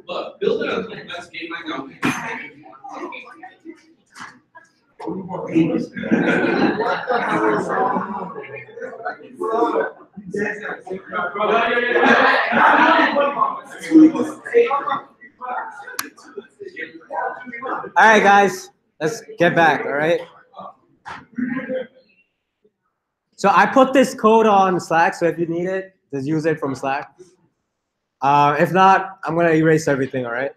Look, build it up like best game I know. All right, guys, let's get back. All right. So I put this code on Slack, so if you need it, just use it from Slack. If not, I'm gonna erase everything. All right.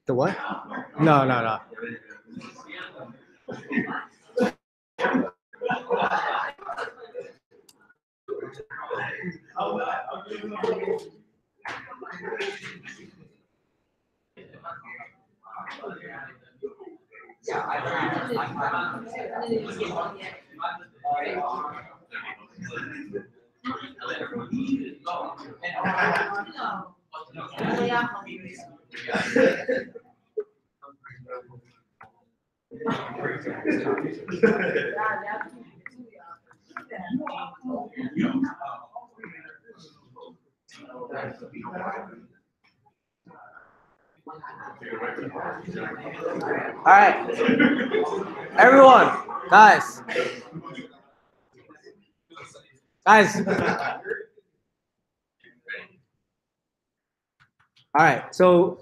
The what? No, no, no. All right, everyone, guys. All right, so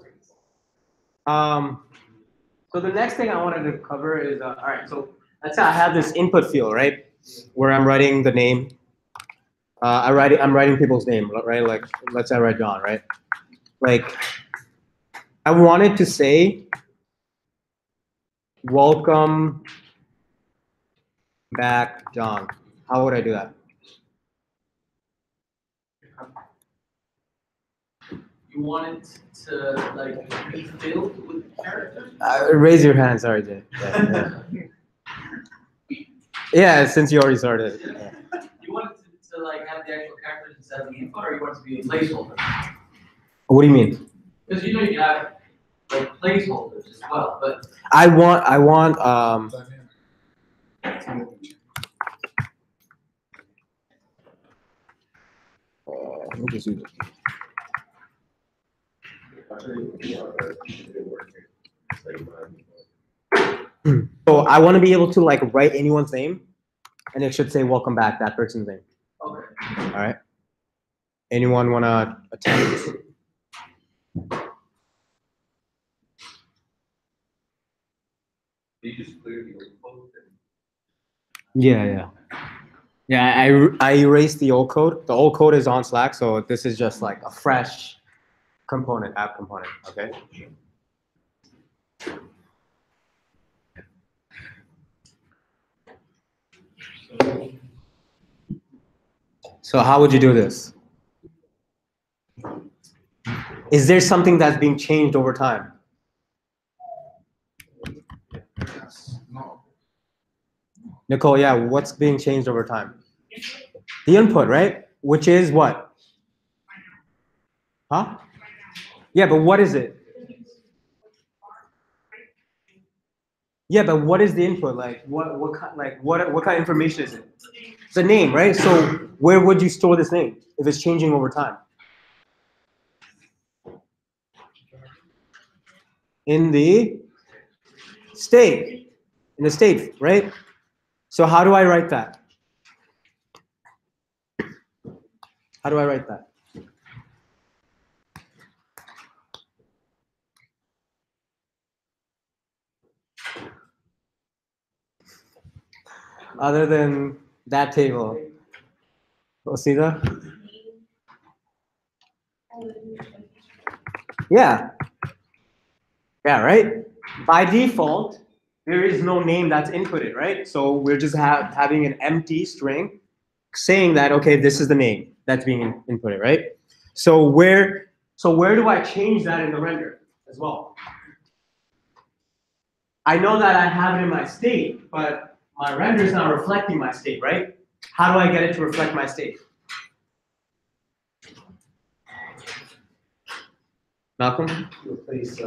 so the next thing I wanted to cover is all right. So let's say I have this input field, right, where I'm writing the name. I'm writing people's name, right? Like let's say I write John, right? Like I wanted to say welcome back, John. How would I do that? You want it to like be filled with characters? Raise your hand, sorry, Jay. Yeah, yeah, since you already started. Yeah. You want it to like have the actual characters instead of the input, or you want it to be a placeholder? What do you mean? Because you know you have like placeholders as well, but I want let me just use it. So I want to be able to like write anyone's name, and it should say "Welcome back," that person's name. okay. All right. Anyone want to attempt? Yeah. I erased the old code. The old code is on Slack, so this is just like a fresh component, app component. Okay. So how would you do this? Is there something that's being changed over time? No. Nicole, yeah, what's being changed over time? The input, right? Which is what? Huh? Yeah, but what is it? Yeah, but what is the input? Like what kind of information is it? It's a name, right? So where would you store this name if it's changing over time? In the state. In the state, right? So how do I write that? How do I write that? Other than that table. Oh, see that? Yeah. Yeah, right? By default, there is no name that's inputted, right? So we're just having an empty string saying that, okay, this is the name that's being inputted, right? So where do I change that in the render as well? I know that I have it in my state, but my render is not reflecting my state, right? How do I get it to reflect my state? Malcolm? Replace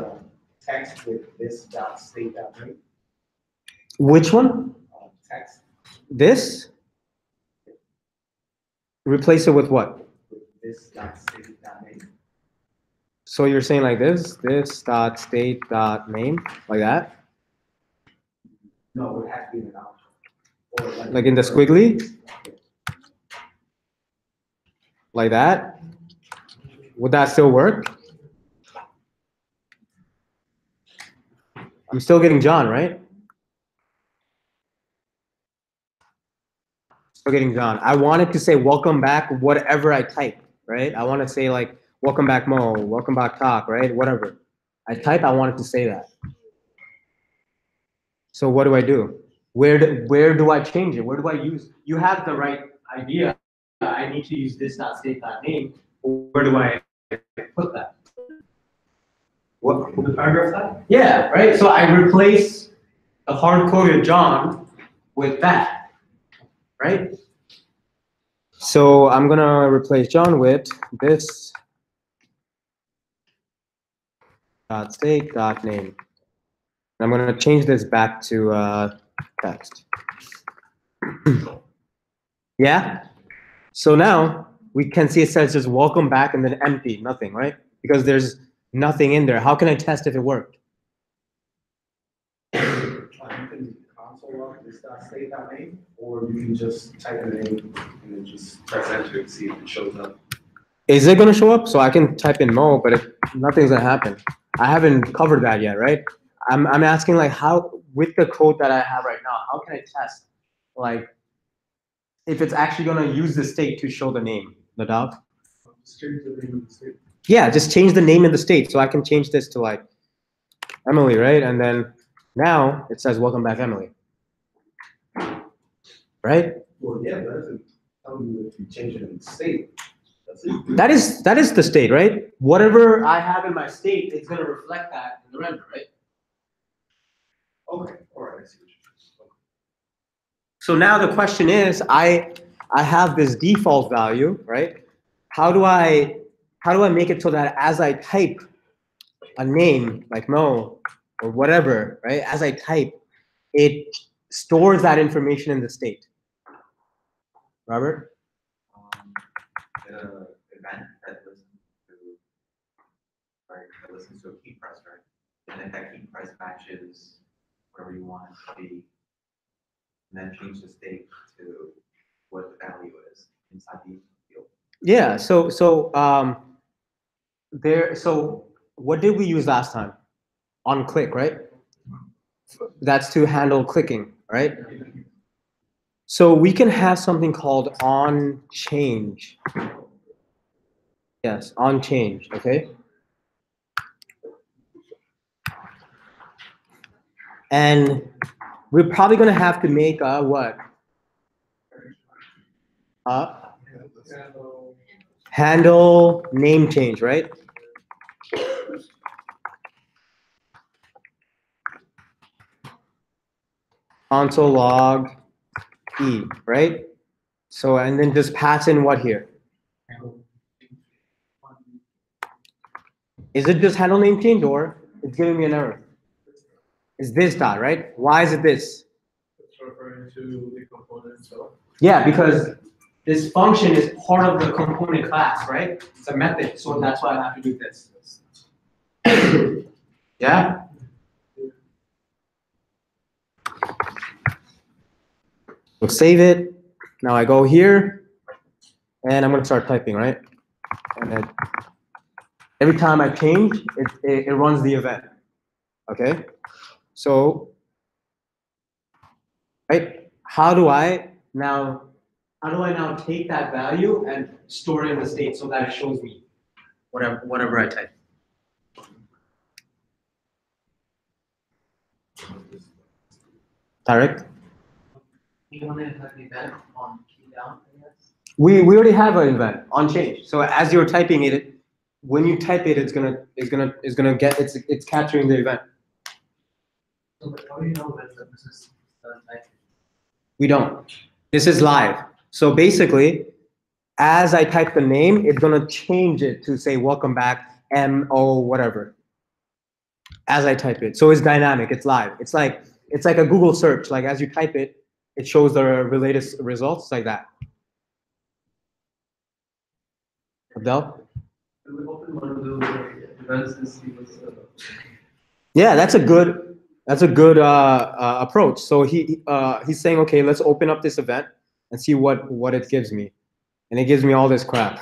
text with this dot state dot name. Which one? Text This? Replace it with what? with this dot state dot name. So you're saying like this dot state dot name, like that? No, it would have to be an option. Or Like in the squiggly? Like that? Would that still work? I'm still getting John, right? Still getting John. I wanted to say welcome back, whatever I type, right? I want to say like welcome back Mo, welcome back Talk, right? Whatever. I type, I wanted to say that. So what do I do? Where do I change it? Where do I use? You have the right idea. I need to use this dot state dot name. Where do I put that? What the paragraph that? Yeah, right. So I replace the hard-coded John with that, right? So I'm gonna replace John with this dot state dot name. I'm gonna change this back to text. Yeah. So now we can see it says just welcome back and then empty, nothing, right? Because there's nothing in there. How can I test if it worked? You can console log this dot state dot name, or you can just type it in and then just press enter and see if it shows up. Is it gonna show up? So I can type in Mo, but nothing's gonna happen. I haven't covered that yet, right? I'm asking like how, with the code that I have right now, how can I test like if it's actually gonna use the state to show the name, Nadav? Just change the name of the state. Yeah, just change the name in the state. So I can change this to like Emily, right? And then now it says welcome back, Emily. Right? Well, yeah, but doesn't tell you if you change it in the state. That's it. That is the state, right? Whatever I have in my state, it's gonna reflect that in the render, right? Okay, all right, I see what you're saying. So now the question is, I have this default value, right? How do I make it so that as I type a name like Mo or whatever, right? As I type, it stores that information in the state. Robert? The event that listens to a key press, right? And if that key press matches whatever you want it to be, and then change the state to what the value is inside the field. Yeah. So what did we use last time? On click, right? That's to handle clicking, right? So we can have something called on change. Yes, on change, okay? And we're probably gonna have to make a what? Handle name change, right? Console log E, right? So, and then just pass in what here? Is it just handle name change or it's giving me an error? It's this dot, right? Why is it this? It's referring to the component itself. Yeah, because this function is part of the component class, right? It's a method, so that's why I have to do this. Yeah? We'll save it. Now I go here, and I'm gonna start typing, right? And then every time I change, it runs the event. Okay? So, right? How do I now take that value and store it in the state so that it shows me whatever I type? Tarek? You want to have the event on key down, I guess? We already have an event on change. So as you're typing it, when you type it, it's capturing the event. So how do you know when this is typing? We don't. This is live. So basically, as I type the name, it's gonna change it to say welcome back MO whatever as I type it. So it's dynamic, it's live. It's like a Google search. Like as you type it, it shows the related results like that. Abdel? We open one of those events and see what's Yeah, that's a good approach. So he's saying, okay, let's open up this event and see what it gives me, and it gives me all this crap.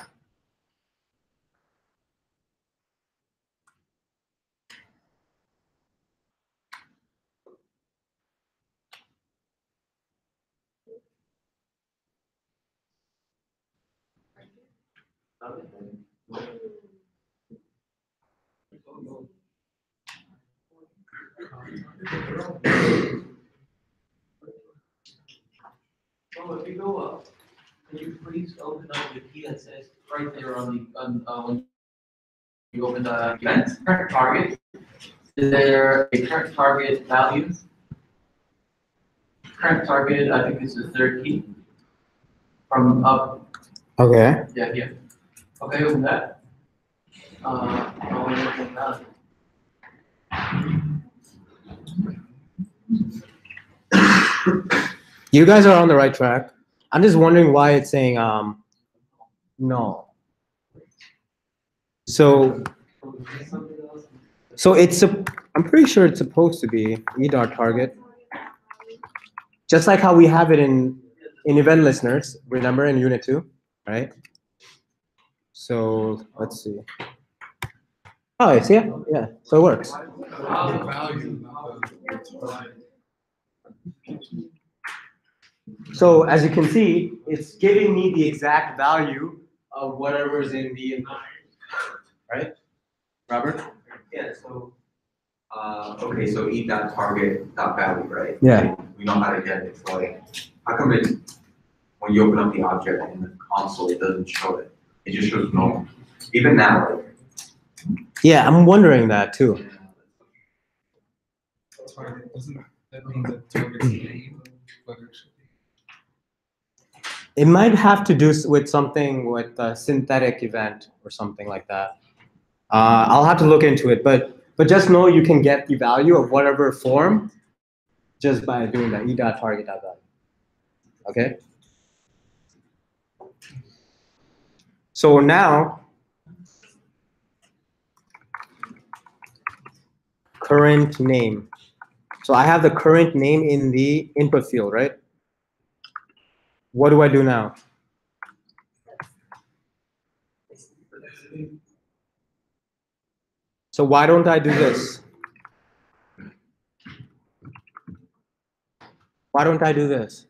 So if you go up, can you please open up the key that says right there on the when you open the event current target? Is there a current target value? Current target, I think is the third key from up. Okay. Yeah, here. Okay, open that. I'll open that. You guys are on the right track. I'm just wondering why it's saying no. So I'm pretty sure it's supposed to be e.target. Just like how we have it in event listeners, remember in unit 2, right? So let's see. Oh, it's yeah. So it works. So as you can see, it's giving me the exact value of whatever's in the input, right? Robert? Yeah, so, okay, so e.target.value, right? Yeah. We know how to get it, so like, how come it, when you open up the object in the console, it doesn't show it? It just shows normal. Even now, like. Yeah, I'm wondering that too. Target, doesn't that mean that target's name, whether it should be? It might have to do with something with a synthetic event or something like that. I'll have to look into it, but just know you can get the value of whatever form just by doing that e.target.value. Okay. So now, current name. So I have the current name in the input field, right? What do I do now? So why don't I do this? Why don't I do this?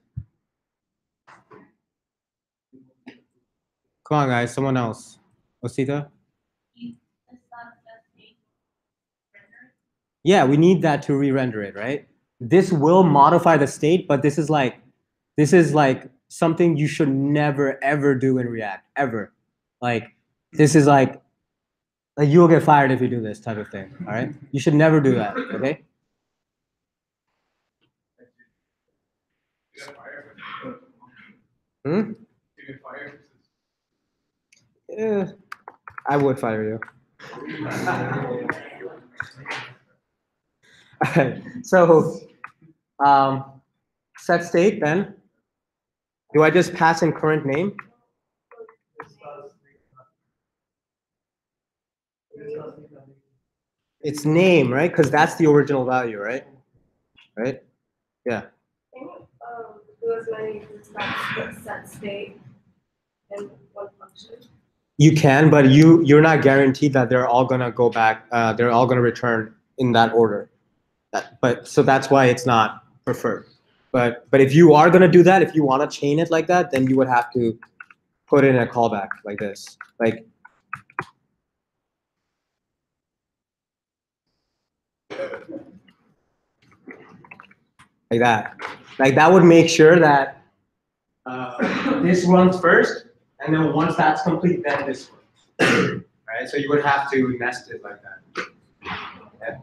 Come on, guys, someone else. Osita? Yeah, we need that to re-render it, right? This will modify the state, but this is like something you should never ever do in React, ever. Like this is like you'll get fired if you do this type of thing. All right, you should never do that. Okay. Hmm. Yeah, I would fire you. Okay, so set state then. Do I just pass in current name? It's name, right? Because that's the original value, right? Right? Yeah. Can you do as many set state in one function? You can, but you're not guaranteed that they're all gonna go back. They're all gonna return in that order. So that's why it's not preferred. But if you are gonna do that, if you want to chain it like that, then you would have to put in a callback like this, like that. Like that would make sure that this runs first, and then once that's complete, then this runs. Right? So you would have to nest it like that. Okay?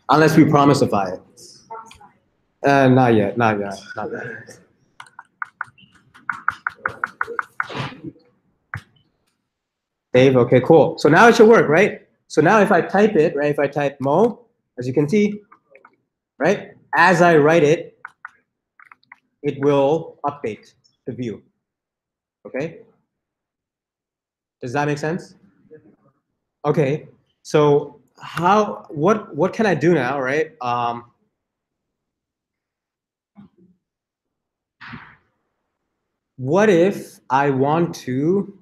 Unless we promisify it. Not yet. Save, okay, cool. So now it should work, right? So now if I type it, right, if I type Mo, as you can see, right, as I write it, it will update the view, okay? Does that make sense? Okay, so what can I do now, right? What if I want to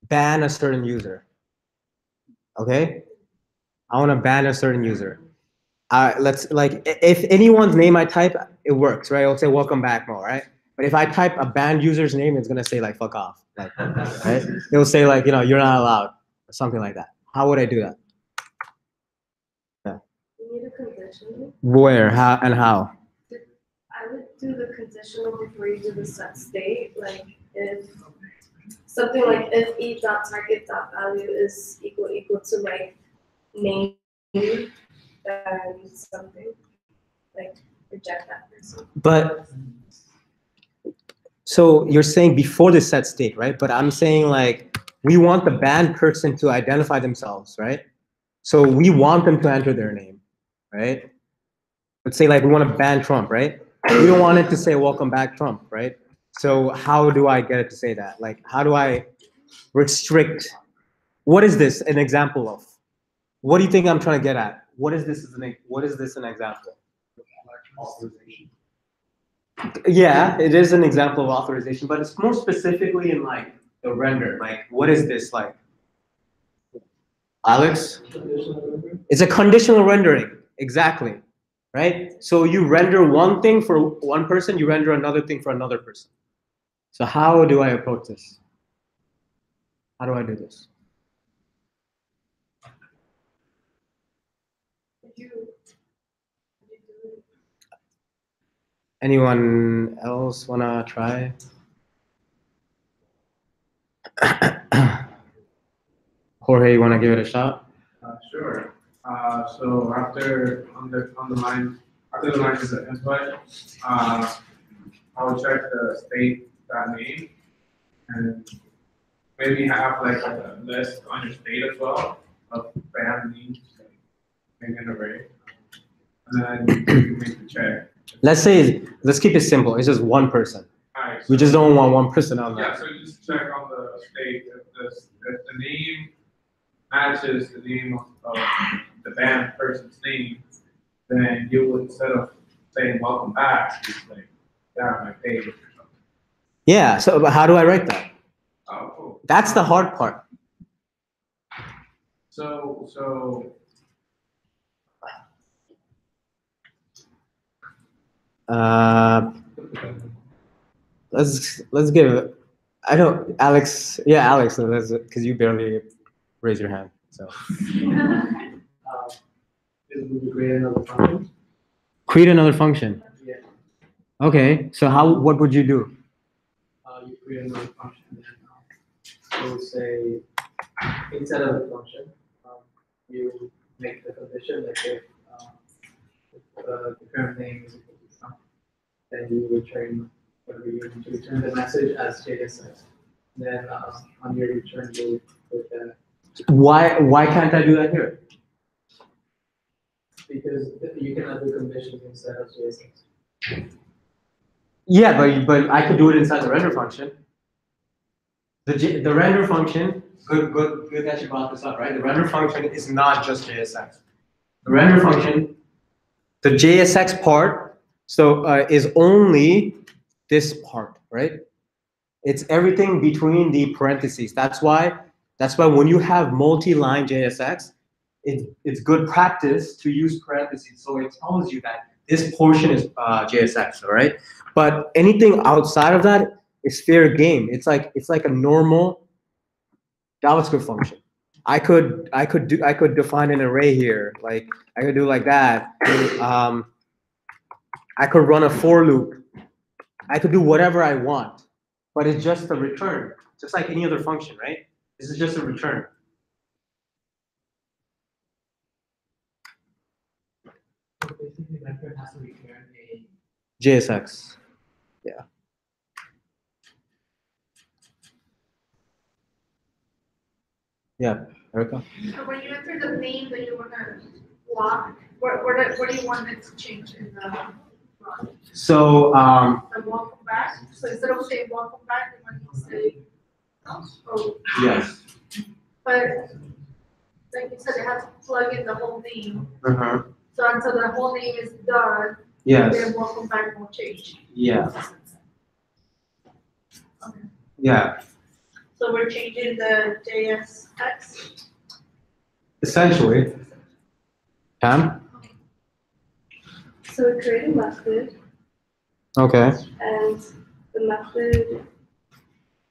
ban a certain user? Okay, I want to ban a certain user. Let's like if anyone's name I type, it works, right? It'll say welcome back, Mo, right? But if I type a banned user's name, it's gonna say like fuck off, like right? It'll say like you're not allowed or something like that. How would I do that? You need a conditional. Where? How? And how? I would do the conditional before you do the set state, like if something like if e dot target dot value is equal to my name, then something like reject that person. But so you're saying before the set state, right? But I'm saying like we want the banned person to identify themselves, right? So we want them to enter their name, right? Let's say like we want to ban Trump, right? We don't want it to say welcome back Trump, right? So how do I get it to say that? Like how do I restrict? What is this an example of? What do you think I'm trying to get at? What is this an example? Authorization. Yeah, it is an example of authorization, but it's more specifically in like the render. Like what is this like? Alex? It's a conditional rendering, exactly, right? So you render one thing for one person, you render another thing for another person. So how do I approach this? How do I do this? Would you do it? Anyone else wanna try? Jorge, you wanna give it a shot? Sure. So after the line is the input, I will check the state that name and maybe have like a list on your state as well of band names, like maybe an array. And then you make the check. Let's keep it simple. It's just one person. Alright, We just don't want one person on yeah, there. so you just check on the state if the name matches the name of the band person's name, then you would instead of saying welcome back, you say, yeah, my page or something. Yeah, so but how do I write that? Oh, cool. That's the hard part. So Let's give it. I don't, Alex. Yeah, Alex. Because you barely raise your hand. So is we create another function? create another function. Yeah. Okay. So what would you do? You create another function and then you say instead of the function, you make the condition that if the current name is equal to something, then you return whatever you need to return the message as JSX. Then on your return you put that Why can't I do that here? because you cannot do conditions instead of JSX. Yeah, but I could do it inside the render function. The render function. Good that you brought this up, right? The render function is not just JSX. The render function, the JSX part, so is only this part, right? It's everything between the parentheses. That's why when you have multi-line JSX, it's good practice to use parentheses. So it tells you that this portion is JSX, all right? But anything outside of that is fair game. It's like a normal JavaScript function. I could define an array here. Like I could do like that. I could run a for loop. I could do whatever I want, but it's just a return, just like any other function, right? This is just a return. So basically, method has to return a JSX. Yeah. Yeah, Erica? So when you enter the name that you want to block, where do you want it to change in the So, welcome back? So instead of saying welcome back, you want to say, oh, yes. but like you said, you have to plug in the whole name. Uh-huh. So until the whole name is done, Yes. then welcome back will change. Yeah. Okay. Yeah. So we're changing the JSX. Essentially. Pam? So we create a method, Okay. and the method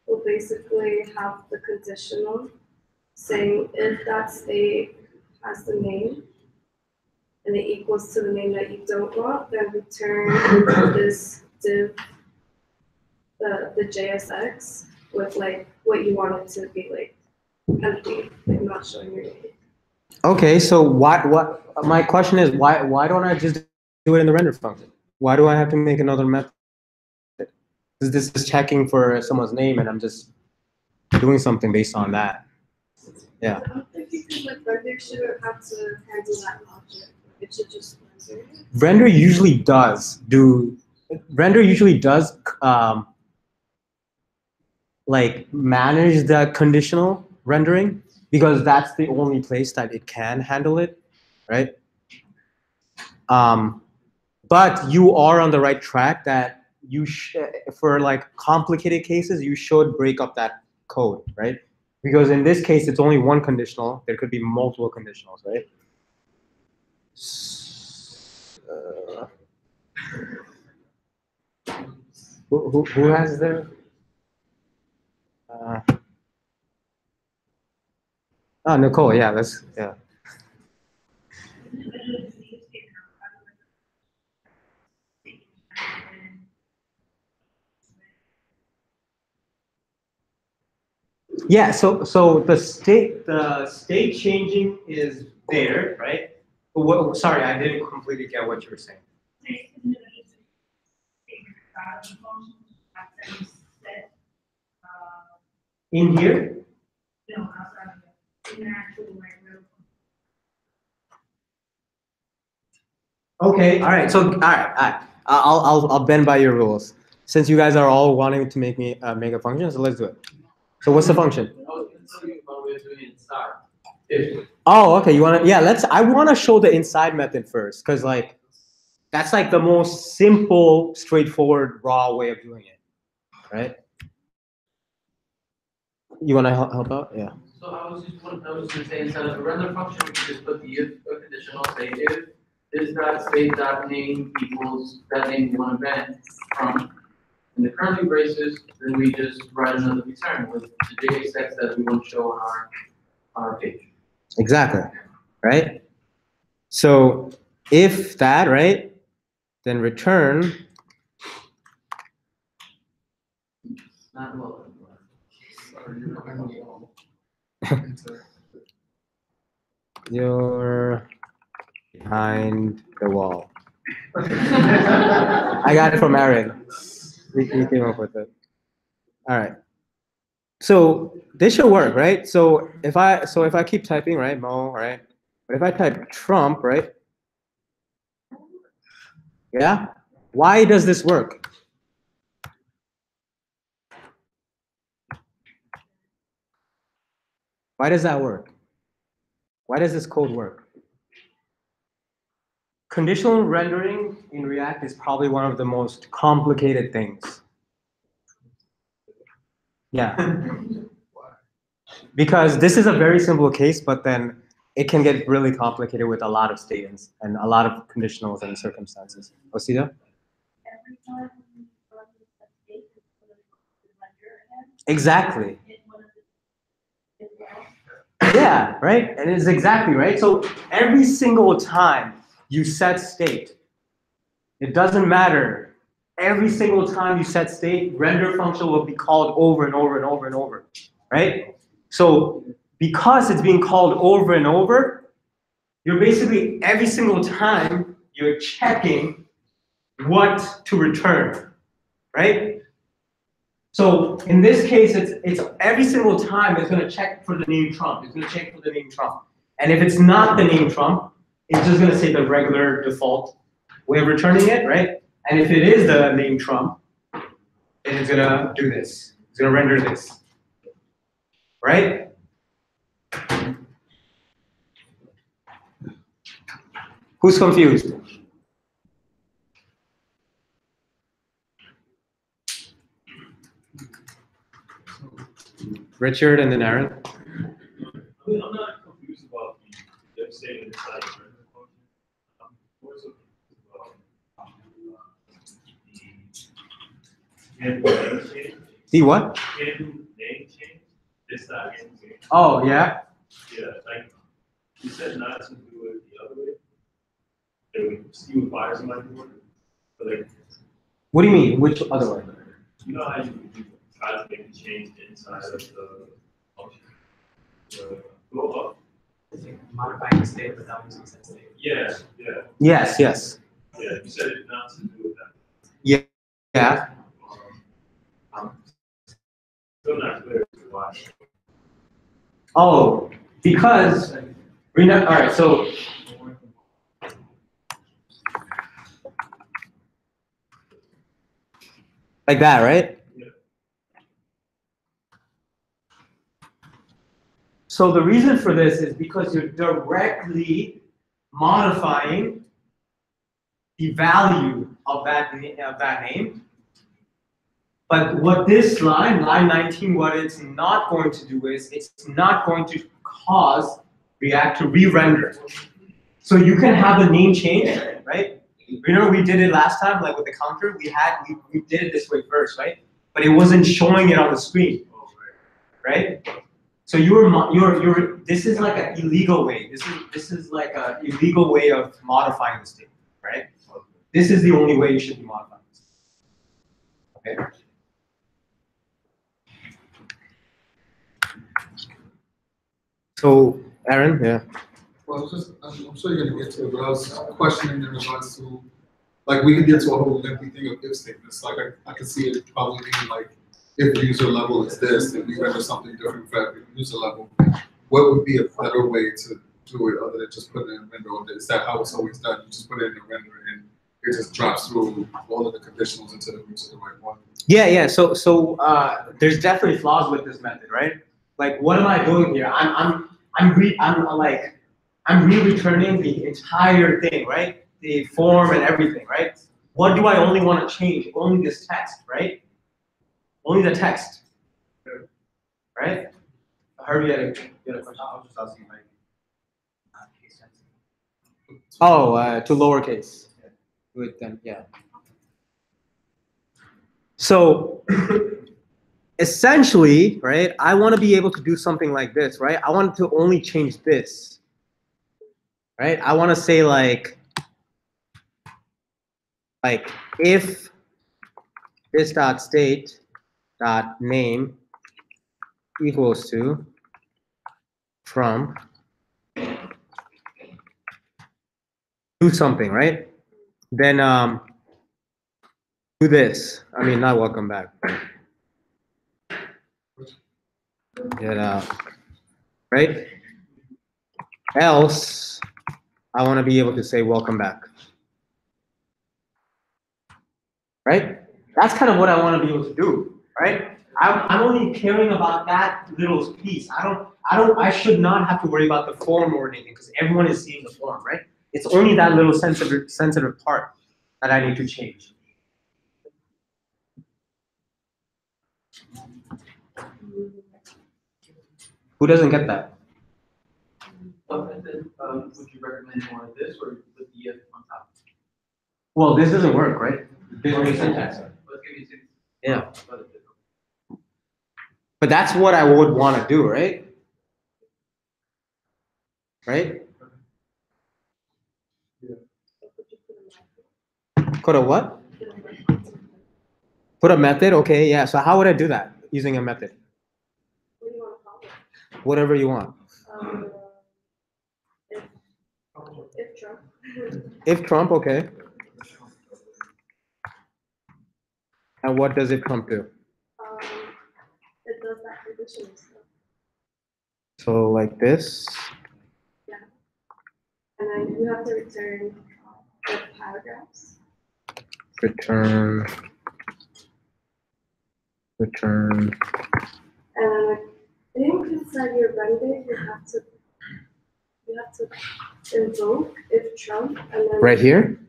will basically have the conditional saying if that state has the name and it equals to the name that you don't want, then return this div, the JSX with like what you want it to be like empty, like not showing your name. Okay, so what my question is why don't I just do it in the render function? Why do I have to make another method? Because this is checking for someone's name and I'm just doing something based on that. Yeah. I'm thinking because like render shouldn't have to handle that logic. It should just render. Render usually does like manage the conditional rendering because that's the only place that it can handle it, right? But you are on the right track that you for like complicated cases you should break up that code, right? Because in this case it's only one conditional. There could be multiple conditionals, right? Who has their? Oh, Nicole. Yeah, that's yeah. Yeah, so the state changing is there, right? But sorry, I didn't completely get what you were saying. In here? Okay, all right. So all right. I'll bend by your rules. Since you guys are all wanting to make me make a function, so let's do it. So what's the function? Oh, okay. You wanna? Yeah. I wanna show the inside method first, cause like that's like the most simple, straightforward, raw way of doing it, right? You wanna help out? Yeah. So I was just saying instead of a render function, we could just put the if conditional, say if is that state that name equals that name you want to event from in the curly braces, then we just write another return with the JSX that we want to show on our page. Exactly. Right? So if that, right, then return Not well. you're behind the wall. I got it from Aaron. We came up with it. All right. So this should work, right? So if I keep typing, right, Mo, right? But if I type Trump, right? Yeah? Why does this work? Why does that work? Why does this code work? Conditional rendering in React is probably one of the most complicated things. Yeah. Because this is a very simple case, but then it can get really complicated with a lot of statements and a lot of conditionals and circumstances. Osita? Exactly. Yeah, right? And it's exactly right. So every single time you set state, it doesn't matter. Every single time you set state, render function will be called over and over and over and over, right? So because it's being called over and over, you're basically every single time you're checking what to return, right? So in this case, it's every single time it's gonna check for the name Trump. It's gonna check for the name Trump. And if it's not the name Trump, it's just gonna say the regular default way of returning it, right? And if it is the name Trump, then it's gonna do this. It's gonna render this, right? Who's confused? Richard and then Aaron. I mean, I'm not confused about the if statement inside the render function. I'm more so confused about the name change. The what? Name change. This not name change. Oh, yeah? Yeah, like you said not to do it the other way. You would fire somebody for it. But like, What do you mean? Which other way? you know how you try to make a change inside of the function. Go up. Modifying the state without using set state. Yeah. Yes, yes. Yeah, you said it not to do it that. Yeah. I'm still not clear as to why. Oh, because we're not, all right, so like that, right? Yeah. So the reason for this is because you're directly modifying the value of that name. But what this line 19, what it's not going to do is it's not going to cause React to re-render. So you can have the name change, right? Remember we did it last time, like with the counter, we did it this way first, right? But it wasn't showing it on the screen, right? So this is like an illegal way. This is like an illegal way of modifying the state, right? This is the only way you should be modifying this. Okay. So, Aaron, yeah. Well, I'm sure you're gonna get to it, but I was questioning in regards to, like, we could get to a whole lengthy thing of if statements. Like, I could see it probably being like, if user level is this, then we render something different for every user level. What would be a better way to do it other than just put it in a render? Or is that how it's always done? You just put it in a render and it just drops through all of the conditionals into the right one? Yeah. So there's definitely flaws with this method, right? Like, what am I doing here? I'm re-returning the entire thing, right? The form and everything, right? What do I only want to change? Only this text, right? Only the text, right? Harvey had a question. I was just asking, like, case sensitive. Oh, to lowercase. With them, yeah. So essentially, right, I want to be able to do something like this, right? I want to only change this, right? I want to say like if this dot state dot name equals to Trump, do something, right? Then do this. I mean, not welcome back. Get out, right? Else, I want to be able to say welcome back, right? That's kind of what I want to be able to do, right? I'm only caring about that little piece. I should not have to worry about the form or anything because everyone is seeing the form, right? It's only that little sensitive part that I need to change. Who doesn't get that? And then, would you recommend more of this or with the on top? Well, this doesn't work, right? There's no syntax. Let's give you 6. Yeah. But that's what I would want to do, right? Right? Put a what? Put a method? Okay, yeah. So how would I do that using a method? What do you want to call it? Whatever you want. If Trump. If Trump, okay. And what does if Trump do? does that conditional stuff. So like this. And then you have to return the paragraphs. Return. And then like, I think inside your render, you have to invoke if Trump, and then Right here?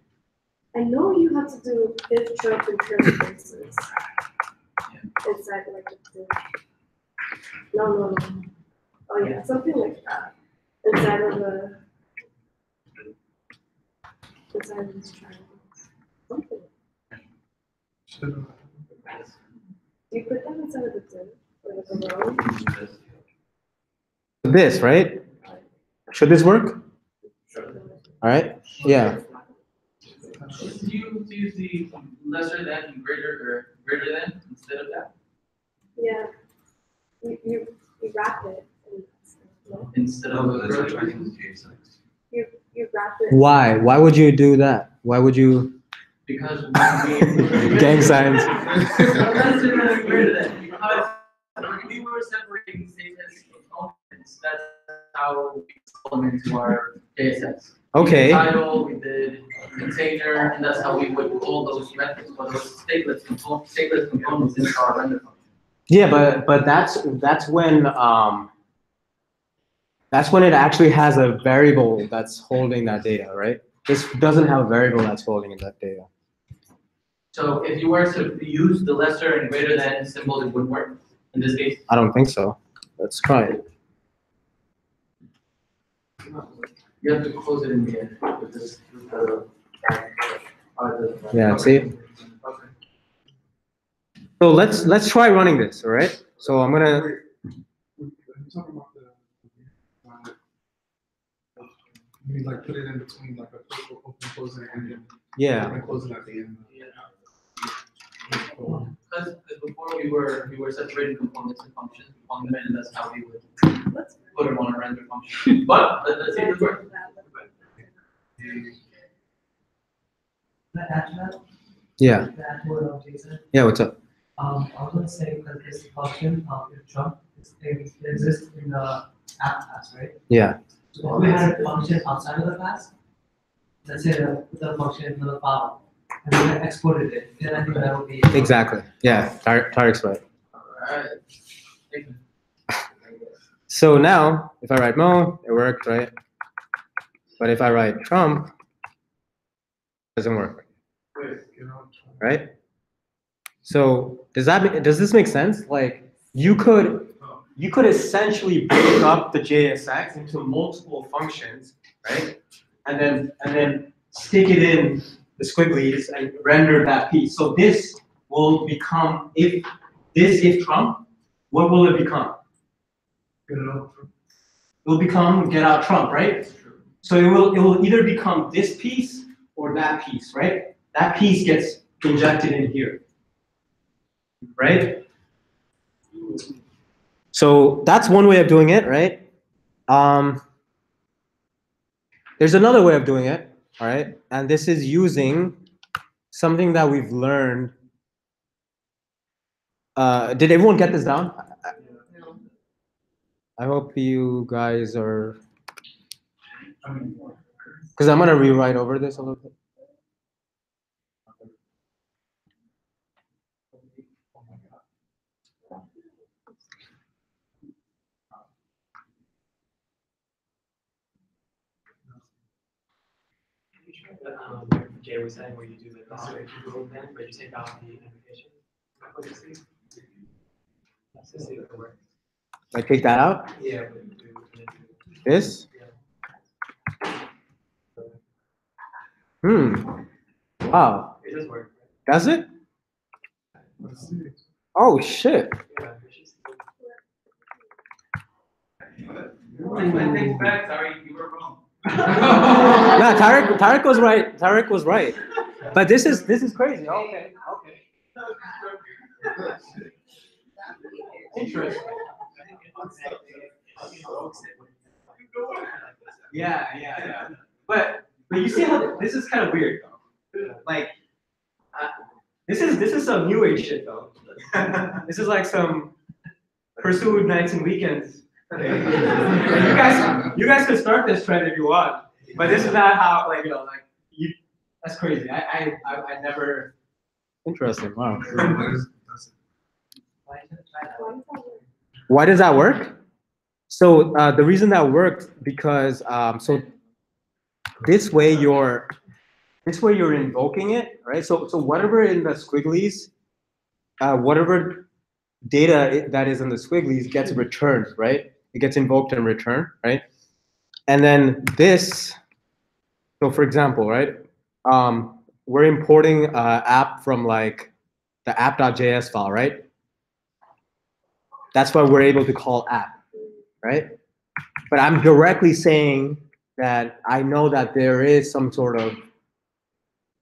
I know you have to do if Trump and curly braces inside like the no. Oh yeah, something like that. Inside of these triangles. Something. You put them inside of the div or the row. This, right? Should this work? All right. Yeah. Do you use the lesser than and greater than instead of that? Yeah. You wrap it. No? Instead of That's what the I think is JSX. You wrap it. Why? Why would you do that? Why would you? because we Gang signs. lesser than and greater than, because when we were separating statements components, that's how we install them into our JSX. Okay. Title, we did container, and that's how we would call those methods, or those stateless components into our render function. Yeah, but that's when it actually has a variable that's holding that data, right? This doesn't have a variable that's holding that data. So if you were to use the lesser and greater than symbol, it would work in this case. I don't think so. Let's try it. You have to close it in the end with this. Yeah, see? Okay. So let's try running this, all right? So I'm gonna. Wait, when you talk about you mean like put it in between like a open closing and then Yeah. close it at the end. Because before we were separating components and functions, and that's how we would put them on a render function. But let's see if it works. Can I add to that? Yeah. Can I add to what Jason? Yeah. What's up? I was gonna say that this function, if Trump, it exists in the app class, right? Yeah. So if we had a function outside of the class, let's say the function in the file, and we exported it, then I think that would be. Exactly. Yeah. Tariq's right. Alright. Thank you. So now, if I write Mo, it worked, right? But if I write Trump, it doesn't work, right? So does this make sense? Like you could essentially break up the JSX into multiple functions, right? And then stick it in the squigglies and render that piece. So this will become if Trump, what will it become? It will become get out Trump, right? So it will either become this piece or that piece, right? That piece gets injected in here, right? So that's one way of doing it, right? There's another way of doing it, all right? And this is using something that we've learned. Did everyone get this down? I hope you guys are, because I'm gonna rewrite over this a little bit. Jay was saying where you do the necessary Google thing, but you take out the invitation. Let's just see if it works. Like take that out. Yeah. This. Wow. It does work. Does it? Oh shit. Yeah. I take back, sorry, you were wrong. No, Tariq was right. Tariq was right. But this is crazy. Okay. Interesting. Yeah. But you see how this is kind of weird though. Like, this is some new age shit though. This is like some Pursuit-19 weekends. Okay. you guys can start this trend if you want, but this is not how, like, you know, like, that's crazy. I never. Interesting. Wow. Why does that work? So the reason that worked because so this way you're invoking it, right? So whatever in the squigglies, whatever data that is in the squigglies gets returned, right? It gets invoked and returned, right? And then this, so for example, right? We're importing app from like the app.js file, right? That's why we're able to call app, right? But I'm directly saying that I know that there is some sort of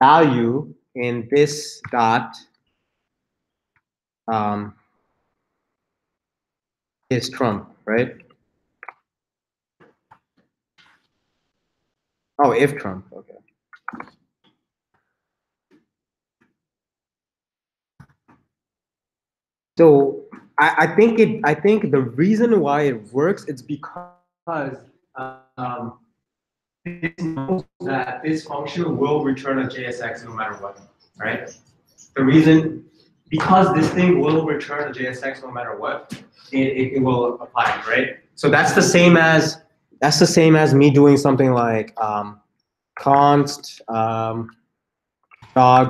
value in this dot is Trump, right? Oh, if Trump, okay. So I think the reason why it works is because it knows that this function will return a JSX no matter what, right? The reason, because this thing will return a JSX no matter what, it will apply it, right? So that's the same as me doing something like const dog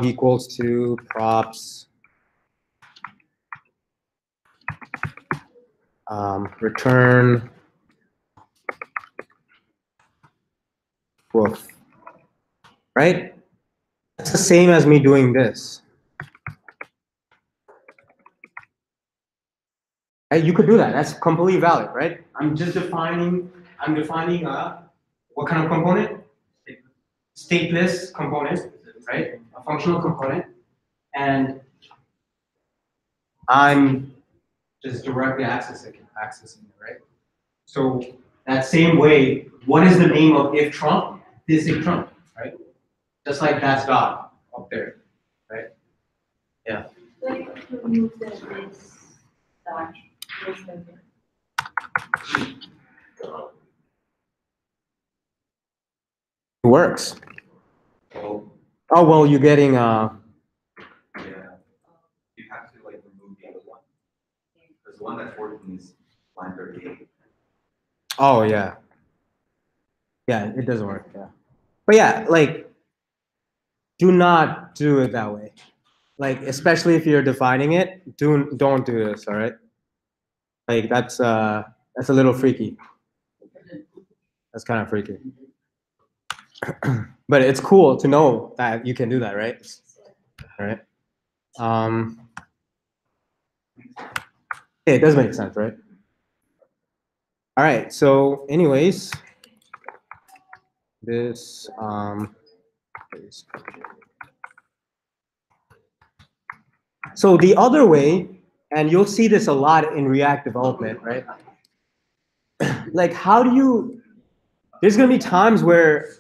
equals to props return woof, right? That's the same as me doing this. Right? You could do that. That's completely valid, right? I'm defining what kind of component? Stateless component, right? A functional component. And I'm just directly accessing it, right? So that same way, what is the name of if Trump? This if Trump, right? Just like that's God up there, right? Yeah. Like, remove the this dot, this number. It works. So, Oh well, you're getting yeah, you have to like remove the other one. Because the one that's working is line 38. oh yeah. Yeah, it doesn't work, yeah. But yeah, like do not do it that way. Like especially if you're defining it, don't do this, all right? Like that's a little freaky. That's kind of freaky. But it's cool to know that you can do that, right? Right? Yeah, it does make sense, right? All right, so anyways, this so the other way, and you'll see this a lot in React development, right? Like how do you, there's gonna be times where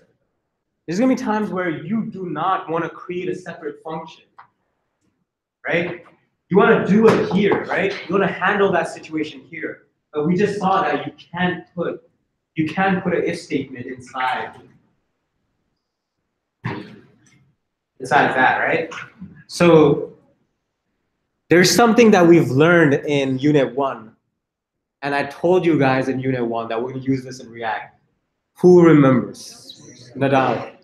you do not want to create a separate function, right? You want to do it here, right? You want to handle that situation here. But we just saw that you can't put an if statement inside that, right? So there's something that we've learned in Unit 1. And I told you guys in Unit 1 that we're going to use this in React. Who remembers? Nadal.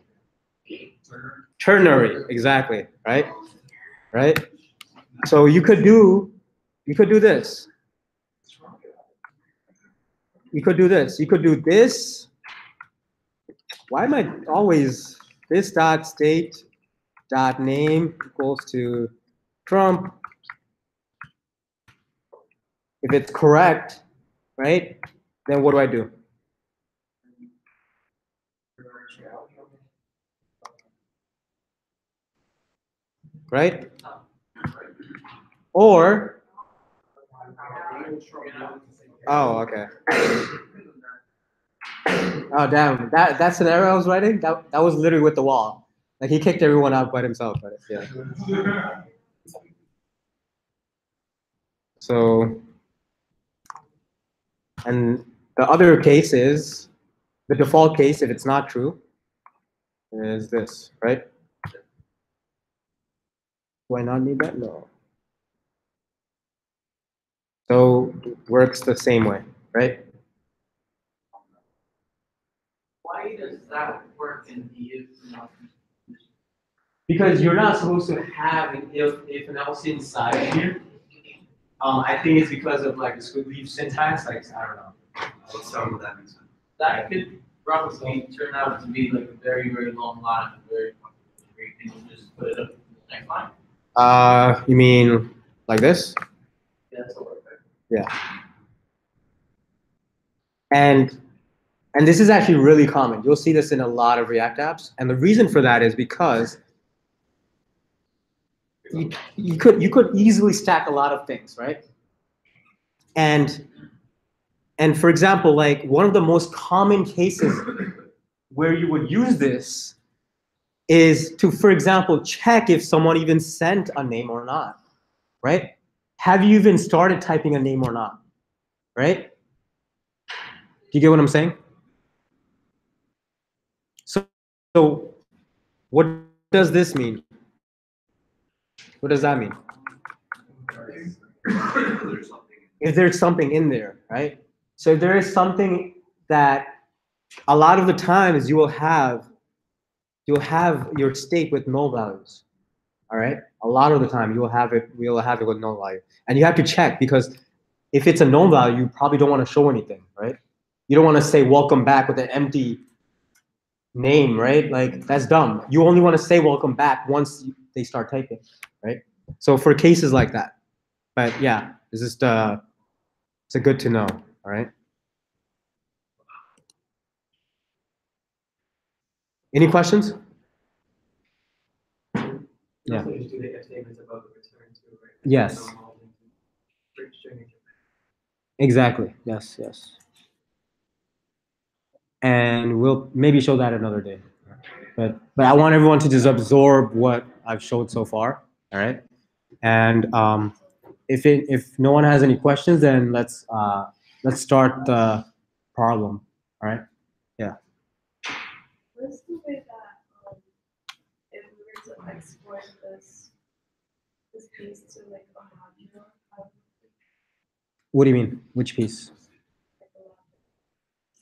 Ternary, exactly, right? Right? So you could do this. You could do this. You could do this. Why am I always this dot state dot name equals to Trump? If it's correct, right? Then what do I do? Right? Or oh, okay. Oh damn! That scenario I was writing, that was literally with the wall. Like he kicked everyone out by himself. But yeah. So And the other case is, the default case, if it's not true, is this, right? Do I not need that? No. So it works the same way, right? Why does that work in the if not? Because you're not supposed to have an if and else inside here. I think it's because of like the squid leaf syntax, like I don't know. Some of that makes sense. That could probably turn out to be like a very, very long line, very, where you can just put it up next line. You mean like this? Yeah, that's all right. Yeah. And this is actually really common. You'll see this in a lot of React apps. And the reason for that is because you could easily stack a lot of things, right? And for example, like one of the most common cases where you would use this is to, for example, check if someone even sent a name or not, right? Have you even started typing a name or not, right? Do you get what I'm saying? So what does this mean? What does that mean? If there's something in there, right? So if there is something that a lot of the times you'll have your state with null values. All right? A lot of the time we'll have it with null value. And you have to check because if it's a null value, you probably don't want to show anything, right? You don't want to say welcome back with an empty name, right? Like that's dumb. You only want to say welcome back once they start typing, right? So for cases like that. But yeah, it's just it's a good to know, all right? Any questions? Yeah. Also, just do the if statements above the return too, right? Yes. Exactly. Yes, yes. And we'll maybe show that another day. But I want everyone to just absorb what I've showed so far, all right? And if no one has any questions, then let's start the problem, all right? Yeah. What's the way that, if we were to export this piece to like a module, What do you mean? Which piece?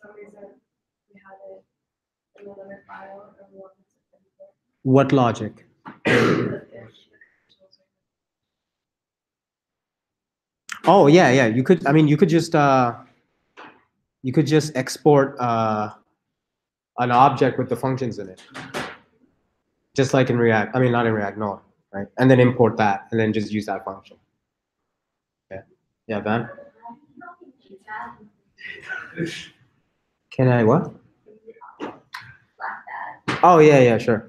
for some reason we had it in another file and we wanted to import What logic? the if. Oh yeah, yeah. You could. I mean, you could just export an object with the functions in it, just like in React. I mean, not in React, no, right? And then import that, and then just use that function. Yeah, yeah, Van. Can I what? Oh yeah, yeah, sure.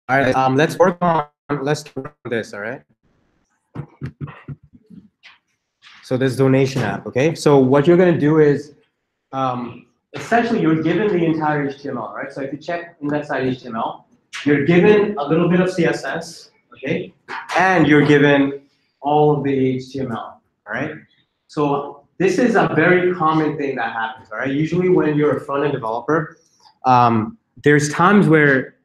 All right, let's work on this. All right. So this donation app, okay? So what you're gonna do is, essentially you're given the entire HTML, right? So if you check index.html, you're given a little bit of CSS, okay? And you're given all of the HTML, all right? So this is a very common thing that happens, all right? Usually when you're a front-end developer, there's times where,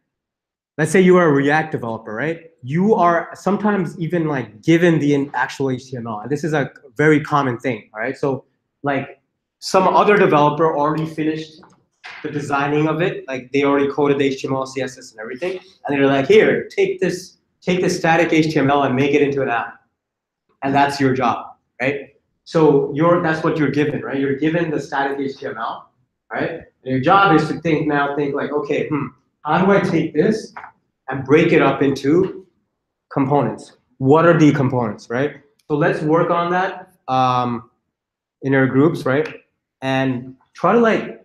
let's say you are a React developer, right? You are sometimes even like given the actual HTML. And this is a very common thing, all right? So like some other developer already finished the designing of it, like they already coded the HTML, CSS, and everything, and they're like, here, take this static HTML and make it into an app. And that's your job, right? So that's what you're given, right? You're given the static HTML, right? And your job is to think like, okay, how do I take this and break it up into components? What are the components, right? So let's work on that in our groups, right? And try to like,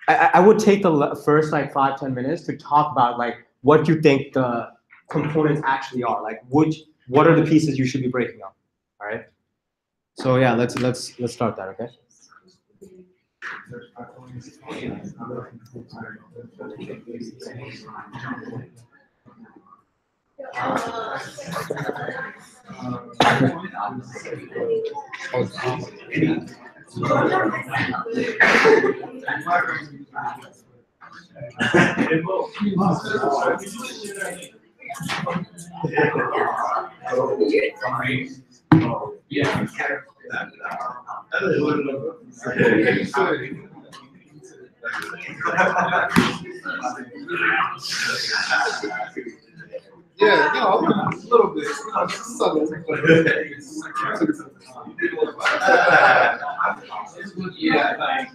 I would take the first like 5-10 minutes to talk about like what you think the components actually are. Like what are the pieces you should be breaking up. All right. So yeah, let's start that. Okay. Yeah. Yeah, a little bit. Subtle. Yeah, like,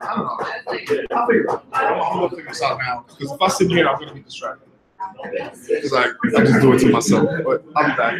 I don't know. I'll figure it out. I'll figure this out now. Because if I sit here, I'm going to be distracted. Because I just do it to myself. But I'll be back.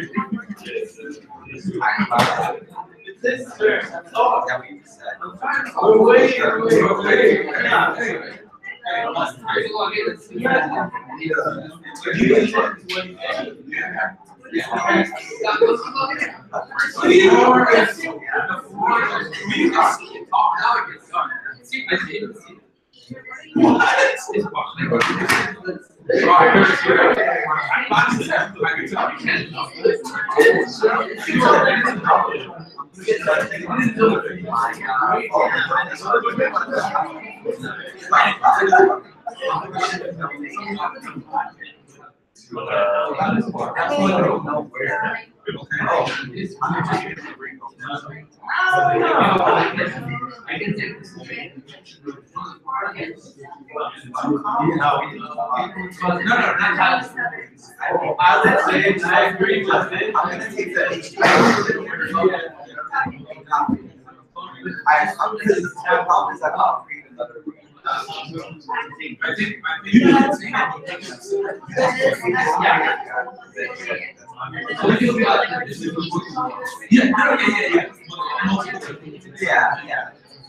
I would say I agree with it. I'm gonna take the problem is I've not created another. Yeah,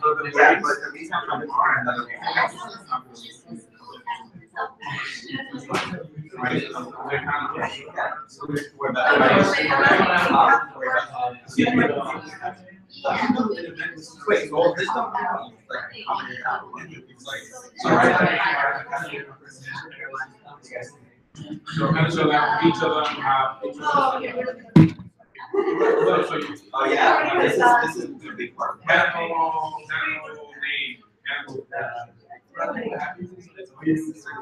but the reason I'm trying to find another wait, well, this don't have So kind of show that each of them have. oh yeah, this is the big part.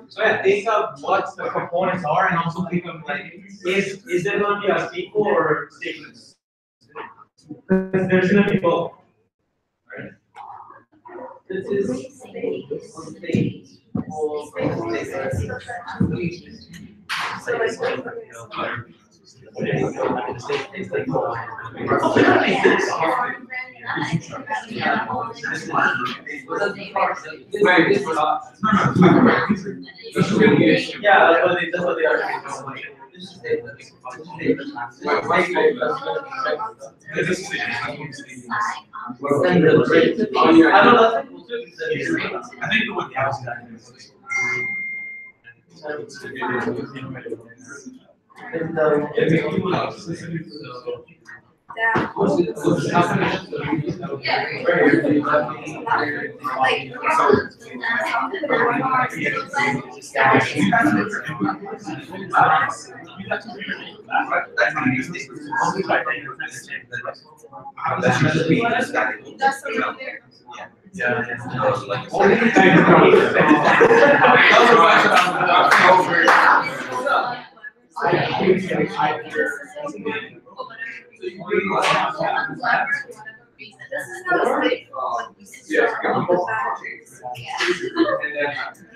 So yeah, think of what the components are and also think of like, is there going to be a sequel or statements? Because there's going to be both. Right? This is state. Yeah, that's what they are. I think the one the outside is. Yeah. That should just be static. That's the one there. This is not a state.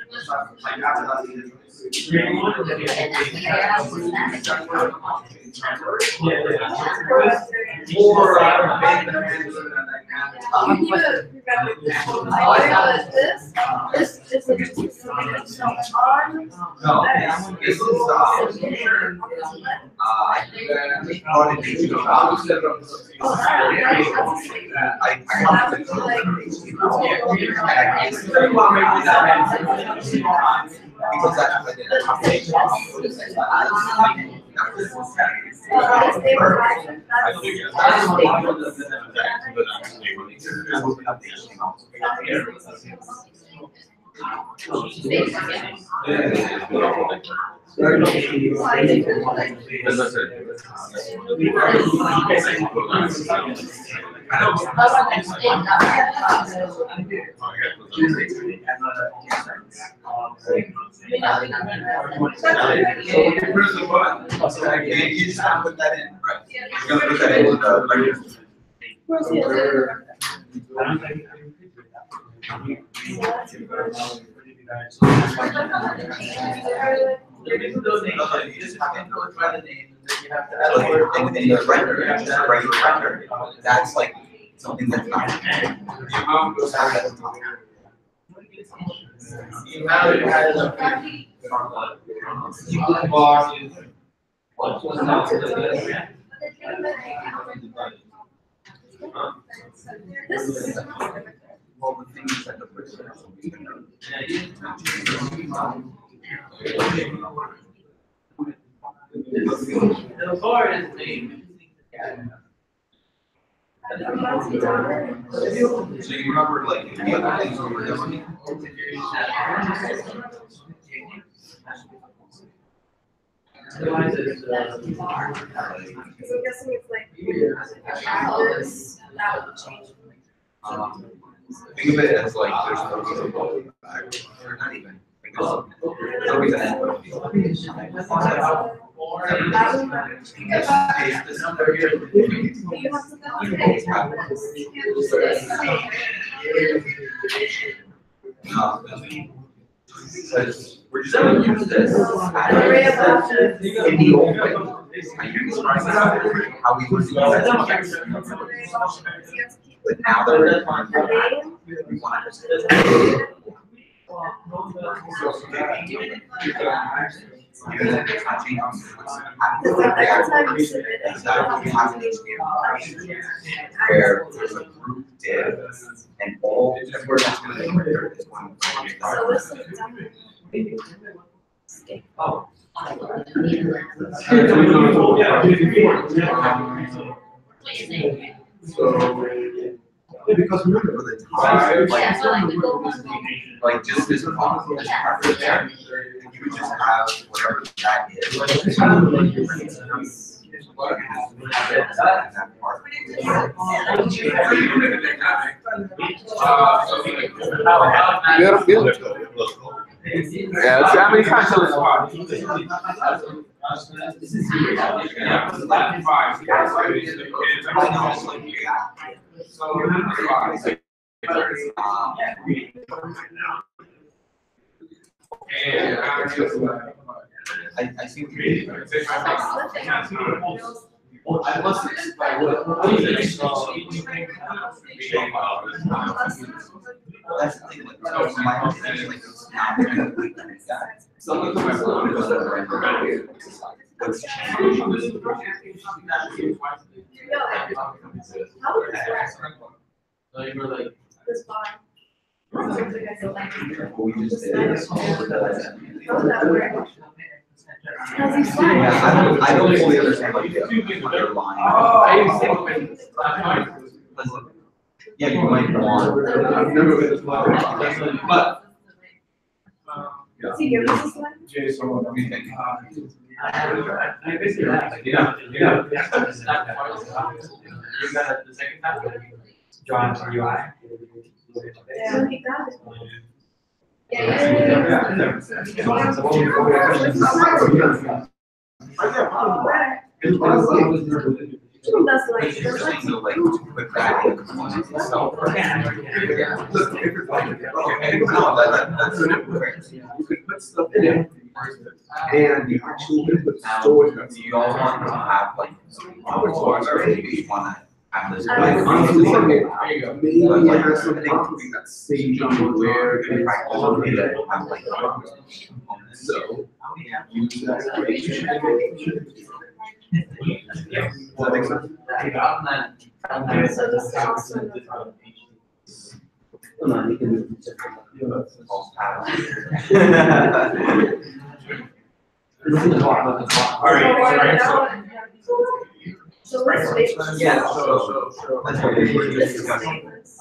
This is a No, this is, because that's what you just gotta put that in, right? You're gonna put that in, You just have to notify the name, and then you have to, in the render, just a regular render, that's like something that's not. The amount goes out at the top. The amount it has a. Equal bar is. What was not to the. Well, the thing is that the person. The bar is named. So you remember like the other things we were doing? Otherwise, it's, So I'm guessing it's like, this, that would change. Think of it as like there's always a goal back, or not even. Because there's always an end. Because we're just gonna use this in the old way. I use how we would do that. But now that we're done, we want to. Where there's a group div and all where that's going to be is one. Oh. So, because remember the time, like just this part, this part right there, you would just have whatever that is. That part. Yeah, let's see how many times so I see what you're doing. That's the thing, like, my opinion, like, it's not really like that. Some of them are going to go to what's changed. How would this work? so you were like, This bar? What we just did is. How would that work? Yeah, I don't fully understand like the underlying. Yeah, you might want. But. Is he giving us a slide? Jason, what do you think? I basically have, like, yeah. You got the second time? Drawing for UI. Yeah, he got it. That's like, You're saying so like to put that in the components itself. That's You could put stuff in it, and the actual input storage. do you all want to have like some or maybe you want to have this? Like, honestly, There you go. maybe it has some property that's saved on where In fact, all of data have like. So, use that. Does that make sense? so this is also. So let's make. Yeah, so that's what we're This is discussing. statements.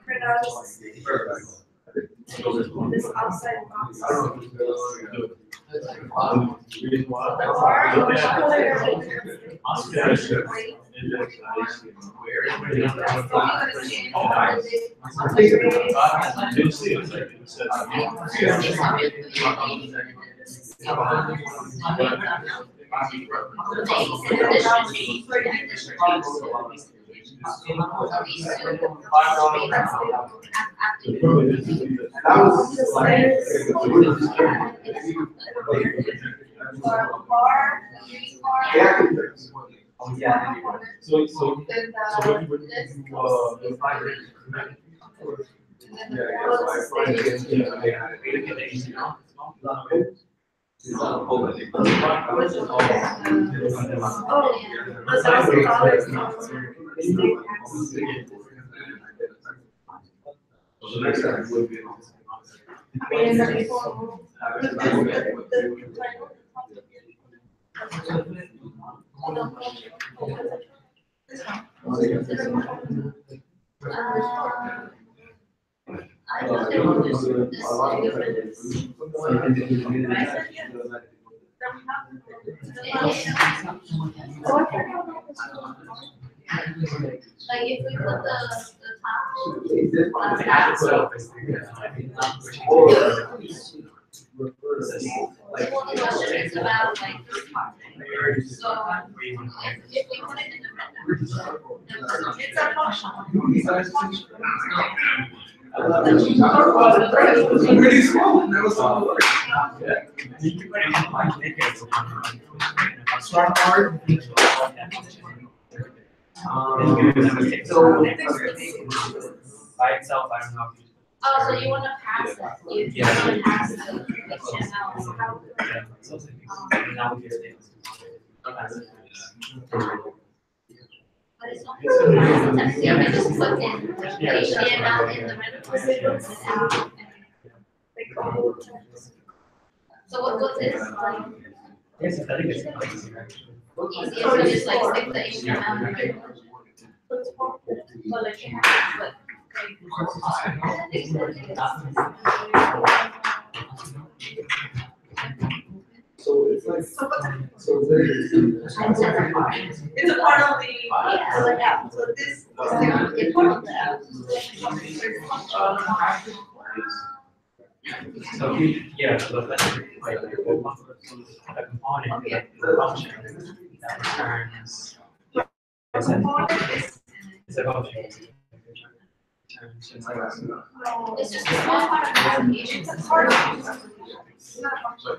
For now, this outside box. Like if we put the top. Well, the question is about like this part. So if we put it in the red, it's a function. Pretty small, and that was all work. Start hard. By itself, I don't know. Oh, so you wanna pass that, you wanna pass the HTML, how? But it's not. Yeah, we just put in the HTML in the red. So what is like? Yes, I think it's. Easier to just like stick the HTML in the red. But like you have, but. So it's like, so there's. It's a part of the, yeah, so this is a part of the app. So, yeah, so that's like a component, the function that returns. It's a function. It's just a small part of the application, it's a part of it. It's not a function.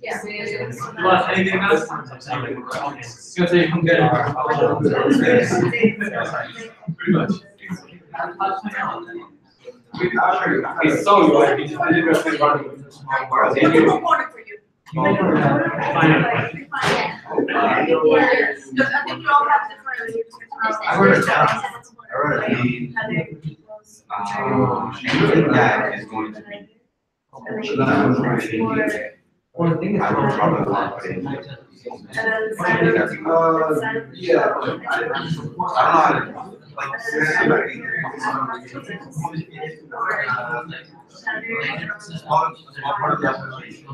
Yeah. Well, anything else? It's gonna say, I'm good. Pretty much. It's so good. It's really good for running. It's a component for you. Fine. Because I think we all have different. I wrote it down. Alright. header equals. Anything that is going to be. And then Well, the thing is, I would probably put it in. and then sign up. Yeah. I don't know how to, small part of the application.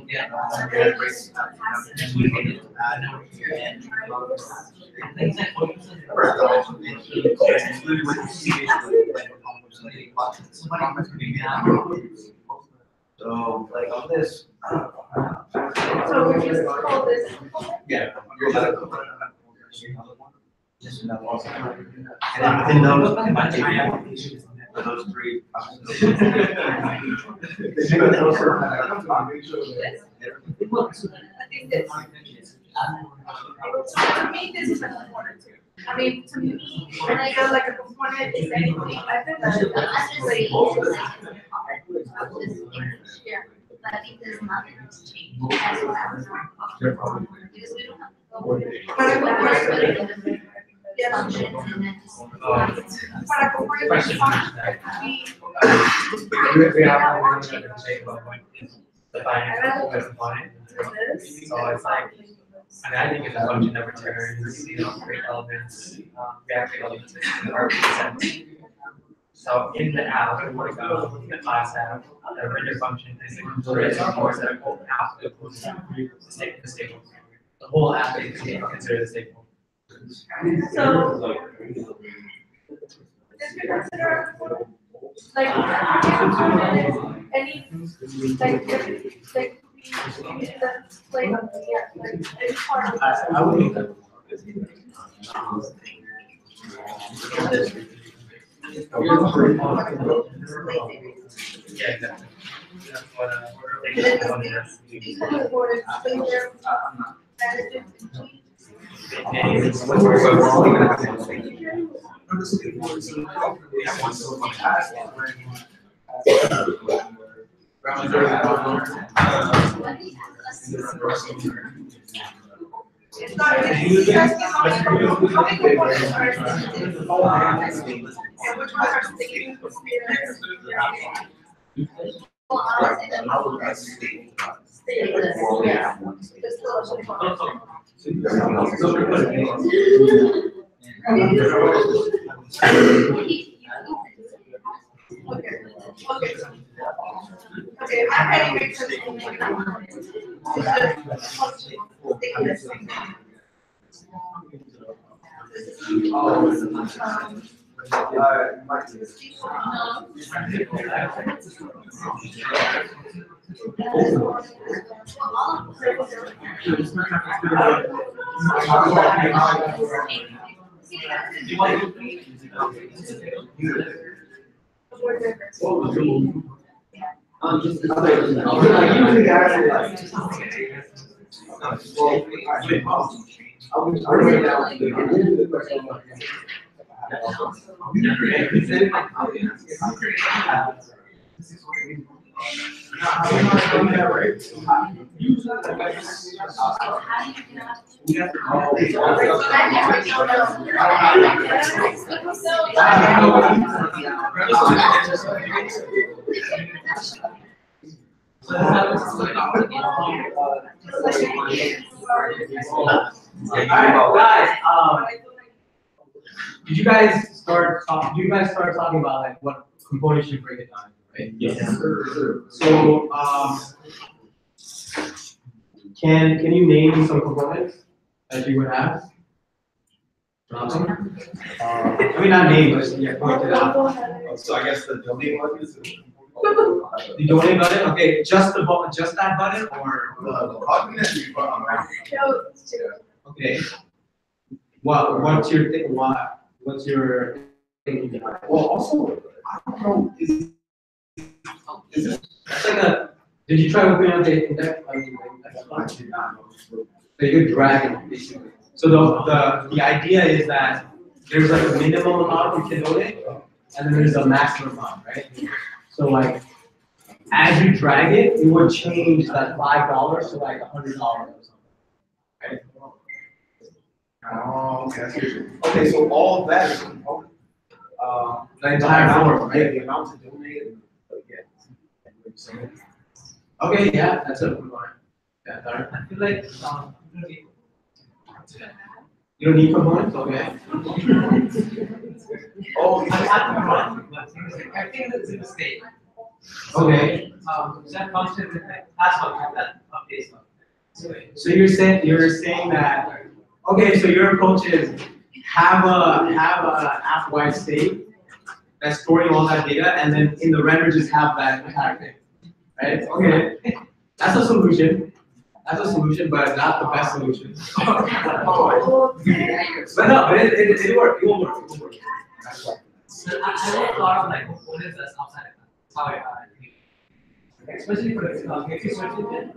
So like on this. So we just call this. Yeah. Just enough also. And then within those, for those three. To me, this is a component too. I mean, to me, when I go like a component is anything, I think that's really. Yeah, but I think there's nothing to change. That's what I was talking. Because we don't have to go. Yeah. Function and then just. Para component. We have one that can say about what is defined as a component. So it's like, I mean, I think it's a function that returns, create elements, reactive elements, or consent. So in the app, in the class app, the render function is a component that the whole app equals the stable. The whole app is considered a stable. So. If you consider like any any part of that. I would make that. Yeah, exactly. That's what These kind of words, so they're it's not, you guys can how many components are and which ones are sticking to Okay, I'm ready to make something. Did you guys start talking about like what components you break it down, right? Yes. So can you name some components that you would have? I mean, not name, but yeah, point it out. So I guess the domain one is. The domain button, okay, just the button, just that button, or The button that you put on right. okay. What's your thing? What's your thinking behind it? Well, also, I don't know, is this? It's like a. Did you try opening up the index? I mean, like, so you could drag it basically. So the idea is that there's like a minimum amount you can donate, and then there's a maximum amount, right? So like, as you drag it, it would change that $5 to like $100 or something, right? Oh, okay, I see. Okay, so all of that is a component. The entire form, Yeah, right? the amount to donate and, yeah. Okay, yeah, that's a good one. Yeah, Tarun. I feel like, You don't need components, okay? Oh, I think that's in the state. Okay. That function is like, that's what that updates on. So you're saying that, okay, so your approach is have a app-wide state that's storing all that data, and then in the render just have that entire thing, right? Okay, that's a solution. That's a solution, but not the best solution. But no, but it worked. It will work. It will work. So I work a lot of like components that's outside of that. That's how especially for the matrix search engine.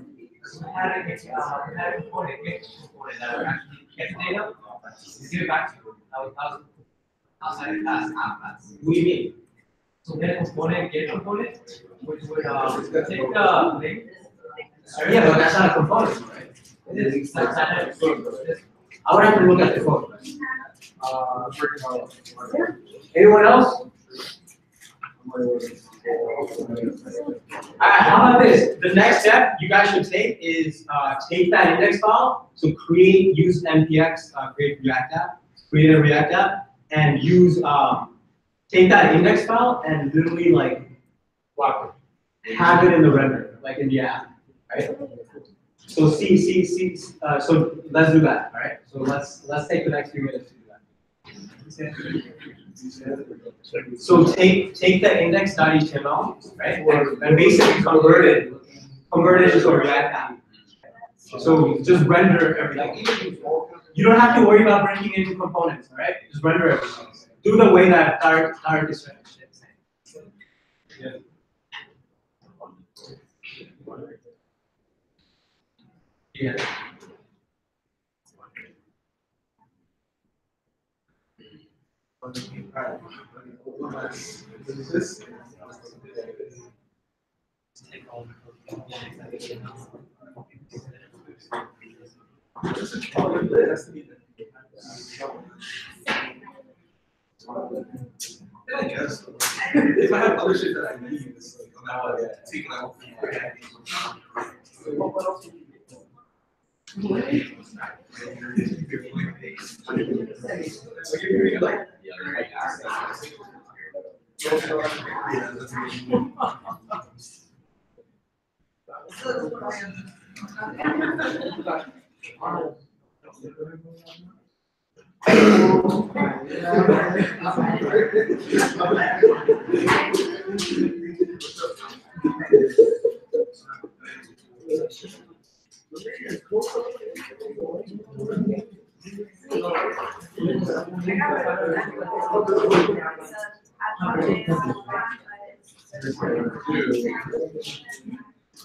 We had a component, matrix component that would actually get the data, give it back to you. That was outside of class, app class. What do you mean? So get a component, get component, which would take the link. Yeah, but that's not a component, right? It is outside of I would have to look at the code. Anyone else? How about this? The next step you guys should take is take that index file, so use npx, create React app, create a React app, and use take that index file and literally like have it in the render, like in the app, right? So so let's do that, all right? So let's take the next few minutes to do that. So take the index.html, right? And basically convert it into a React app. So just render everything. You don't have to worry about breaking into components, all right? Just render everything. Do the way that Tarek is saying. Yeah. I guess. If I have other shit that I need, it's like, I'm not taking out. What else would you do?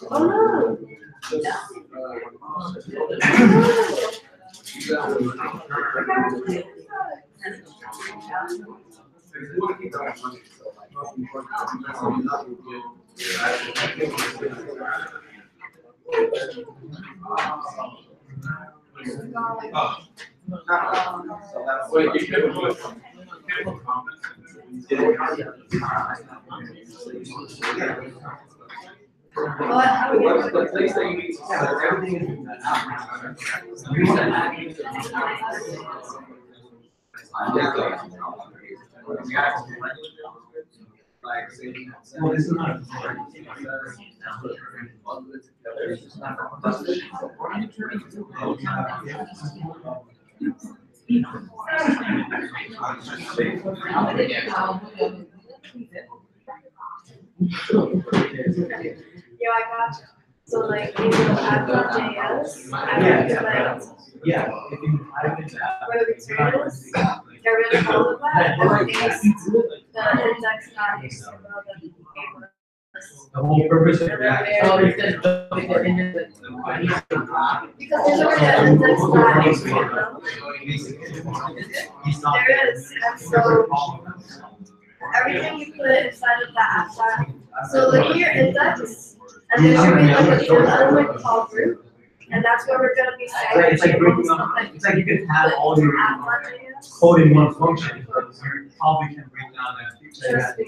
Oh Wait, you can do it. What's the place that you need to have everything in that app? You want to yeah, I got you. So like, you know, app.js, Yeah. If you where the return is, get rid of all of that, and paste the index.html that you gave us. the whole purpose of React. Because there's already an index.html. There is, and so everything you put inside of the app file. So look at your index, and there should be like an element called group. And that's where we're gonna be Right, saying. it's like breaking up, it's like you can have all your code in one function, but you probably can break down that feature. Trust me.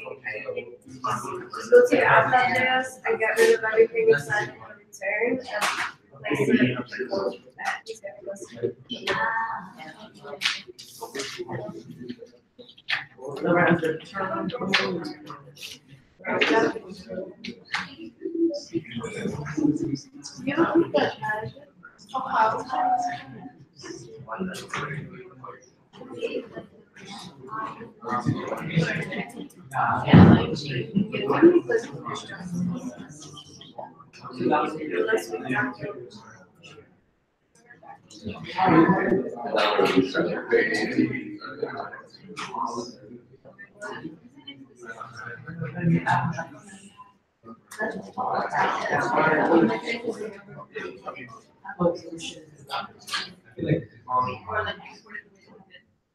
Just go to app.js and get rid of everything inside and return and place it in the code that he's gonna go through. You don't need that management.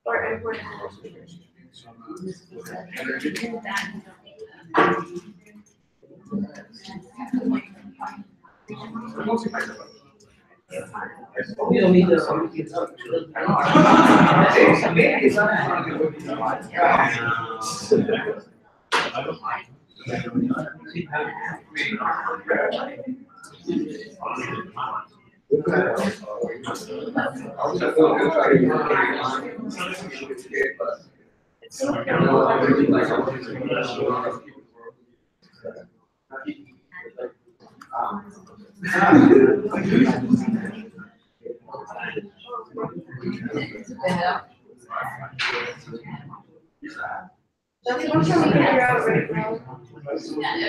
Or import. We don't need to. That's what I'm trying to figure out right now.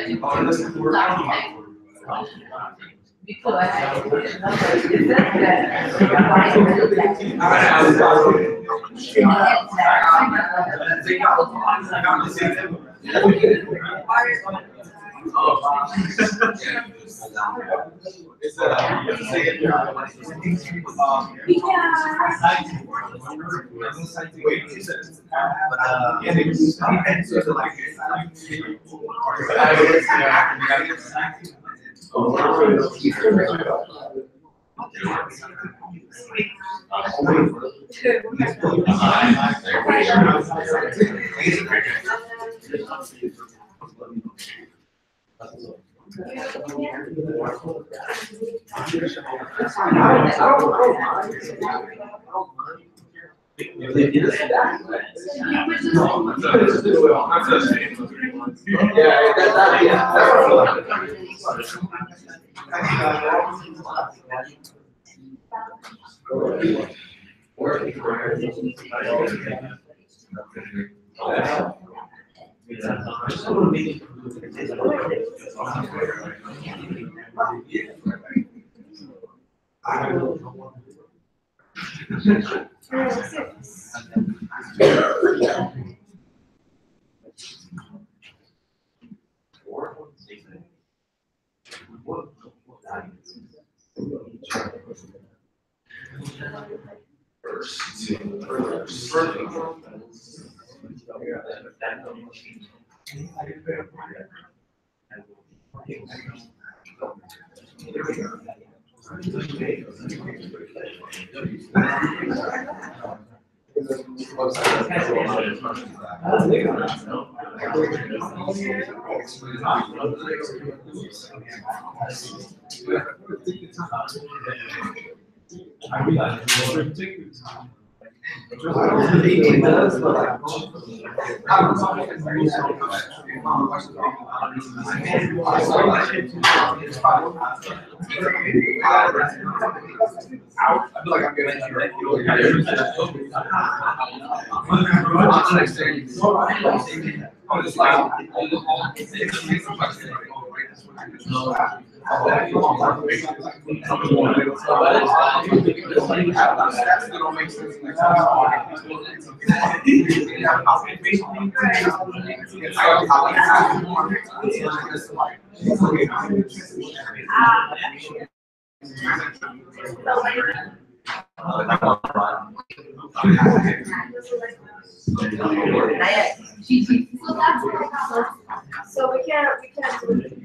So we can't do it.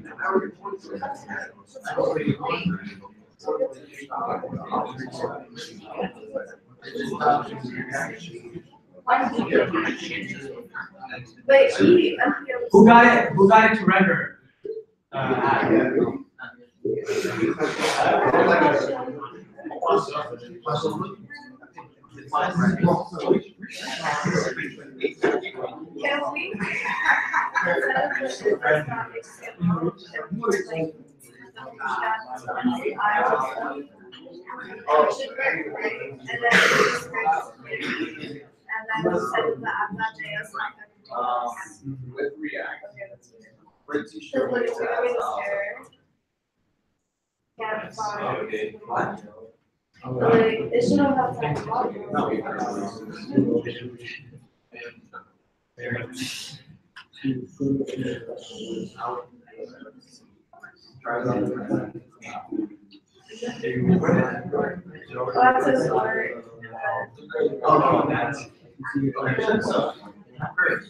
But he, Who got it? Who got it to render? can we? Instead of not acceptable, like, should write, right? And then just write, and then send the app.js. With React. Pretty So sure. like, we're having this error. Can't find. Like, it should have had that module. Well, that's his word. Oh, that's. It should work.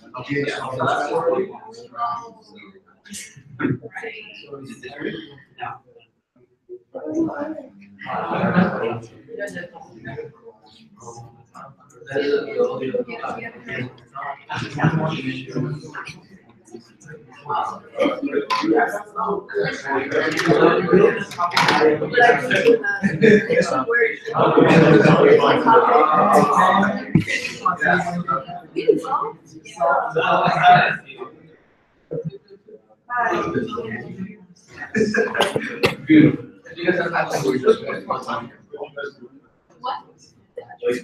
What?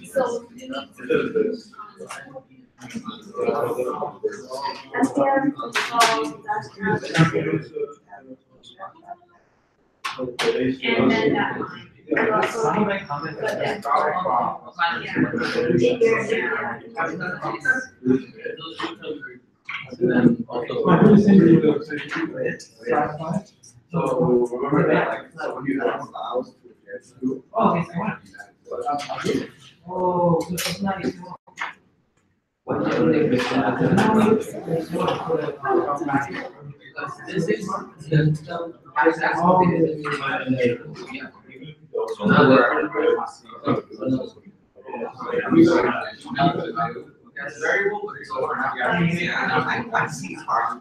So, you need And then that line. and also, Some of my comments. but then, And then also. So remember that, like, so you have styles to adjust to. Oh, okay, oh, so it's not easy. What do you think? This is yeah. So now that's variable, but it's over. I see it's hard.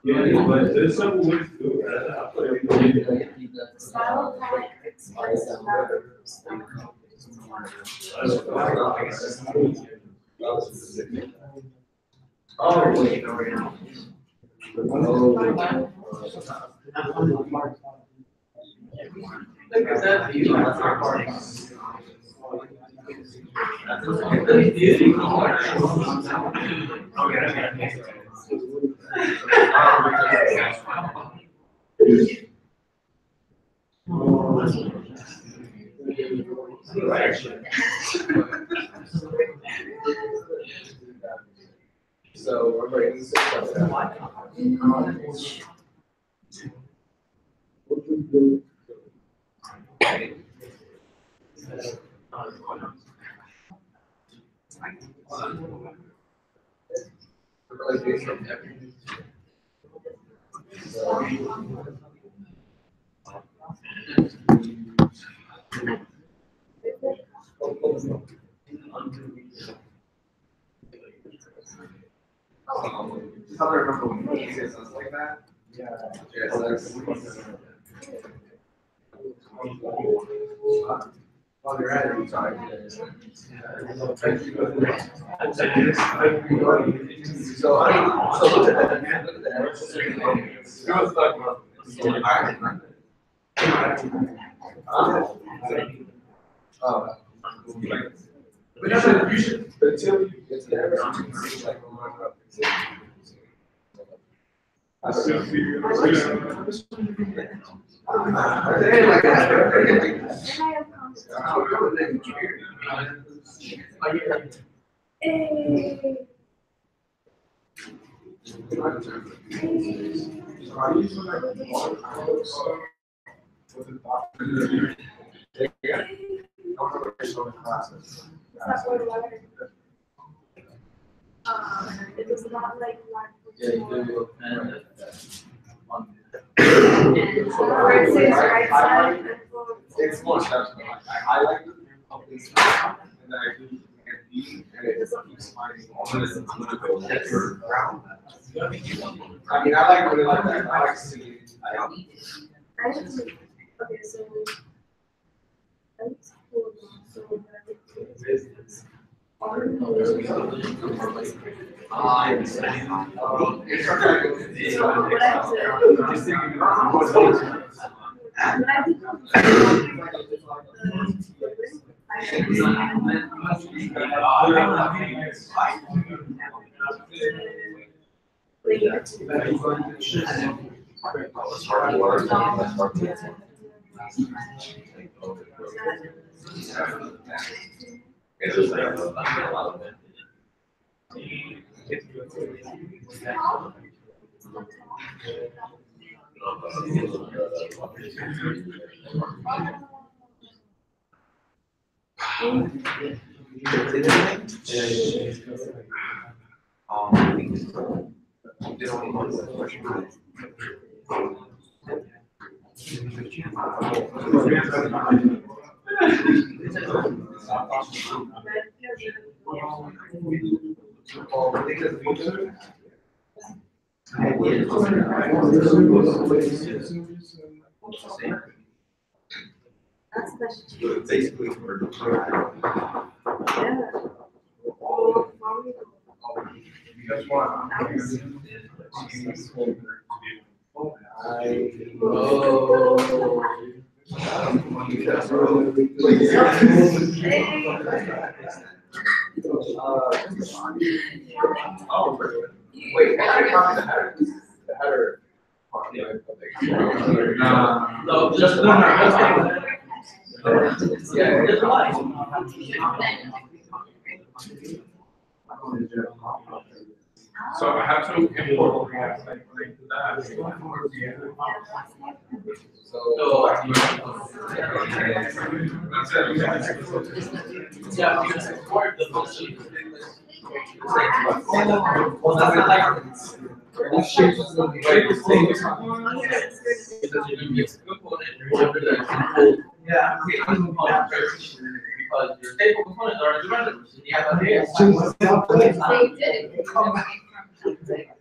Yeah, but there's some ways to do that. style tag express another Oh, wait, Look at that view. That's our party. Really beautiful. So remember, it's how I remember when you say something like that. Yeah. While you're at it, I'm sorry. So look at that, man, look at that. But you should, until you get to that, you can see like, it was not like Yeah, you do, and. Where it says right side, It's more steps, but like I highlight the company's and then I do and D, and it just keeps finding all of this. I'm gonna go round. I mean, I like really like that. I like seeing. I just, okay, so. That's cool. So Basically, we're that's why wait, I found the header. The header. No, just one. Yeah, there's a lot. So I have to import that. Yeah, because support the function. Yeah, because your stable components are derivatives, and you have a here.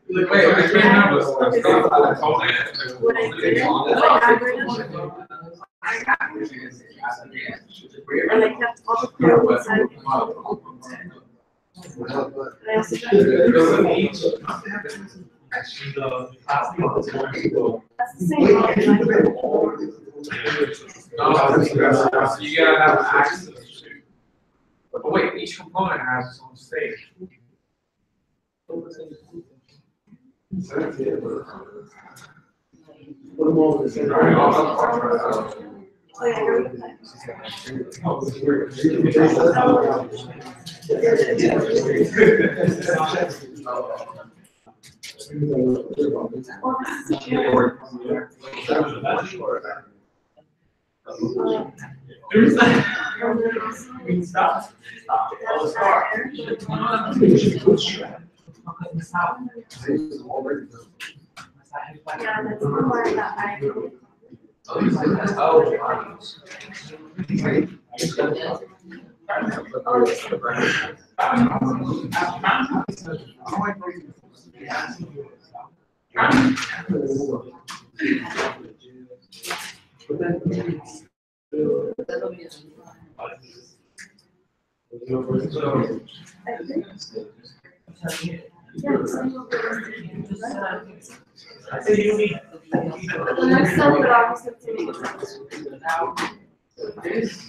Wait, I can't have this. What I did, and I kept all the code inside. And I also tried to that's the same one. You gotta have access to. But wait, each component has its own state. Oh, yeah, you're yeah, that's the part that I. The next step would obviously have to make break it down as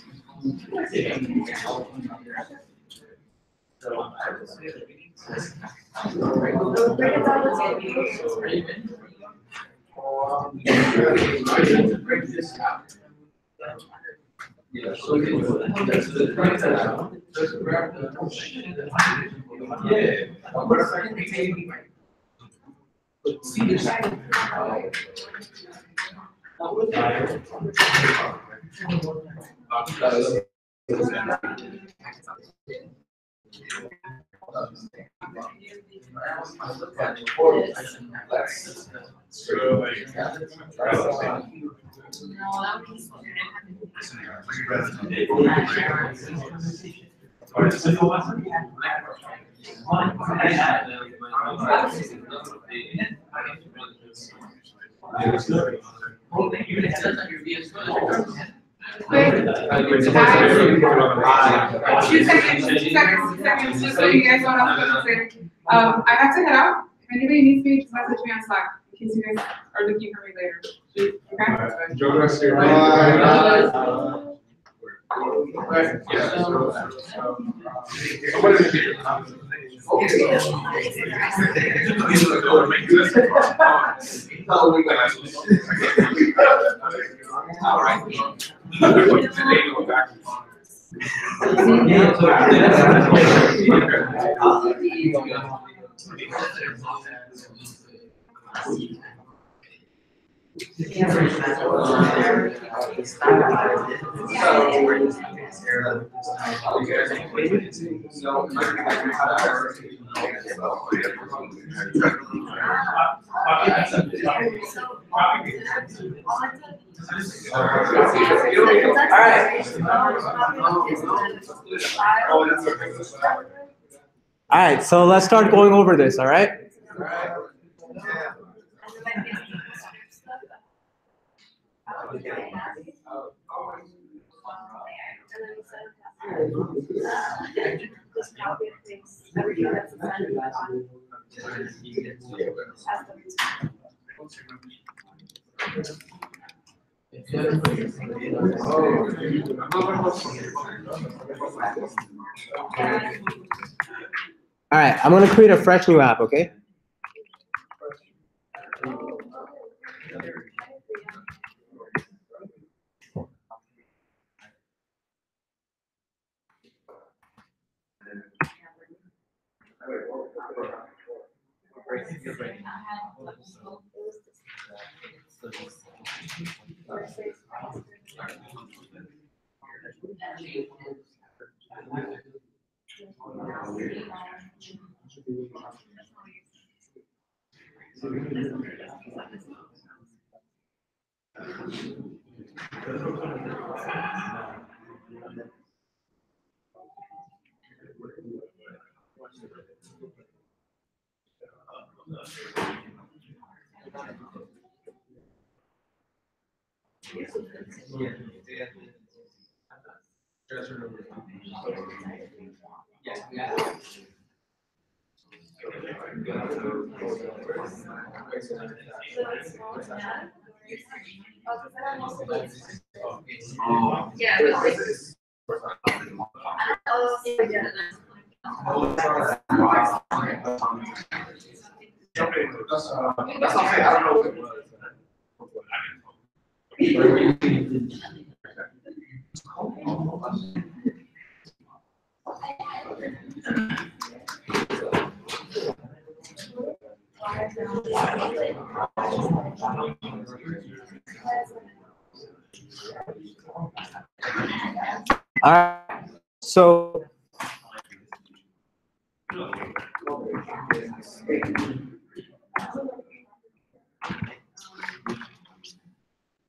Two seconds, just so you guys don't have to say. I have to head out. If anybody needs me, just message me on Slack in case you guys are looking for me later. Okay? Enjoy the rest of your day. All right, so let's start going over this, all right? Just copy things, everything that's assigned on. All right, I'm gonna create a fresh new app, okay? Yeah. All right, so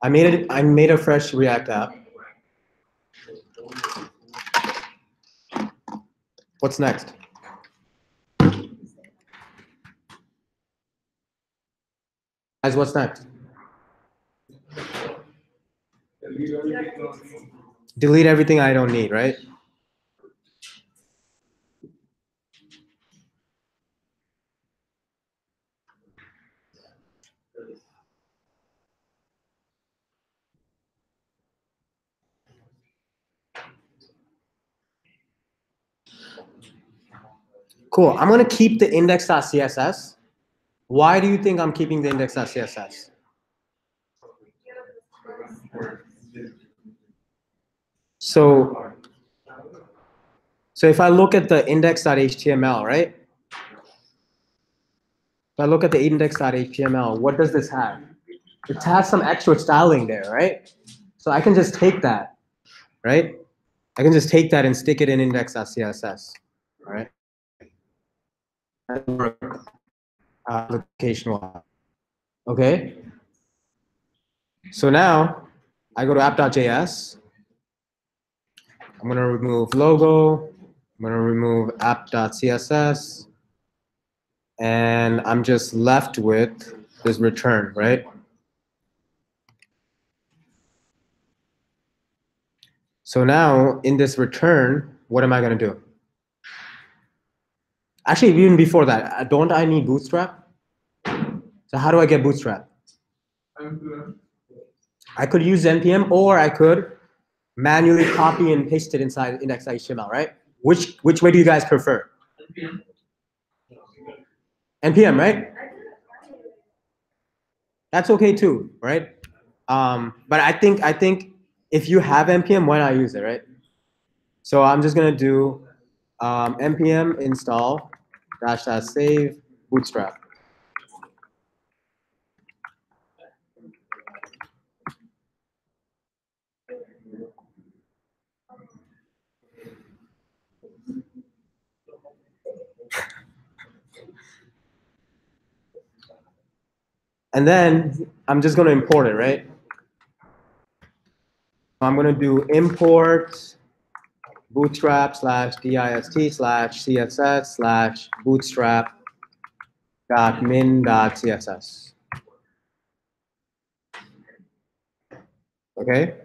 I made a fresh React app. What's next? Guys, what's next? Delete everything I don't need, right? Cool, I'm gonna keep the index.css. Why do you think I'm keeping the index.css? So if I look at the index.html, right? If I look at the index.html, what does this have? It has some extra styling there, right? So I can just take that, right? I can just take that and stick it in index.css. All right. Application wise. Okay. So now I go to app.js. I'm gonna remove logo. I'm gonna remove app.css. And I'm just left with this return, right? So now in this return, what am I gonna do? Actually, even before that, don't I need Bootstrap? So how do I get Bootstrap? I could use NPM, or I could manually copy and paste it inside index.html, right? Which way do you guys prefer? NPM, right? That's okay too, right? But I think if you have NPM, why not use it, right? So I'm just gonna do npm install -- save bootstrap. And then I'm just gonna import it, right? I'm gonna do import bootstrap /dist/css/ bootstrap.min.css. Okay.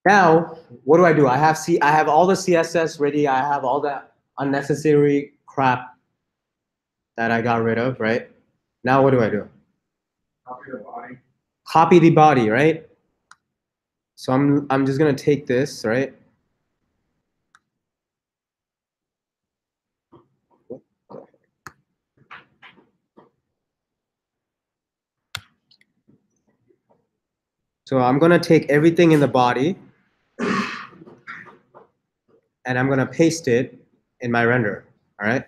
Now, what do? I have all the CSS ready. I have all the unnecessary crap that I got rid of, right? Now what do? Copy the body. Copy the body, right? So I'm just gonna take this, right? So I'm gonna take everything in the body and I'm gonna paste it in my render, all right?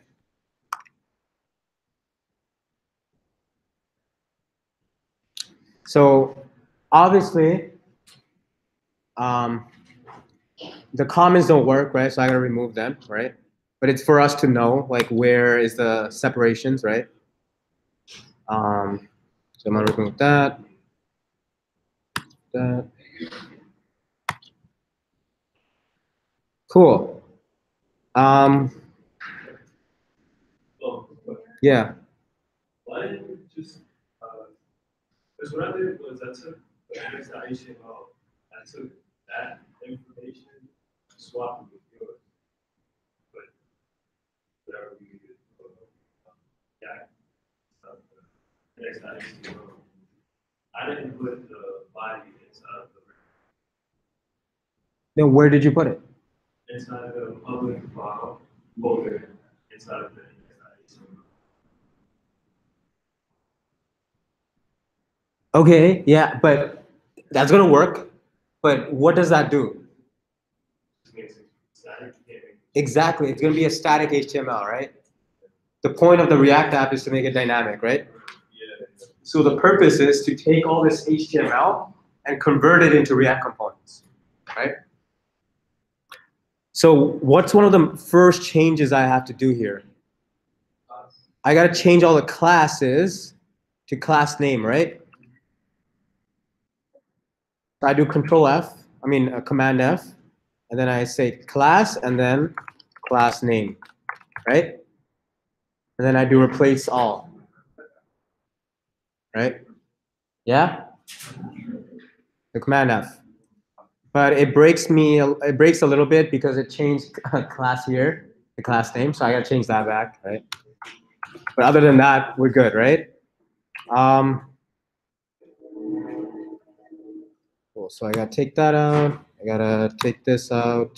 So obviously, the comments don't work, right? So I gotta remove them, right? But it's for us to know, like, where is the separations, right? So I'm gonna remove that. Cool. Yeah. Why didn't you just, because what I did was I took the index.html, I took that information, swapped it with yours. But whatever we did, yeah, index.html. I didn't put the body inside of the, Then where did you put it? inside of the public file folder, inside of the index.html. Okay, yeah, but that's gonna work. But what does that do? Just makes it static, you can't make it. Exactly, it's gonna be a static HTML, right? The point of the React app is to make it dynamic, right? Yeah. So the purpose is to take all this HTML and convert it into React components, right? So what's one of the first changes I have to do here? I gotta change all the classes to class name, right? So I do Command F, and then I say class and then class name, right? And then I do replace all, right? Yeah? The Command F. But it breaks a little bit because it changed class here, the class name, so I gotta change that back, right? But other than that, we're good, right? Cool, so I gotta take that out, I gotta take this out.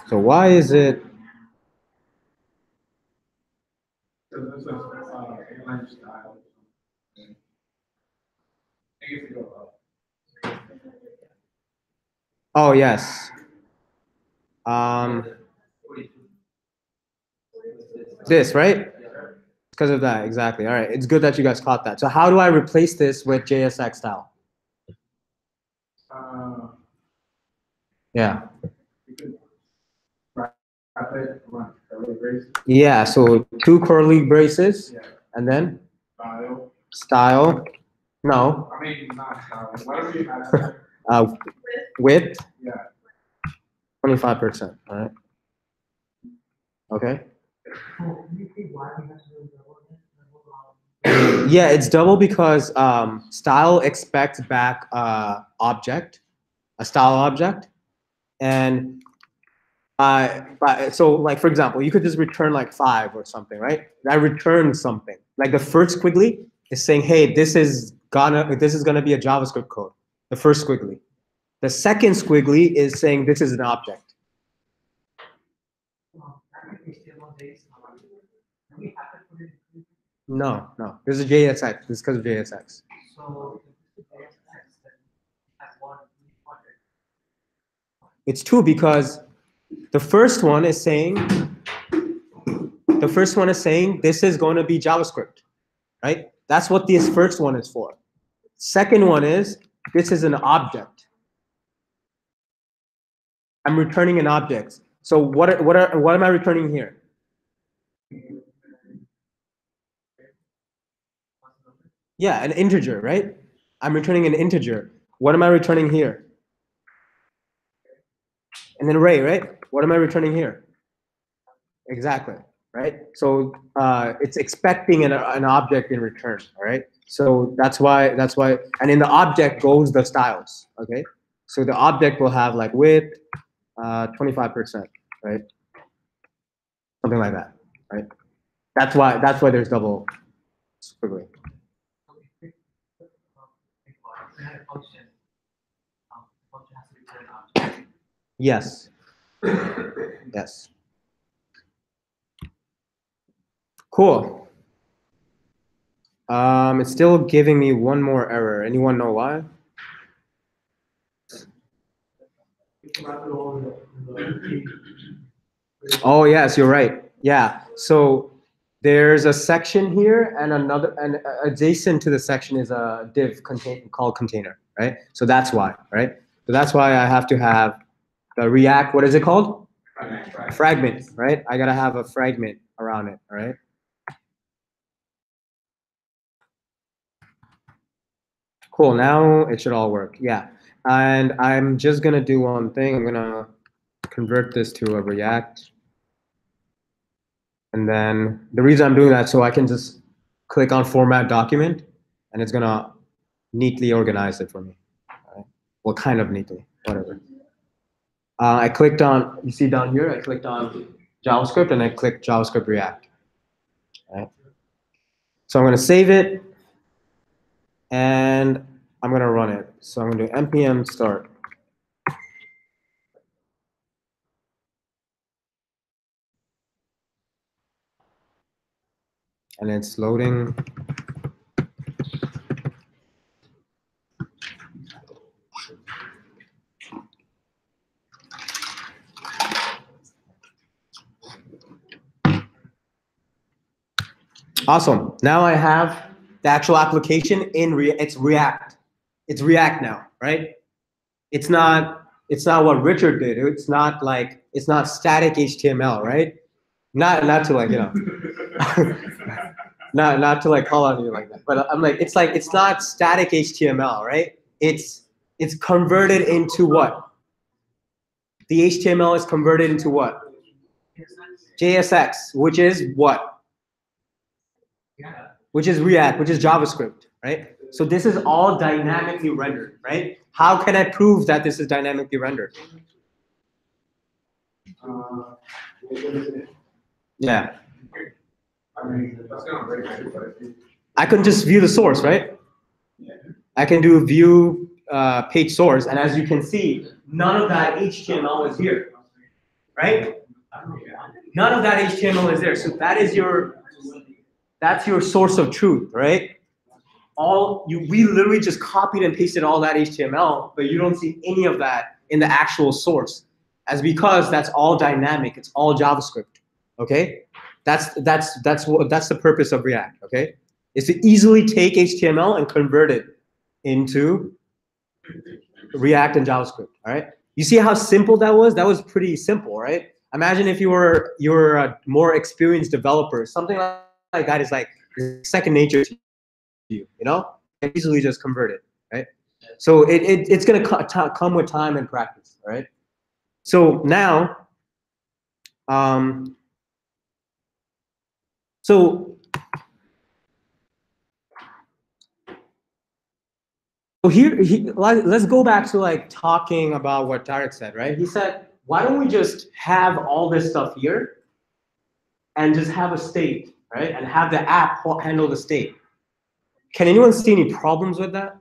So why is it? So this is, airline style. I guess it go up. Oh yes. This, right? Because of that, exactly. All right, it's good that you guys caught that. So how do I replace this with JSX style? Yeah. You could wrap it, run curly braces, Yeah, so 2 curly braces, yeah, and then style. style, no, I mean, not style, whatever you have. width, Yeah. 25%, all right? Okay. Yeah, it's double because style expects back object, a style object, and so like for example, you could just return like 5 or something, right? That returns something. Like the first squiggly is saying, hey, this is gonna be a JavaScript code. The first squiggly. The second squiggly is saying this is an object. No, no. This is JSX. This is because of JSX. So, It's 2 because the first one is saying this is going to be JavaScript, right? That's what this first one is for. Second one is this is an object. I'm returning an object. So what am I returning here? Yeah, an integer, right? I'm returning an integer. What am I returning here? An array, right? What am I returning here? Exactly, right? So it's expecting an object in return, all right? So that's why, and in the object goes the styles, okay? So the object will have like width, 25%, right? Something like that, right? That's why there's double squiggly. Yes. Yes. Cool. It's still giving me one more error. Anyone know why? Oh yes, you're right. Yeah. So there's a section here and another, and adjacent to the section is a div called container, right? So that's why, right? So that's why I have to have the React. What is it called? Fragment, right? I gotta have a fragment around it, all right? Cool. Now it should all work. Yeah. And I'm just gonna do one thing. I'm gonna convert this to a React. And then the reason I'm doing that, so I can just click on format document and it's gonna neatly organize it for me. All right? Well, kind of neatly, whatever. I clicked on, you see down here, I clicked on JavaScript and I clicked JavaScript React. All right? So I'm gonna save it and I'm gonna run it. So I'm gonna do npm start. And it's loading. Awesome. Now I have the actual application in it's React. It's React now, right? It's not what Richard did. It's not static HTML, right? Not to like, you know, not to like call on you like that. But I'm like, it's not static HTML, right? It's converted into what? The HTML is converted into what? JSX, which is what? Which is React, which is JavaScript, right? So this is all dynamically rendered, right? How can I prove that this is dynamically rendered? Yeah. I mean, that's gonna break it, but I can just view the source, right? I can do view page source, and as you can see, none of that HTML is here, right? None of that HTML is there. So that's your source of truth, right? We literally just copied and pasted all that HTML, but you don't see any of that in the actual source, because that's all dynamic. It's all JavaScript. Okay, that's the purpose of React. Okay, is to easily take HTML and convert it into React and JavaScript. All right. You see how simple that was? That was pretty simple, right? Imagine if you're a more experienced developer, something like that is like second nature to you, you know? You can easily just convert it, right? So it's gonna come with time and practice, all right? So now, so here, let's go back to like talking about what Tarek said, right? He said, why don't we just have all this stuff here and just have a state, right? And have the app handle the state. Can anyone see any problems with that?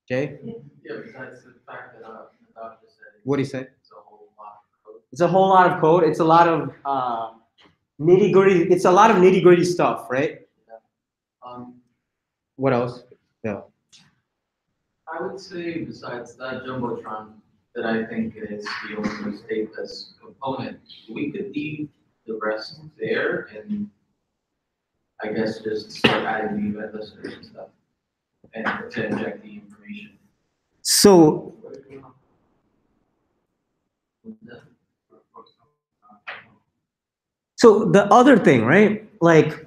Jay? Yeah, besides the fact that the doctor said. What do you say? It's a whole lot of code. It's a whole lot of code. It's a lot of nitty gritty. It's a lot of nitty gritty stuff, right? Yeah. What else? Yeah. I would say besides that jumbotron that I think is the only stateless component, we could leave the rest there and I guess just start adding the event listers and stuff and to inject the information. So the other thing, right? Like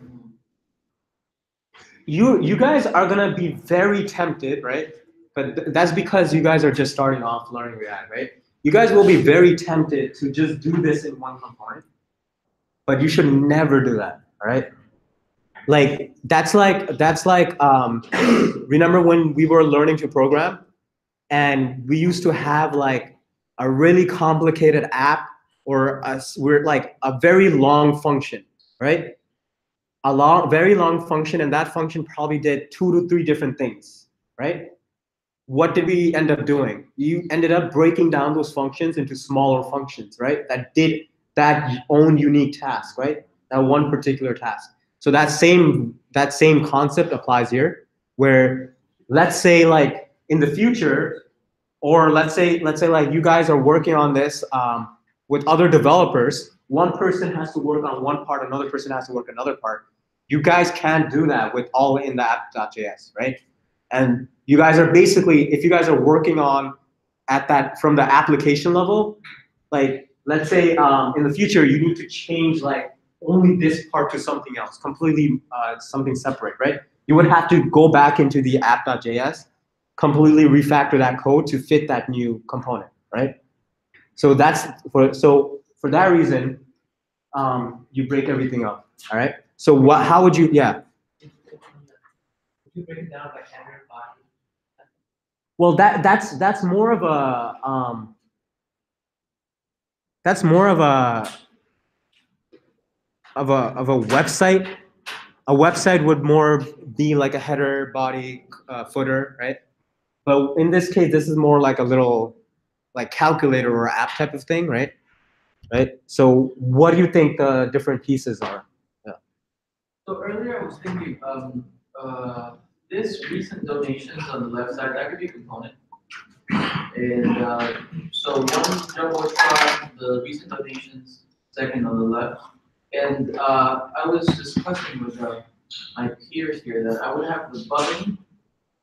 you guys are gonna be very tempted, right? But that's because you guys are just starting off learning React, right? You guys will be very tempted to just do this in one component, but you should never do that, all right? Like that's like remember when we were learning to program and we used to have like a really complicated app or we're like a very long function, right? A very long function, and that function probably did 2 to 3 different things, right? What did we end up doing? You ended up breaking down those functions into smaller functions, right? That did that own unique task, right? That one particular task. So that same concept applies here, where let's say like in the future, or let's say like you guys are working on this with other developers. One person has to work on one part, another person has to work on another part. You guys can't do that with all in the app.js, right? And you guys are basically, if you guys are working on at that from the application level, like let's say in the future you need to change like only this part to something else, completely something separate, right? You would have to go back into the app.js, completely refactor that code to fit that new component, right? So for that reason, you break everything up, all right? So how would you, yeah? Would you break it down by header, body? Well, that's more of a website. A website would more be like a header, body, footer, right? But in this case, this is more like a little like calculator or app type of thing, right? Right. So what do you think the different pieces are? Yeah. So earlier I was thinking, this recent donations on the left side, that could be a component. And so one jumbotron, the recent donations, second on the left. And I was discussing with my peers here that I would have the button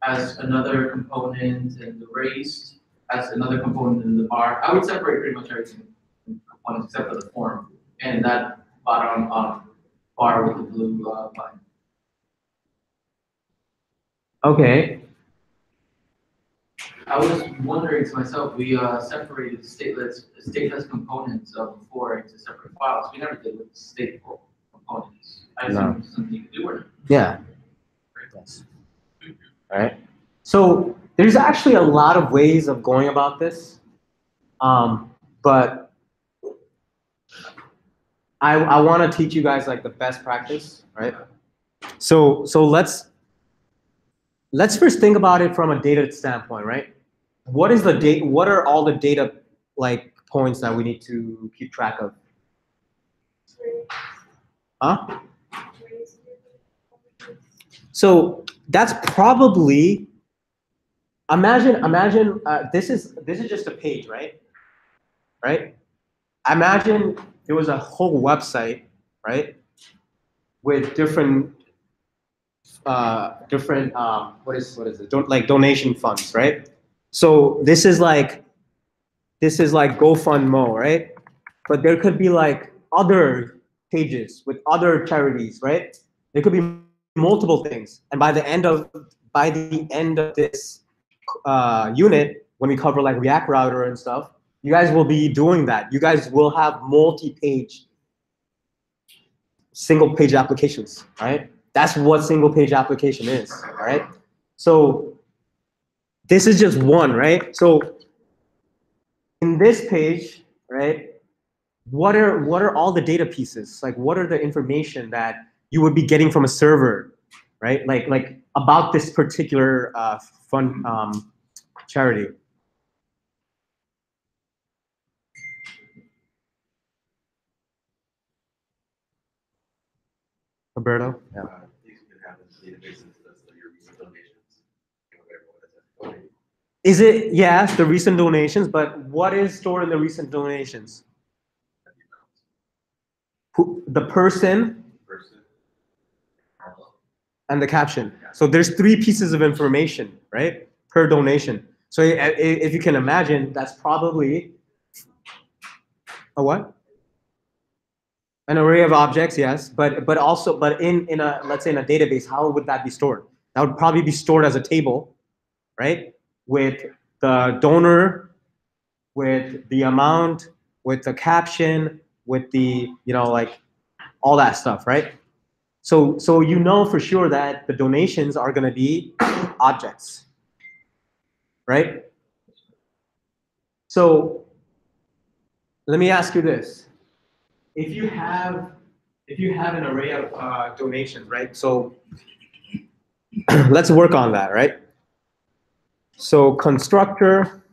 as another component and the raised as another component in the bar. I would separate pretty much everything in components except for the form and that bottom bar with the blue button. Okay. I was wondering to myself, we separated stateless components before into separate files. We never did with stateful components. I assume it's something you could do or not. Yeah. Yes. All right. So there's actually a lot of ways of going about this, but I want to teach you guys like the best practice, right? So let's first think about it from a data standpoint, right? What is the data? What are all the data like points that we need to keep track of? Huh? So that's probably, imagine this is just a page, right? Right? Imagine there was a whole website, right, with different what is it? Like donation funds, right? So this is like GoFundMo, right? But there could be like other pages with other charities, right? There could be multiple things. And by the end of this unit, when we cover like React Router and stuff, you guys will be doing that. You guys will have multi-page, single-page applications, right? That's what single-page application is, all right? So this is just one, right? So in this page, right, what are all the data pieces? Like, what are the information that you would be getting from a server, right? Like about this particular fund charity. Roberto? Yeah. These could have in databases, that's your recent donations. What is it? Is it, yes, the recent donations, but what is stored in the recent donations? Who, the person and the caption. So there's 3 pieces of information, right, per donation. So if you can imagine, that's probably a what? An array of objects, yes, but in a, let's say in a database, how would that be stored? That would probably be stored as a table, right, with the donor, with the amount, with the caption, with the, you know, like all that stuff, right? So you know for sure that the donations are going to be objects, right? So let me ask you this: if you have an array of donations, right? So let's work on that, right? So constructor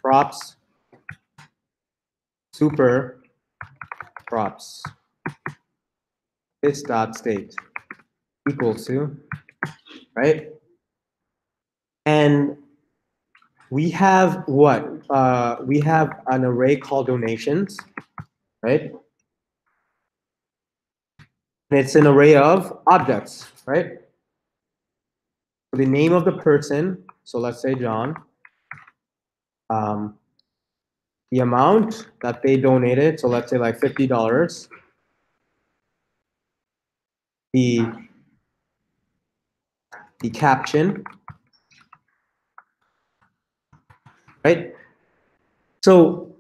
props super props this dot state equals to, right? And we have what? We have an array called donations, right? And it's an array of objects, right? The name of the person, so let's say John, the amount that they donated, so let's say like $50, the caption, right? So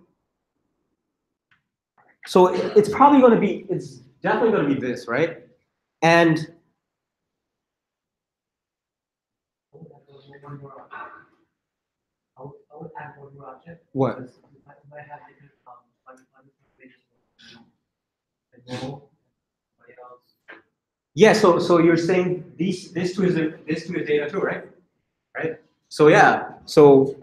it's probably going to be, it's definitely going to be this, right? And I would add one more object. what? Because you might have different Yeah, so you're saying this two is data too, right? Right? So yeah, so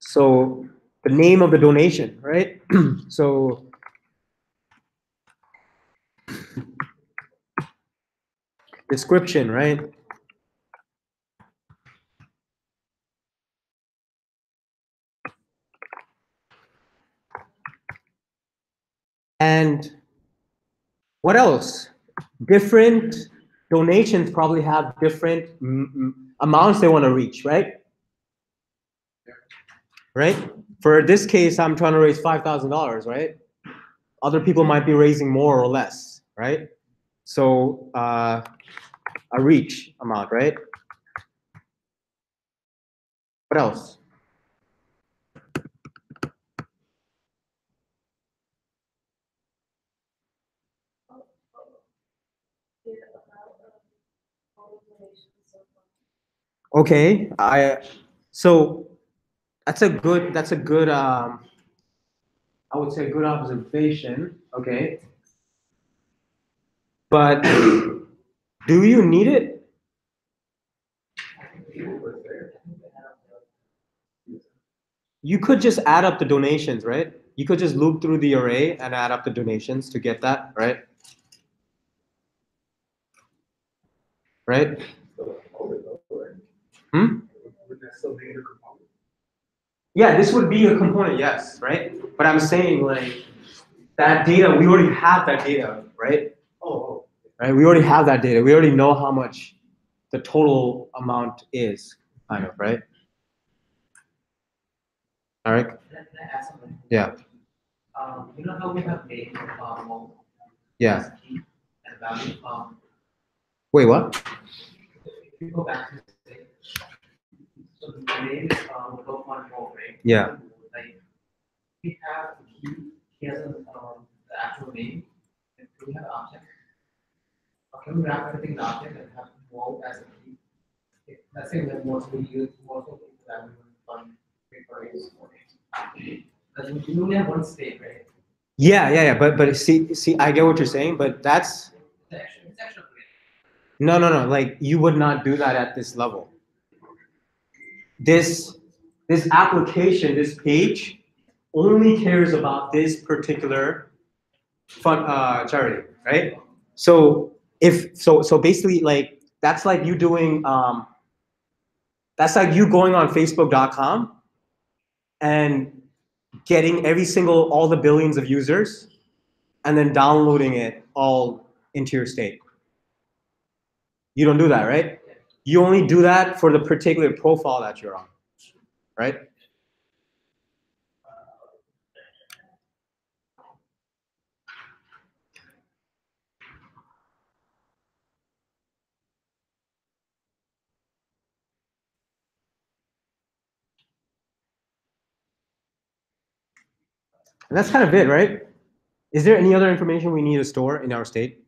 so the name of the donation, right? So description, right? And what else? Different donations probably have different amounts they want to reach, right? Right? For this case, I'm trying to raise $5,000, right? Other people might be raising more or less, right? So a reach amount, right? What else? Okay, so that's a good I would say good observation. Okay, but do you need it? You could just add up the donations, right? You could just loop through the array and add up the donations to get that, right? Right? Hmm? Yeah, this would be a component, yes, right? But I'm saying like that data, we already have that data, right? Right? We already have that data. We already know how much the total amount is, kind of, right? All right. Can I ask something? Yeah. You know how we have names, Yeah. as key and value, Wait, what? if you go back to the state, so the name is, low one more, right? Yeah. Like, we have he has the actual name, and do we have object? Or can we wrap everything in object and have mode as a key? That's something that mostly use, most of the that we would fund referring for names. Because we only have one state, right? Yeah. But see, I get what you're saying, but that's It's actually no. Like you would not do that at this level. This application, this page, only cares about this particular charity, right? So so basically, like that's like you doing that's like you going on Facebook.com and getting all the billions of users and then downloading it all into your state. You don't do that, right? You only do that for the particular profile that you're on, right? And that's kind of it, right? Is there any other information we need to store in our state?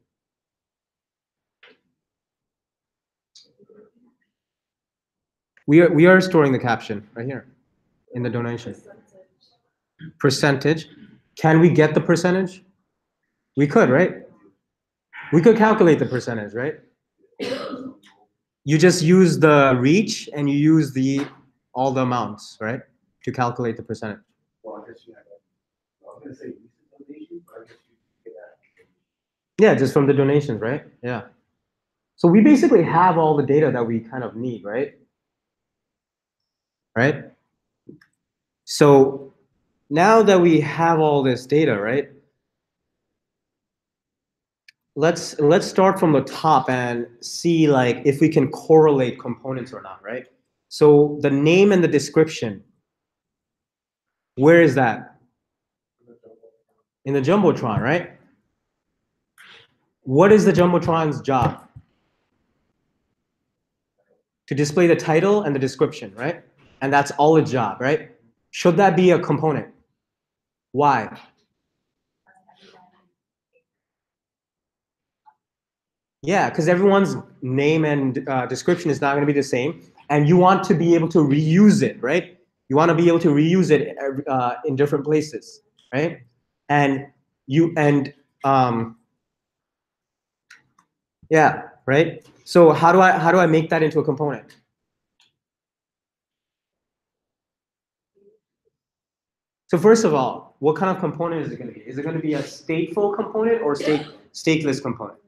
We are storing the caption right here in the donation. Percentage. Can we get the percentage? We could, right? We could calculate the percentage, right? You just use the reach and you use all the amounts, right? To calculate the percentage. Well, I guess you have that. I was gonna say recent donation, but I guess you get that. Yeah, just from the donations, right? Yeah. So we basically have all the data that we kind of need, right? Right? So now that we have all this data, right? Let's start from the top and see like if we can correlate components or not, right? So the name and the description, where is that? In the Jumbotron, right? What is the Jumbotron's job? To display the title and the description, right? And that's all its job, right? Should that be a component? Why? Yeah, because everyone's name and description is not going to be the same, and you want to be able to reuse it, right? You want to be able to reuse it in different places, right? Yeah, right. So how do I make that into a component? So first of all, what kind of component is it going to be? Is it going to be a stateful component or stateless component?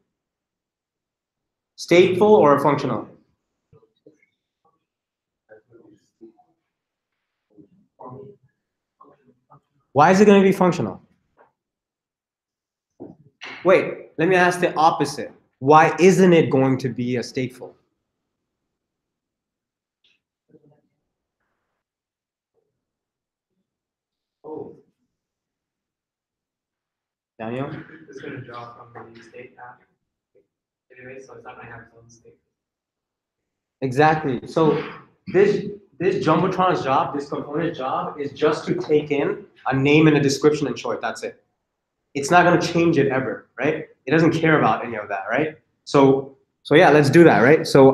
Stateful or a functional? Why is it going to be functional? Wait, let me ask the opposite. Why isn't it going to be a stateful? Oh, Daniel? it's gonna draw from the state app. Anyway, so it's not gonna have its own state. Exactly. So this Jumbotron's job, this component's job, is just to take in a name and a description and show it. That's it. It's not going to change it ever, right? It doesn't care about any of that, right? So yeah, let's do that, right? So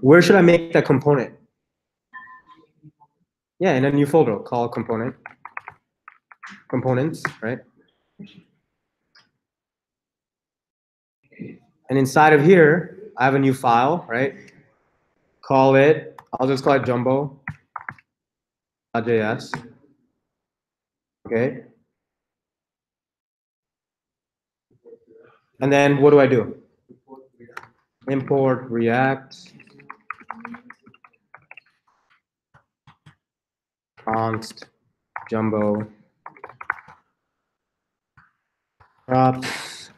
where should I make that component? Yeah, in a new folder called components, right? And inside of here, I have a new file, right? I'll just call it jumbo.js. Okay. And then what do I do? Import React const jumbo props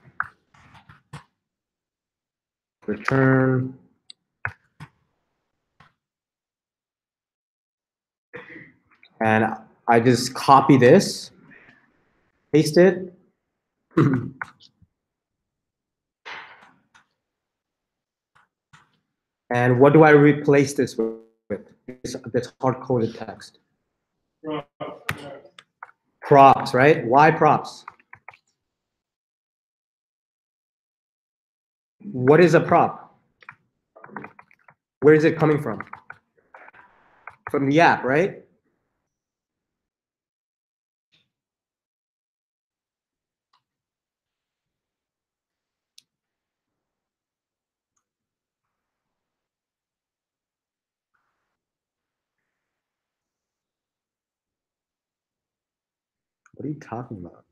return And I just copy this, paste it. And what do I replace this with? This hard-coded text. Props, right? Why props? What is a prop? Where is it coming from? From the app, right? What are you talking about?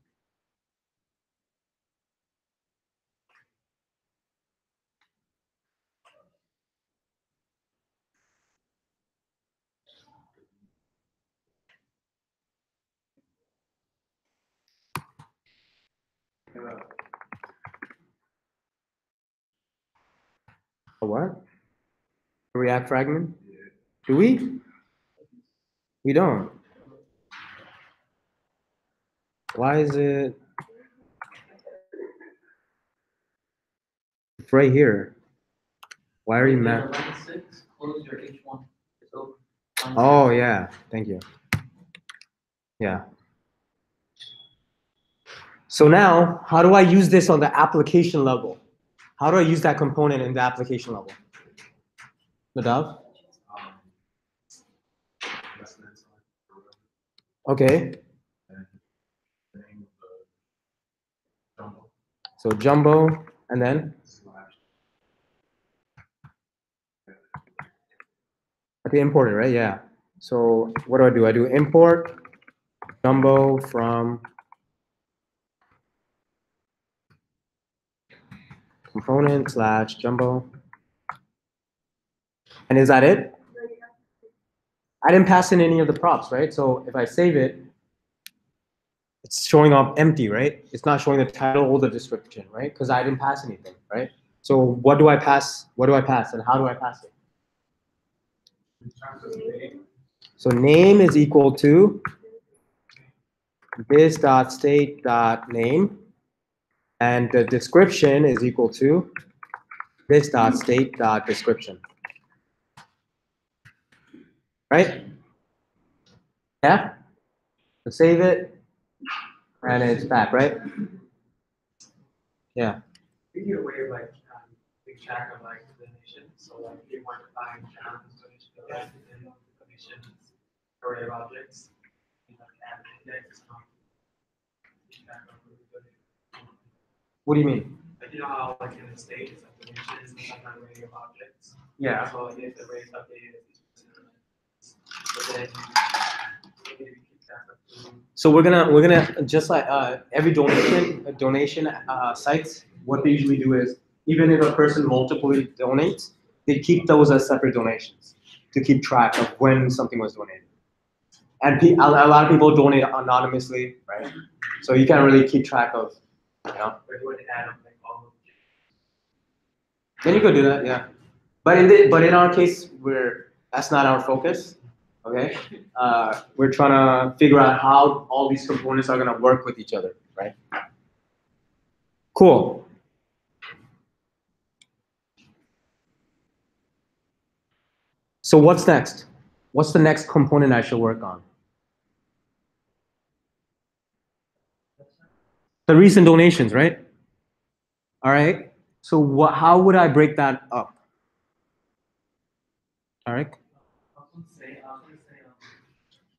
A what? A React fragment? Do we? We don't. Why is it? It's right here. Why are you mad? Line 6, close your H1. It's open. Line Oh 6. yeah, thank you. Yeah. So now, how do I use this on the application level? How do I use that component in the application level? Nadav? Okay. So jumbo, and then? I import it, right? Yeah. So what do? I do import jumbo from component / jumbo. And is that it? I didn't pass in any of the props, right? So if I save it, it's showing up empty, right? It's not showing the title or the description, right? Because I didn't pass anything, right? So what do I pass? What do I pass, and how do I pass it? So name is equal to this.state.name, and the description is equal to this.state.description. Right? Yeah? So save it, and it's back, right? Yeah. We need a way of like keep track of like donations. So like if you want to find John's donation again, and donations array of objects, you know, add an index. Keep track of who donated. What do you mean? Like you know how like in the state it's like donations and sometimes array of objects. Yeah. So like if the array is updated, but then you keep track of who. So we're gonna just like every donation sites. What they usually do is even if a person multiply donates, they keep those as separate donations to keep track of when something was donated. And a lot of people donate anonymously, right? So you can't really keep track of, you know. But you would add up like all of Then you could do that, yeah. But in our case, that's not our focus. Okay, we're trying to figure out how all these components are going to work with each other, right? Cool. So what's next? What's the next component I should work on? The recent donations, right? All right. So how would I break that up? All right. I was gonna say,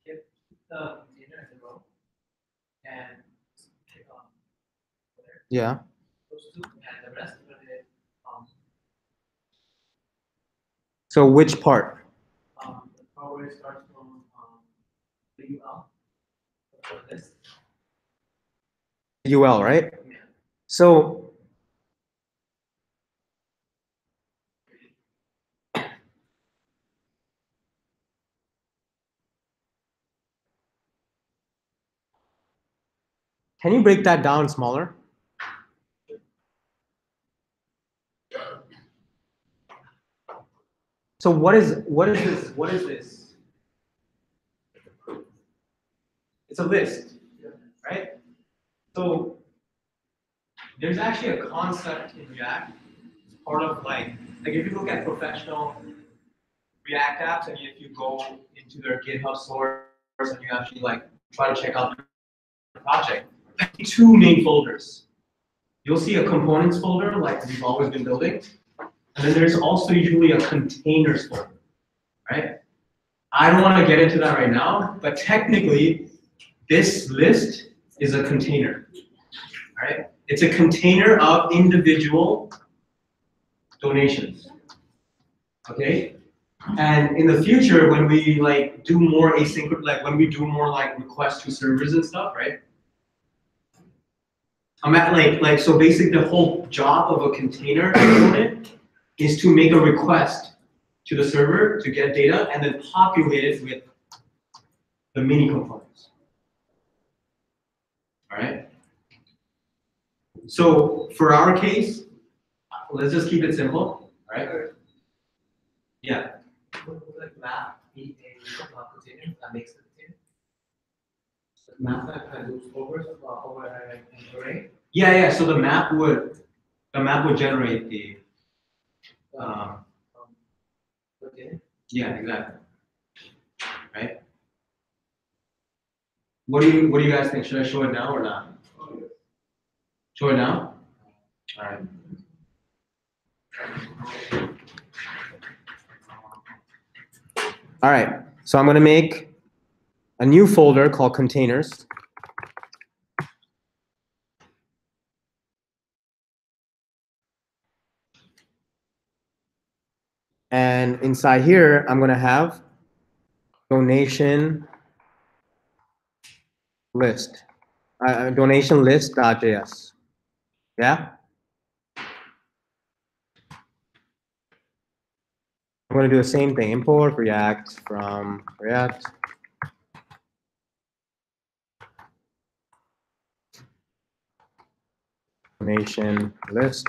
keep the container in a row and pick there. Yeah. Those two, and the rest of it, So which part? the part where it starts from the UL. So this. UL, right? Yeah. So can you break that down smaller? So what is this? What is this? It's a list, right? So there's actually a concept in React, it's part of like if you look at professional React apps and if you go into their GitHub source and you actually like try to check out the project, two main folders. You'll see a components folder like we've always been building, and then there's also usually a containers folder, right? I don't want to get into that right now, but technically this list is a container, right? It's a container of individual donations, okay? And in the future, when we like do more asynchronous, like when we do more like requests to servers and stuff, right? I'm at like so basically the whole job of a container component is to make a request to the server to get data and then populate it with the mini components. All right. So for our case, let's just keep it simple. All right. Yeah. Would like map be a container that makes the container? Map that kind of loops over an array? Yeah. So the map would generate the. Container? Yeah, exactly. Right. What do you guys think? Should I show it now or not? Show it now. All right. All right, so I'm going to make a new folder called containers. And inside here, I'm going to have donation list, donation list.js. Yeah? I'm going to do the same thing, import React from React. Donation list,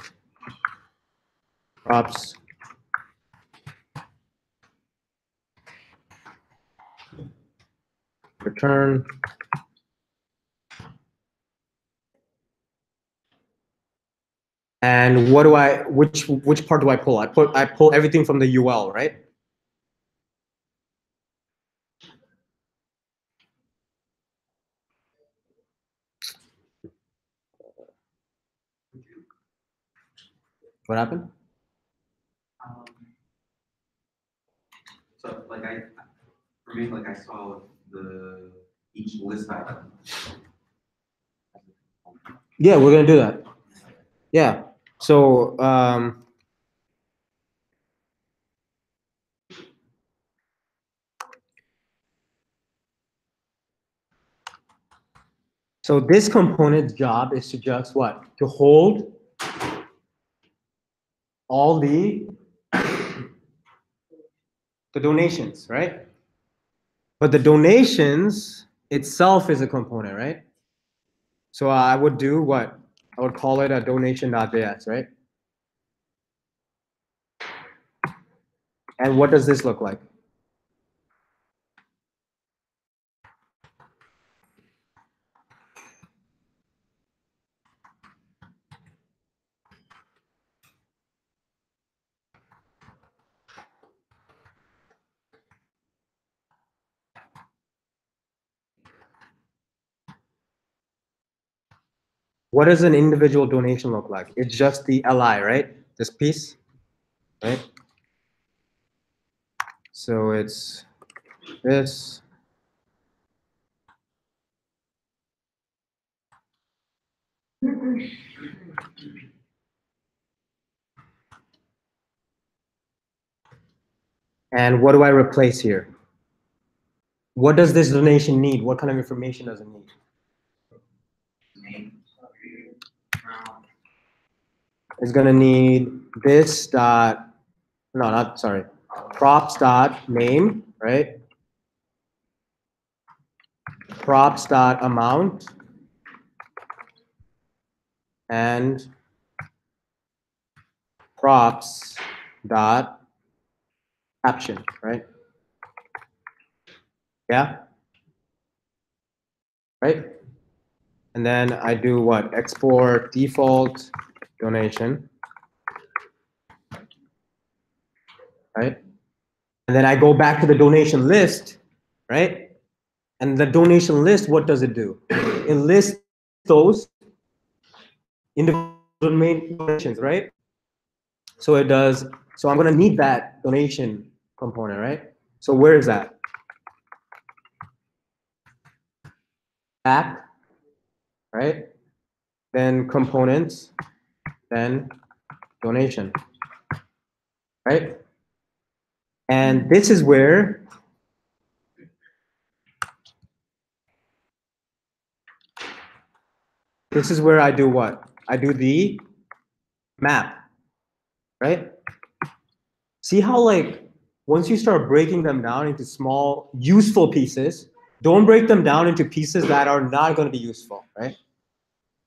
props, return. And what do which part do I pull? I pull everything from the UL, right? What happened? So like for me, like I saw each list item. Yeah, we're gonna do that. Yeah. So so this component's job is to just what? To hold all the donations, right? But the donations itself is a component, right? So I would do what? I would call it a donation.js, right? And what does this look like? What does an individual donation look like? It's just the LI, right? This piece, right? So it's this. And what do I replace here? What does this donation need? What kind of information does it need? It's gonna need this dot, no, not, sorry, props dot name, right? Props dot amount and props dot caption, right? Yeah? right? And then I do what? Export default donation, right? And then I go back to the donation list, right? And the donation list, what does it do? It lists those individual donations, right? So it does, so I'm gonna need that donation component, right? So where is that? Back, right? Then components, then donation, right? And this is where I do what? I do the map, right? See how like once you start breaking them down into small useful pieces, don't break them down into pieces that are not going to be useful, right?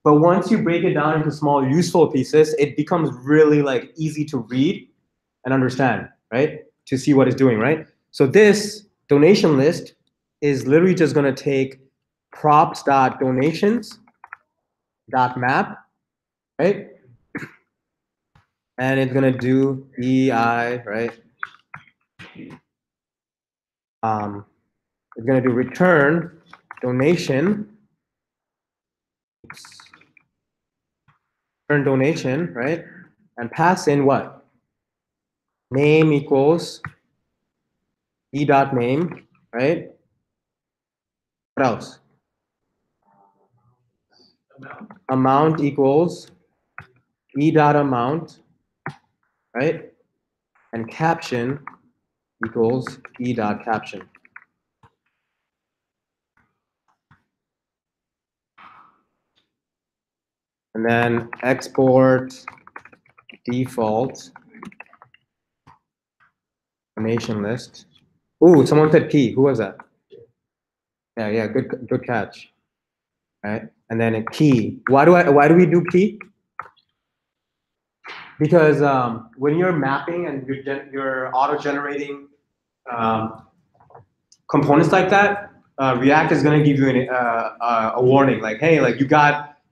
But once you break it down into small useful pieces, it becomes really like easy to read and understand, right? To see what it's doing, right? So this donation list is literally just going to take props.donations.map, right? And it's going to do EI, right? It's going to do return donation, return donation, right? And pass in what? Name equals e.name, right? What else? Amount equals e.amount, right? And caption equals e.caption. And then export default donation list. Ooh, someone said P. Who was that? Yeah, good catch. Right? And then a key. Why do we do key? Because when you're mapping and you're auto-generating components like that, React is going to give you a warning, like, hey, like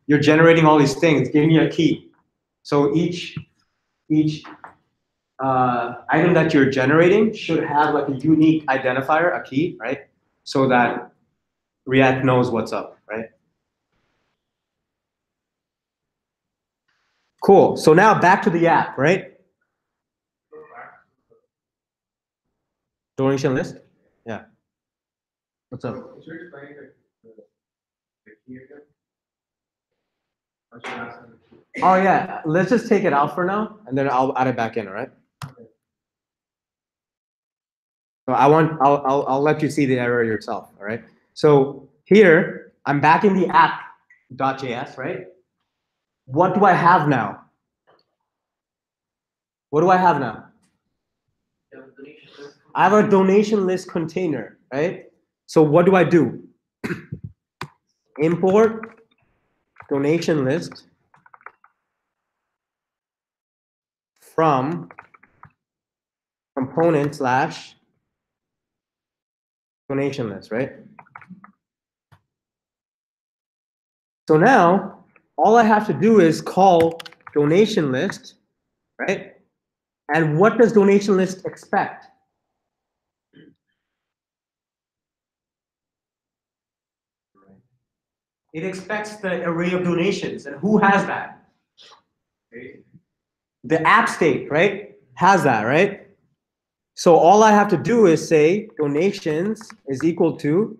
you're generating all these things. Give me a key. So each item that you're generating should have like a unique identifier, a key, right? So that React knows what's up, right? Cool. So now back to the app, right? Donation list? Yeah. What's up? Could you explain the key again? Oh yeah, let's just take it out for now, and then I'll add it back in, all right? So I'll let you see the error yourself, all right? So here, I'm back in the app.js, right? What do I have now? What do I have now? I have a donation list container, right? So what do I do? Import donation list from component slash donation list, right? So now all I have to do is call donation list, right? And what does donation list expect? It expects the array of donations. And who has that? The app state, right? Has that, right? So all I have to do is say donations is equal to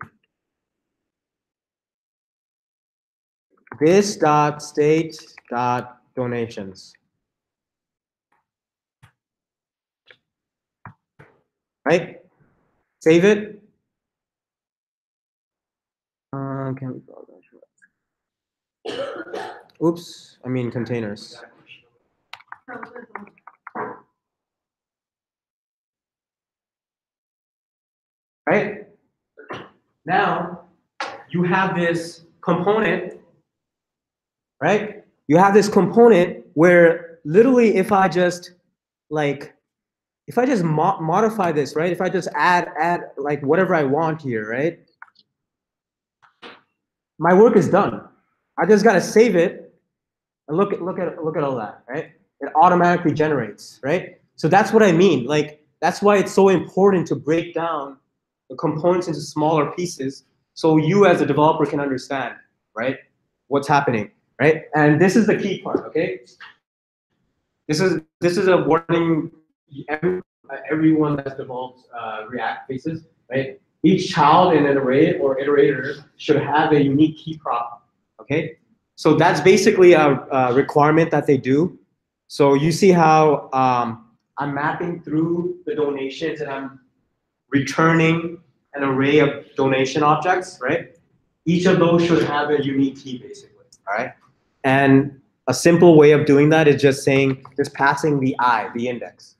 this dot state dot donations. Right? Save it. Can we go that? Oops, I mean containers. Right? Now you have this component, right? You have this component where literally if I just modify this, right? If I just add like whatever I want here, right? my work is done. I just gotta save it and look at all that, right? It automatically generates, right? So that's what I mean. Like that's why it's so important to break down the components into smaller pieces so you as a developer can understand, right? What's happening, right? And this is the key part, okay? This is a warning everyone that's developed React faces, right? Each child in an array or iterator should have a unique key prop, okay? So that's basically a requirement that they do. So you see how I'm mapping through the donations and I'm returning an array of donation objects, right? Each of those should have a unique key, basically, all right? And a simple way of doing that is just passing the I, the index.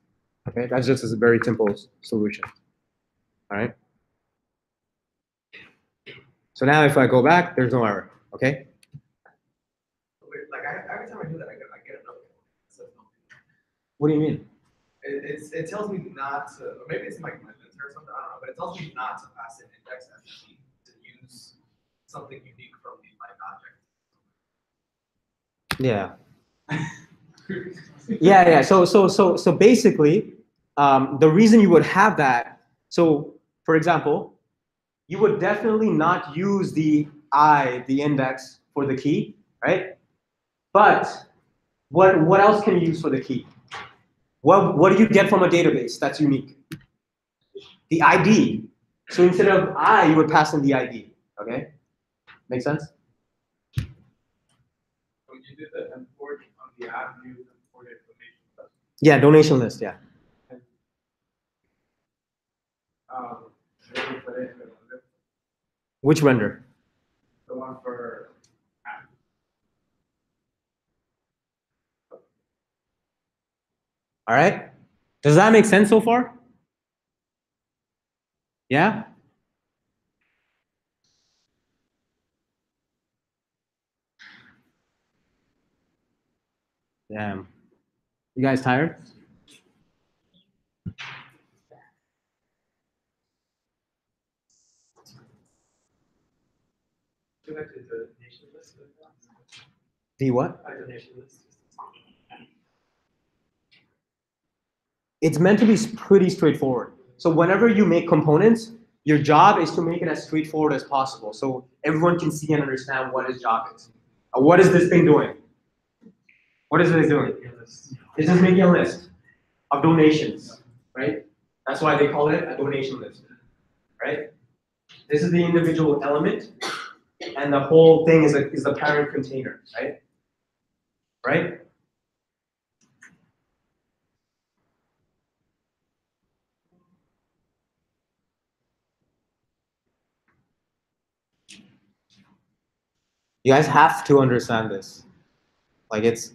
Okay, that's just a very simple solution. All right. So now if I go back, there's no error. Okay. Like every time I do that, I get a note. It says no. What do you mean? It tells me not to, or maybe it's my filter or something. I don't know, but it tells me not to pass an index as a key, to use something unique from the like object. Yeah. yeah. So basically, the reason you would have that. So for example, you would definitely not use the I, the index, for the key, right? But what else can you use for the key? What do you get from a database that's unique? The ID. So instead of I, you would pass in the ID. Okay? Make sense? When you did the import on the app, you imported donation list. Yeah, donation list, yeah. Maybe put it in the render. Which render? The one for app. All right? Does that make sense so far? Yeah? Damn. You guys tired? Connected to the donation list. The what? Donation list. It's meant to be pretty straightforward. So whenever you make components, your job is to make it as straightforward as possible so everyone can see and understand what his job is. What is this thing doing? What is it doing? It's just making a list of donations, right? That's why they call it a donation list, right? This is the individual element, and the whole thing is the parent container, right? Right? You guys have to understand this. Like it's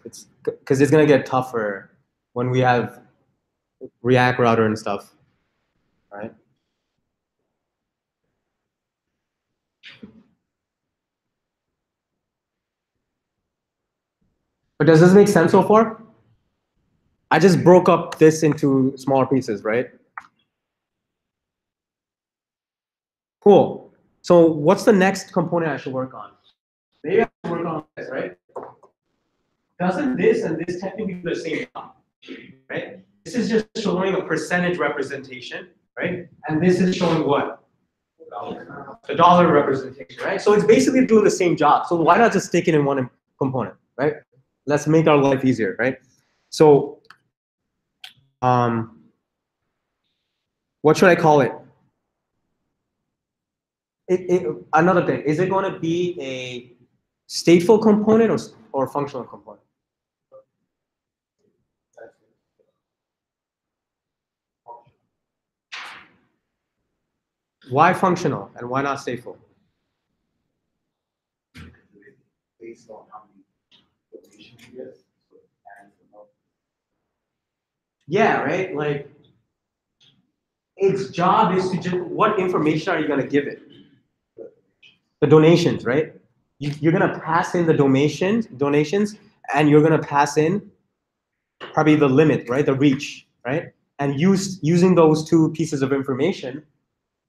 because it's gonna get tougher when we have React router and stuff, right? But does this make sense so far? I just broke up this into smaller pieces, right? Cool. So what's the next component I should work on? Maybe I should work on this, right? Doesn't this and this technically do the same job, right? This is just showing a percentage representation, right? And this is showing what? The dollar representation, right? So it's basically doing the same job. So why not just stick it in one component, right? Let's make our life easier, right? So, what should I call it? Another thing, is it going to be a stateful component or functional component? Why functional and why not stateful? Based on how many donations you get. Yeah, right? Like, its job is to just, what information are you going to give it? The donations, right? You're going to pass in the donations, and you're going to pass in probably the limit, right? The reach, right? And using those two pieces of information,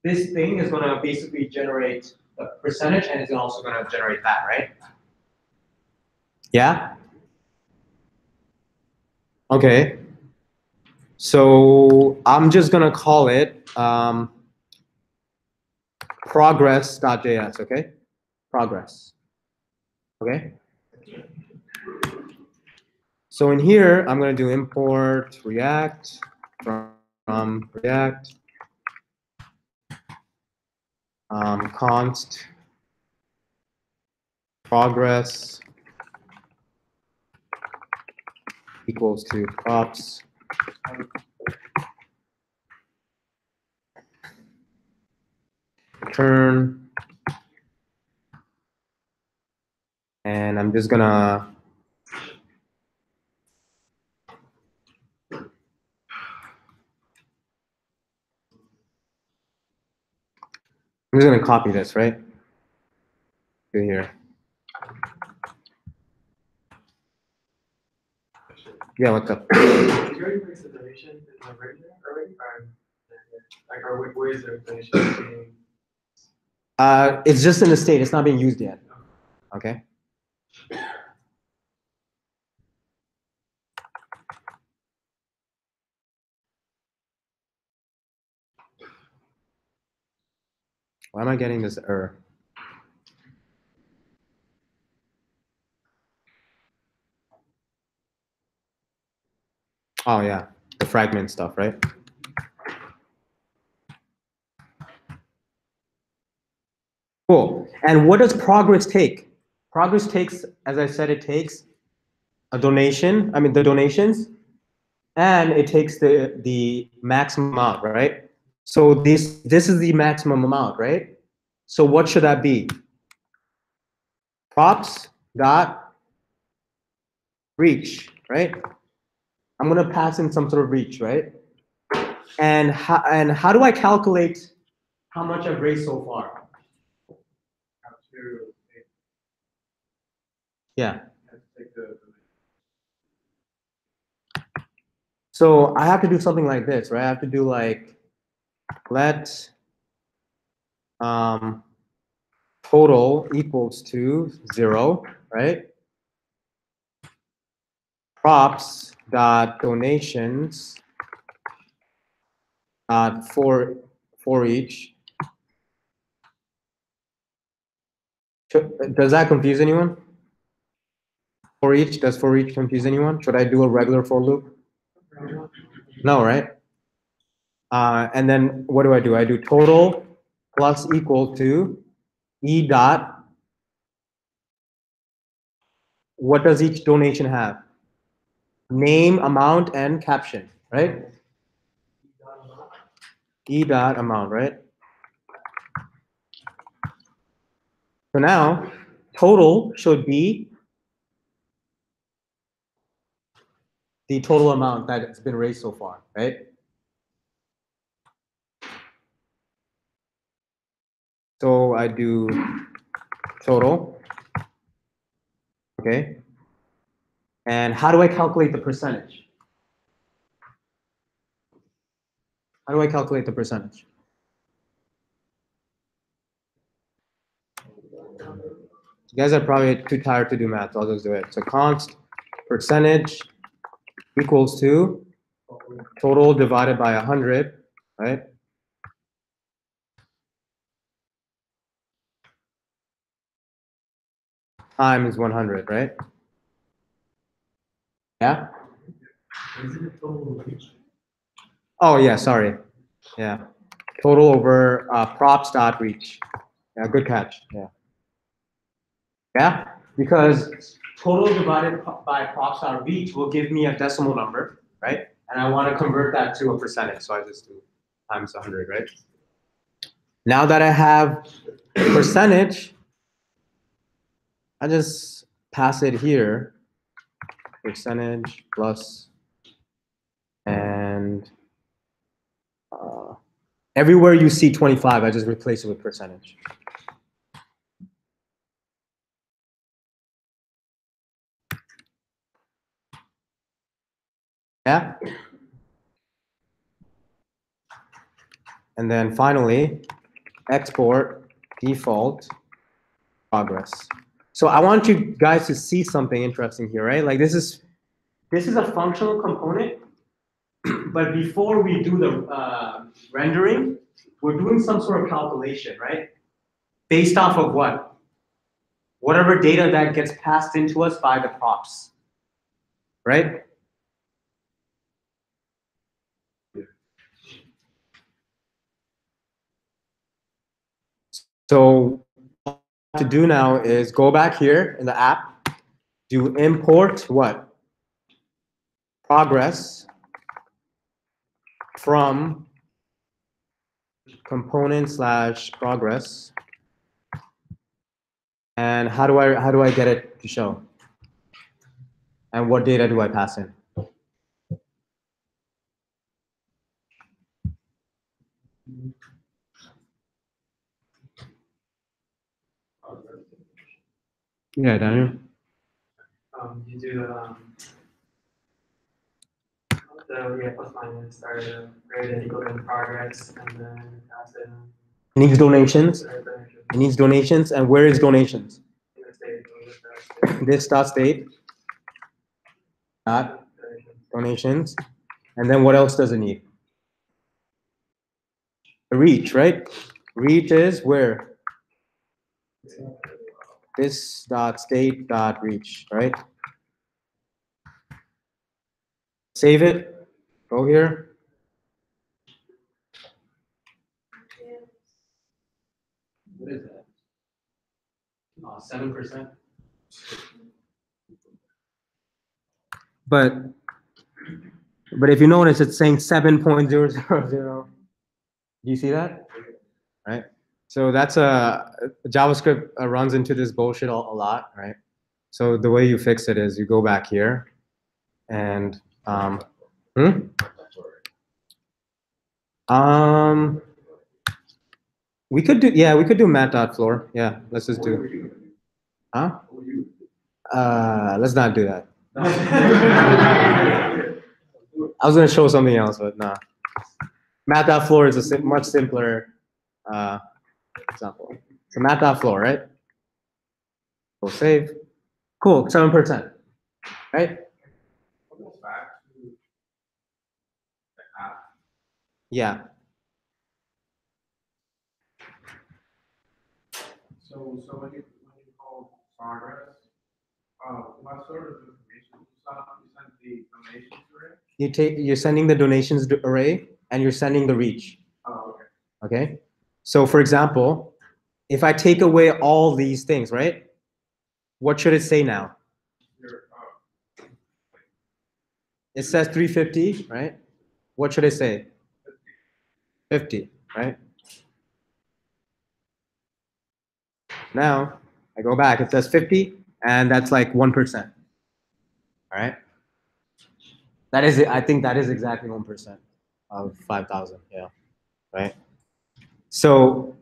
this thing is going to basically generate the percentage, and it's also gonna generate that, right? Yeah? Okay. So I'm just gonna call it progress.js, okay? Progress. Okay? So in here, I'm gonna do import React from React const progress equals to props return, and I'm just gonna copy this, right? To here. Yeah, what's up? Did you already place the donation in the right there already? Or, like, or where is the donation being? It's just in the state. It's not being used yet. Okay. Why am I getting this error? Oh yeah, the fragment stuff, right? Cool. And what does progress take? Progress takes, as I said, it takes a donation. I mean the donations, and it takes the maximum amount, right? So this is the maximum amount, right? So what should that be? Props dot reach, right? I'm gonna pass in some sort of reach, right? And how do I calculate how much I've raised so far? Yeah. So I have to do something like this, right? I have to do like let total equals to 0, right? Props dot donations for each. Does that confuse anyone? For each, does for each confuse anyone? Should I do a regular for loop? No, right? And then what do? I do total plus equal to e dot. What does each donation have? Name, amount, and caption, right? E dot amount, right? So now total should be the total amount that's been raised so far, right? So I do total, okay? And how do I calculate the percentage? How do I calculate the percentage? You guys are probably too tired to do math, so I'll just do it. So const percentage equals to total divided by 100, right? Times 100, right? Yeah? Oh yeah, sorry. Yeah. Total over props dot reach. Yeah, good catch. Yeah. Yeah? Because total divided by props dot reach will give me a decimal number, right? And I want to convert that to a percentage, so I just do times 100, right? Now that I have percentage, I just pass it here, percentage plus, and everywhere you see 25, I just replace it with percentage. Yeah? And then finally, export default progress. So I want you guys to see something interesting here, right? Like this is a functional component, but before we do the rendering, we're doing some sort of calculation, right? Based off of what? Whatever data that gets passed into us by the props, right? So what I have to do now is go back here in the app, do import what? Progress from component / progress. And how do I get it to show? And what data do I pass in? Yeah, Daniel. You do plus minus or greater than equal to progress, and then pass in. It needs donations. It needs donations. And where is donations? This dot state. Dot donations. And then what else does it need? The reach, right? Reach is where? This dot state dot reach, right? Save it. Go here. What is that? 7%. But if you notice, it's saying 7.000. Do you see that? Right. So that's JavaScript runs into this bullshit a lot, right? So the way you fix it is you go back here, and we could do mat.floor. Yeah, let's just do. Huh? Let's not do that. I was gonna show something else, but nah. Mat.floor is a much simpler example. So mat.floor, right? We'll save. Cool, 7%, right? Yeah. So when you call progress, what sort of information you send the donations array? You're sending the donations array, and you're sending the reach. Oh, okay. Okay. So for example, if I take away all these things, right? What should it say now? It says 350, right? What should it say? 50, right? Now I go back, it says 50, and that's like 1%. All right. That is it. I think that is exactly 1% of 5,000. Yeah. Right. So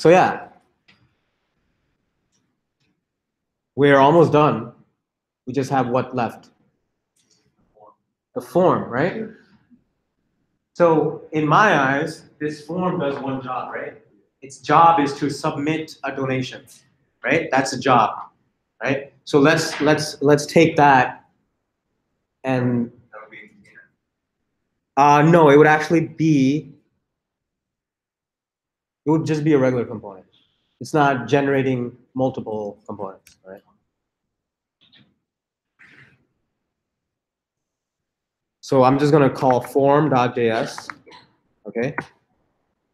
yeah. We're almost done. We just have what left? The form, right? So in my eyes, this form does one job, right? Its job is to submit a donation, right? That's a job, right? So let's take that and no, it would actually be, it would just be a regular component. It's not generating multiple components, right? So I'm just gonna call form.js, okay?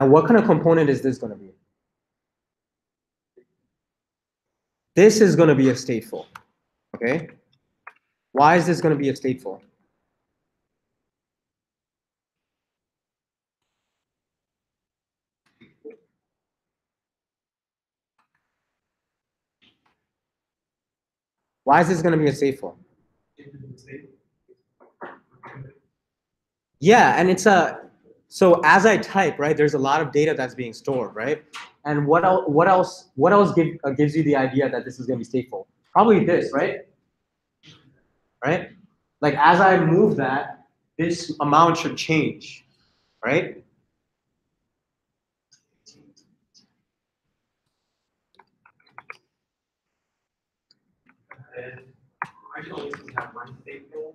And what kind of component is this gonna be? This is gonna be a stateful, okay? Why is this gonna be a stateful? Why is this gonna be a stateful? Yeah, and it's so as I type, right, there's a lot of data that's being stored, right? And what else gives you the idea that this is gonna be stateful? Probably this, right? Right? Like as I move that, this amount should change, right? Aren't you only supposed to have one state field?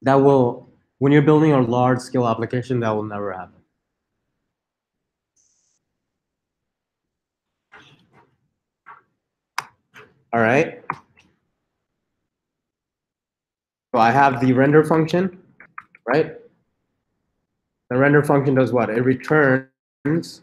That will, when you're building a large scale application, that will never happen. All right. So I have the render function, right? The render function does what? It returns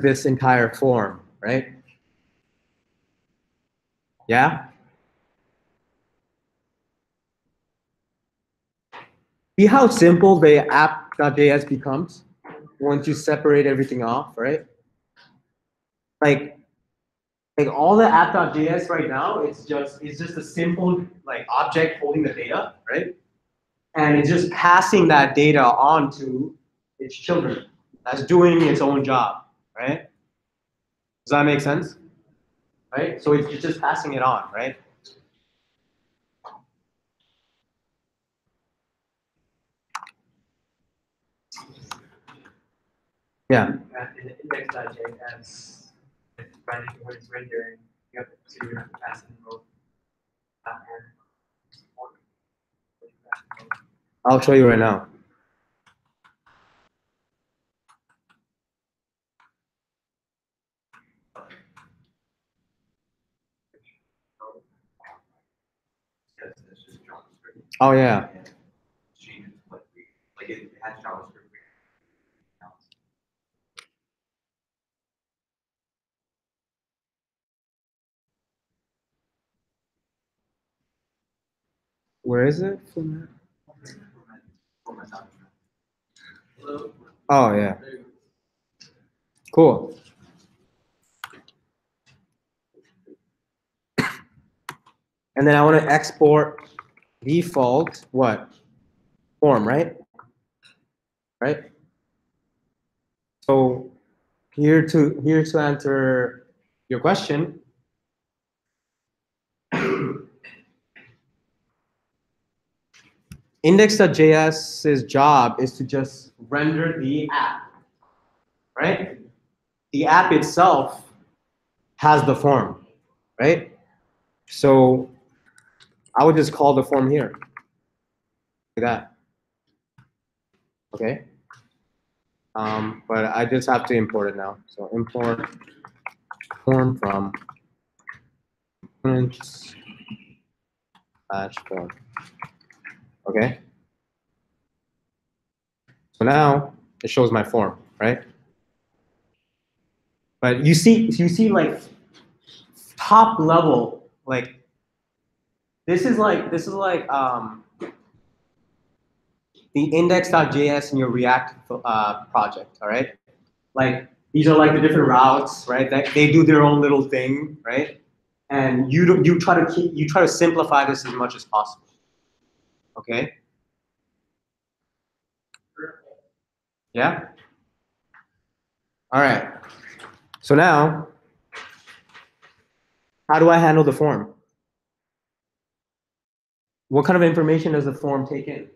this entire form, right? Yeah? See how simple the app.js becomes once you separate everything off, right? Like all the app.js right now, it's just a simple like object holding the data, right? And it's just passing that data on to its children. That's doing its own job, right? Does that make sense? Right? So it's just passing it on, right? Yeah. And in the index.js, it's running when it's rendering, you have to pass in both and I'll show you right now. It's just JavaScript. Oh yeah. And changes what we, like it has JavaScript. Where is it? Oh yeah. Cool. And then I want to export default what? Form, right? Right? So here to answer your question. Index.js's job is to just render the app, right? The app itself has the form, right? So I would just call the form here, like that, okay? But I just have to import it now. So import form from components / form, okay? So now it shows my form, right? But you see like top level, like this is like the index.js in your React project, all right? Like these are like the different routes, right? That they do their own little thing, right? And you try to simplify this as much as possible, okay? Yeah. All right. So now, how do I handle the form? What kind of information does the form take in?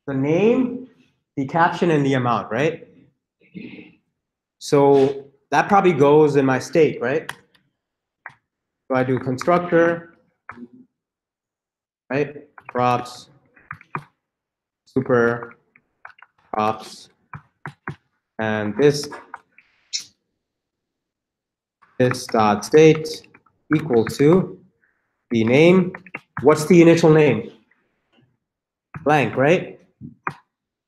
The name, the caption, and the amount, right? So that probably goes in my state, right? So I do constructor, right? Props, super, props, and this dot state equal to the name. What's the initial name? Blank, right?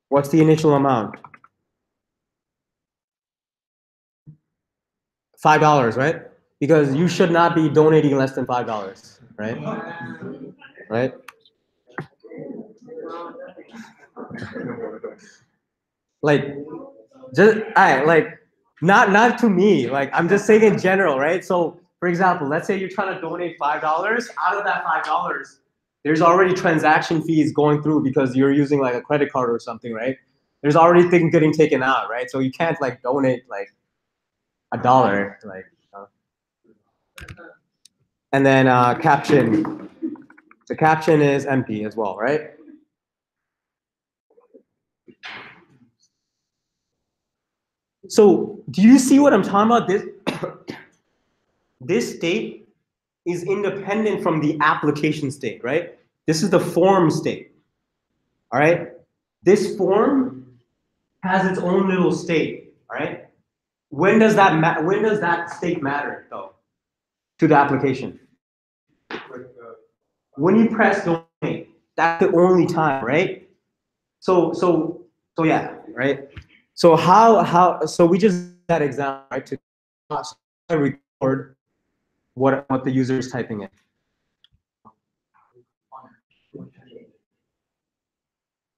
What's the initial amount? $5, right? Because you should not be donating less than $5, right? Right? Like, just not to me. Like, I'm just saying in general, right? So, for example, let's say you're trying to donate $5. Out of that $5, there's already transaction fees going through because you're using like a credit card or something, right? There's already things getting taken out, right? So you can't like donate like $1, like. And then caption. The caption is empty as well, right? So do you see what I'm talking about? This state is independent from the application state, right? This is the form state. All right? This form has its own little state, all right? When does that state matter though to the application? When you press donate, that's the only time, right? So yeah, right? So so we just did that example, right? To record what the user is typing in.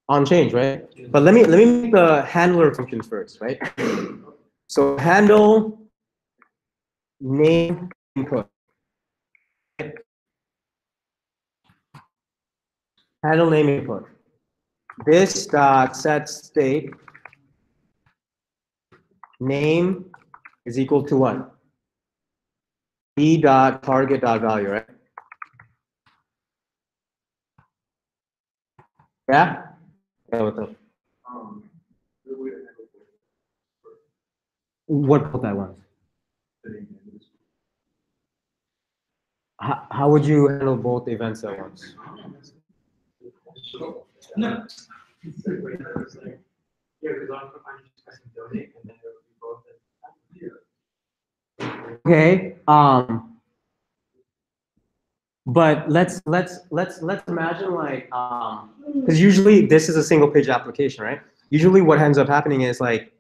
On change, right? But let me make the handler function first, right? So handle name input. Handle name input. This dot set state name is equal to what? E dot target dot value, right? Yeah? Yeah, what's up? What both at once? How would you handle both events at once? No. Yeah, because I'm just pressing donate and then there would be both. Okay. But let's imagine like because usually this is a single page application, right? Usually what ends up happening is like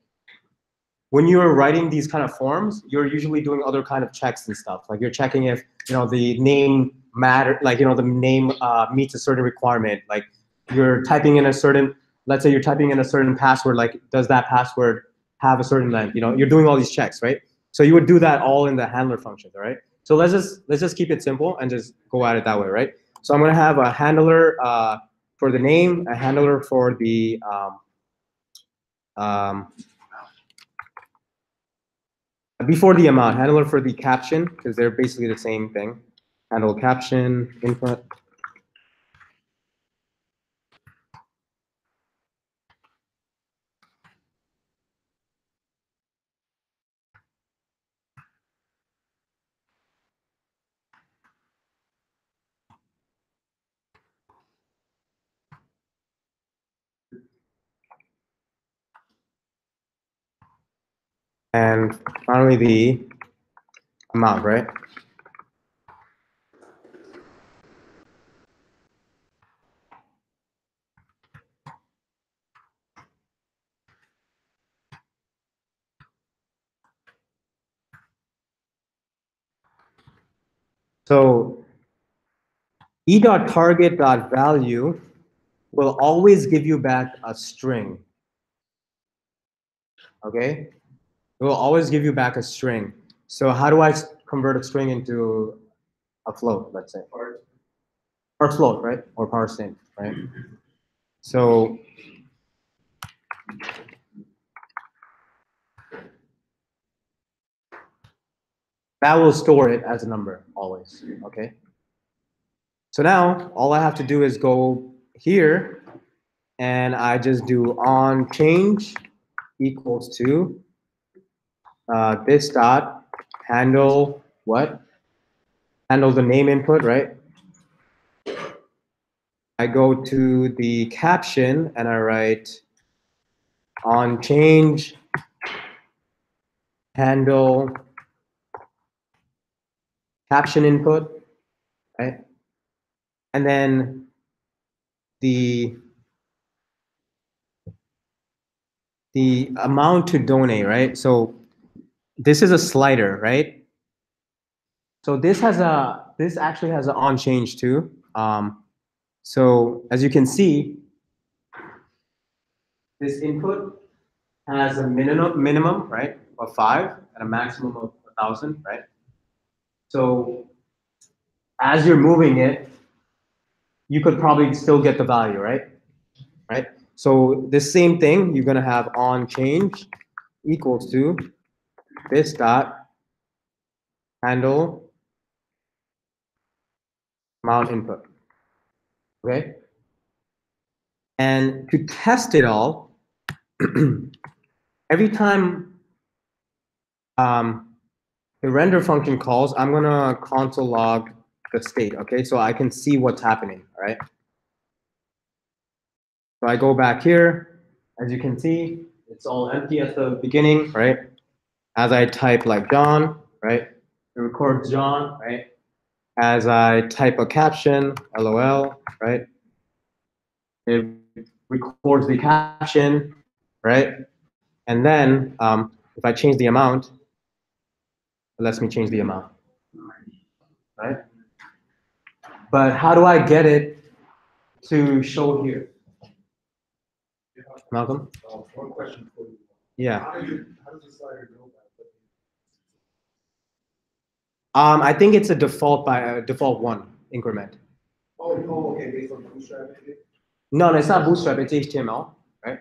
when you're writing these kind of forms, you're usually doing other kind of checks and stuff. Like you're checking if the name matter, like the name meets a certain requirement. Like you're typing in a certain, let's say you're typing in a certain password. Like does that password have a certain length? You're doing all these checks, right? So you would do that all in the handler function, all right? So let's just keep it simple and just go at it that way, right? So I'm gonna have a handler for the name, a handler for the before the amount, handler for the caption, because they're basically the same thing. Handle caption input. And finally the amount, right? So e.target.value will always give you back a string. Okay? It will always give you back a string. So how do I convert a string into a float, let's say? Or float, right? Or parsing, right? So that will store it as a number always, okay? So now all I have to do is go here and I just do on change equals to this dot handle what? Handle the name input, right? I go to the caption and I write on change handle caption input, right? And then the amount to donate, right? So this is a slider, right? So this actually has an on change too. So as you can see, this input has a minimum, right, of 5 and a maximum of 1,000, right? So as you're moving it, you could probably still get the value, right? Right? So this same thing, you're gonna have on change equals to this dot handle amount input. Okay? And to test it all, every time the render function calls, I'm gonna console log the state, okay? So I can see what's happening, all right? So I go back here, as you can see, it's all empty at the beginning, right? As I type like John, right? It records John, right? As I type a caption, LOL, right? It records the caption, right? And then if I change the amount, it lets me change the amount, right? But how do I get it to show here? Malcolm? One question for you. Yeah. How does the slider know that? I think it's a default default 1 increment. Oh, okay, based on bootstrap maybe? No, it's not Bootstrap, it's HTML, right?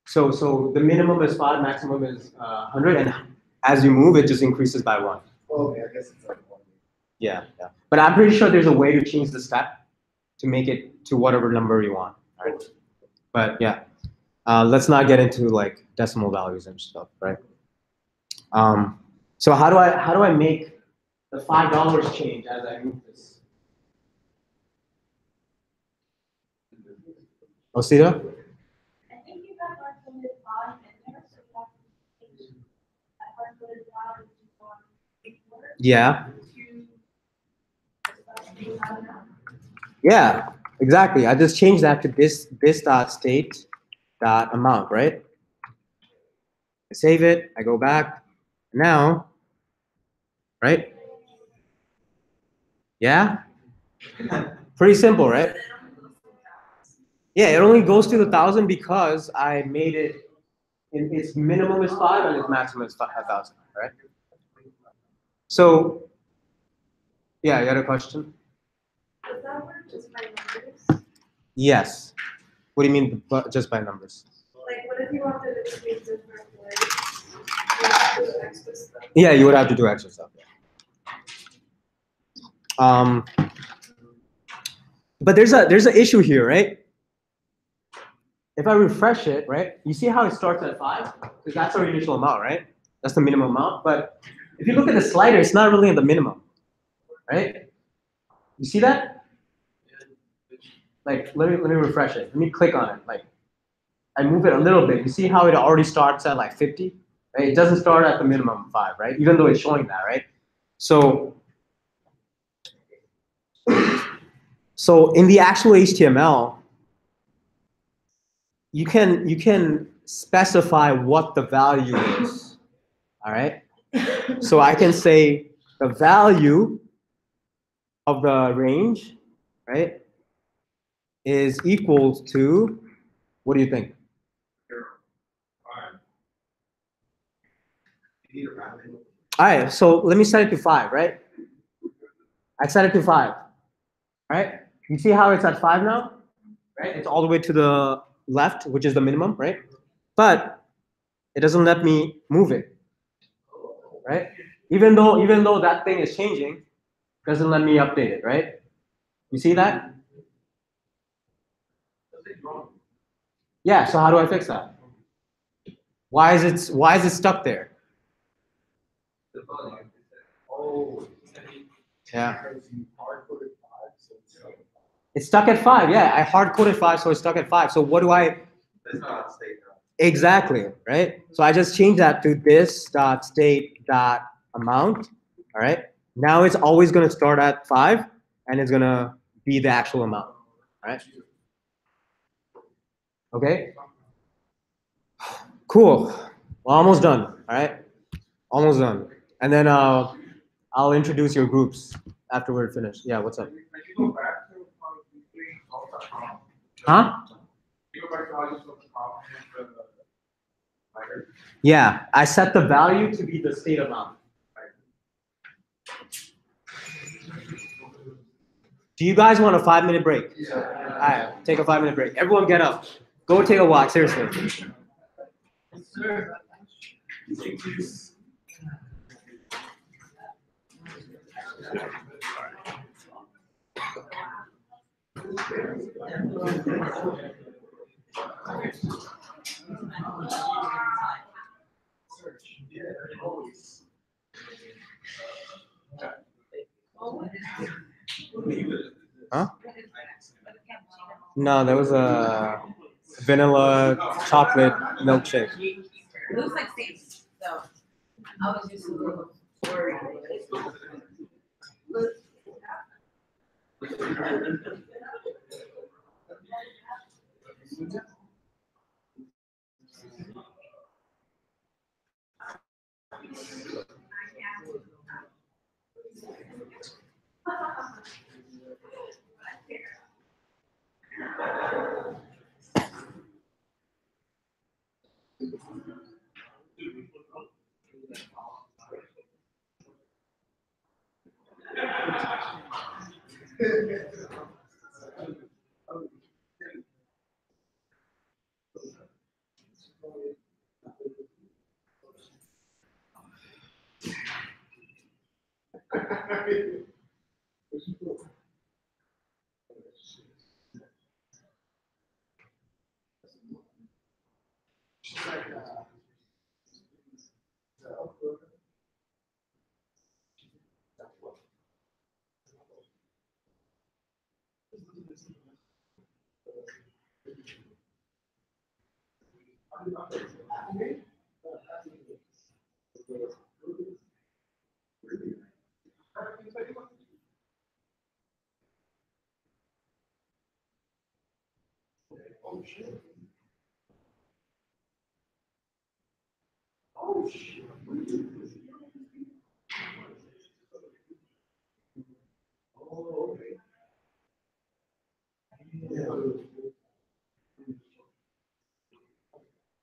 So the minimum is 5, maximum is 100, and as you move, it just increases by 1. Oh, okay, I guess it's like one. Yeah. But I'm pretty sure there's a way to change the step to make it to whatever number you want, right? But yeah, let's not get into like decimal values and stuff, right? So how do I make the $5 change as I move this? Osita? I think you have hard-coded volume in there, so you have to change that hard-coded volume to Yeah. to Yeah, exactly. I just changed that to this dot state dot amount, right? I save it, I go back. Now, right? Yeah? Pretty simple, right? Yeah, it only goes to the 1,000 because I made it, its minimum is 5 and its maximum is 1,000, right? So, yeah, you had a question? Does that work just by numbers? Yes. What do you mean just by numbers? Like, what if you wanted it to be different ways? You have to do extra stuff. Yeah, you would have to do extra stuff. But there's an issue here, right? If I refresh it, right, you see how it starts at 5? Because that's our initial amount, right? That's the minimum amount. But if you look at the slider, it's not really at the minimum, right? You see that? Like, let me refresh it. Let me click on it. Like, I move it a little bit. You see how it already starts at like 50? Right? It doesn't start at the minimum 5, right? Even though it's showing that, right? So in the actual HTML, you can specify what the value is. All right. So I can say the value of the range, right, is equal to, what do you think? All right, so let me set it to 5, right? I set it to 5, right? You see how it's at 5 now, right? It's all the way to the left, which is the minimum, right? But it doesn't let me move it, right? Even though that thing is changing, it doesn't let me update it, right? You see that? Yeah, so how do I fix that? Why is it stuck there? Yeah. It's stuck at 5. Yeah, I hard coded 5, so it's stuck at 5. So what do I? Exactly, right? So I just changed that to this dot state dot amount. All right. Now it's always going to start at 5, and it's going to be the actual amount. All right. Okay. Cool. Well, almost done. All right. Almost done. And then I'll introduce your groups after we're finished. Yeah. What's up? Huh? Yeah, I set the value to be the state amount. Do you guys want a 5-minute break? Yeah. All right, take a 5-minute break. Everyone get up. Go take a walk, seriously. Sir. Huh? No, that was a vanilla chocolate milkshake. It looks like steaks, so I was just a little worried.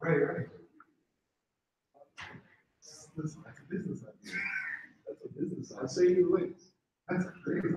Right, right. That's a business idea. That's a business idea. I say you wait. That's crazy.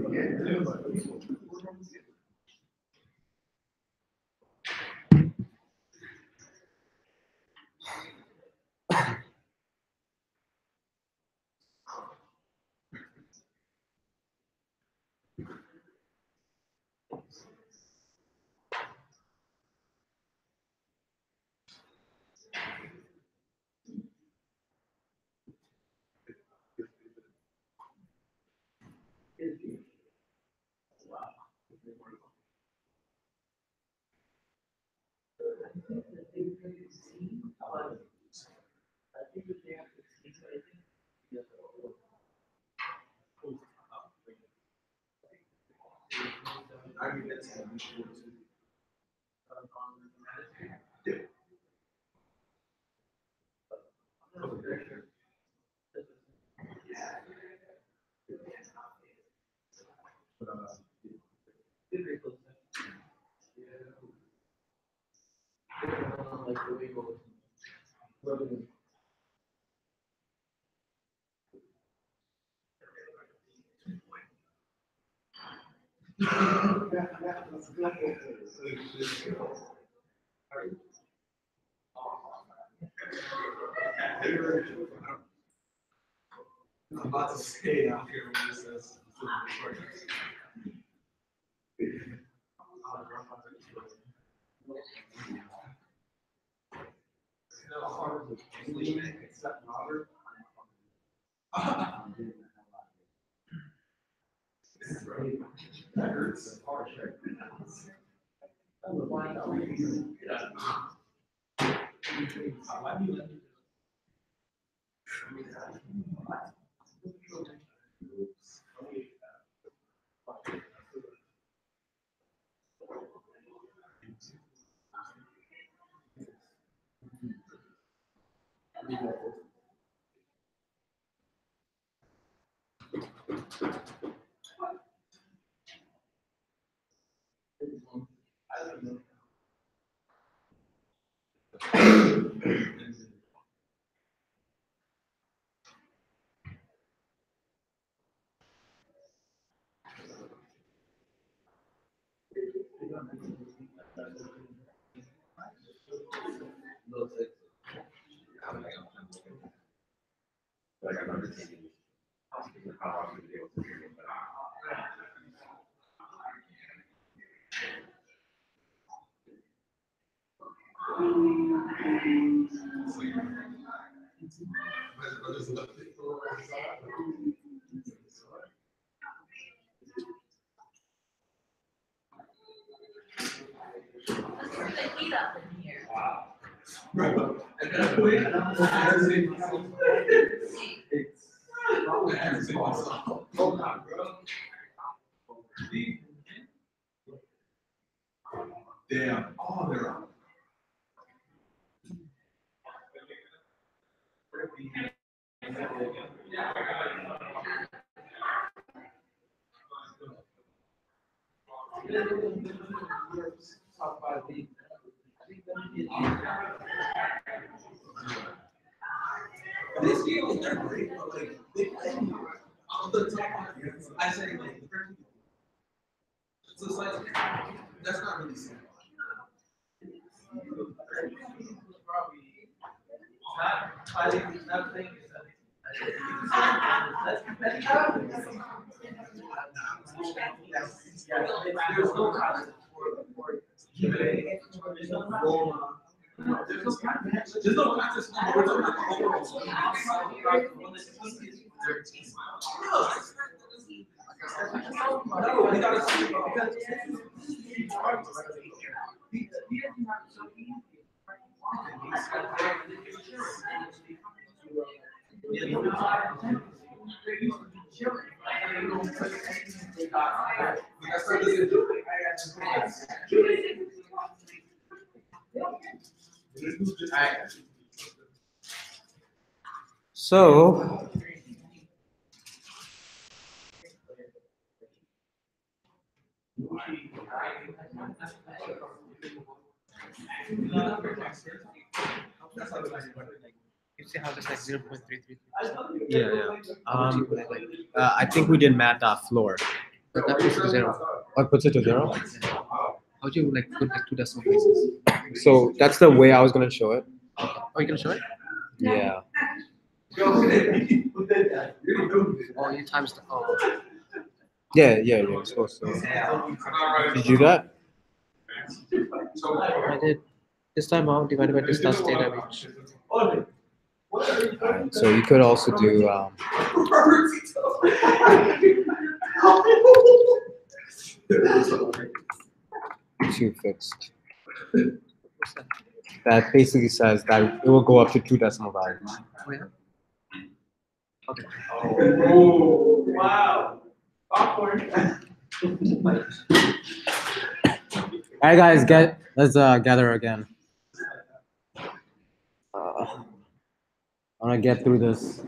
I'm about to stay out here when it says. That hurts. Damn. Oh, they're on. This game was they're great, but like they play on the top. I say like so it's like that's not really simple. There's no concept for there's no role. There's no contest. We're talking about the overall. No, we gotta see because So, You see how there's like 0.33. I think we did math floor. But that puts it to 0. What puts it to 0? How do you like put like 2 decimal places? So that's the way I was gonna show it. Oh, you can show it? Yeah. Oh, you times the Yeah, you're supposed to. Did you do that? I did this time out divided by distance data which Alright, so you could also do two fixed. That basically says that it will go up to 2 decimal values. oh, yeah. Okay. Oh, wow. Awkward. Alright guys, let's gather again. I wanna get through this.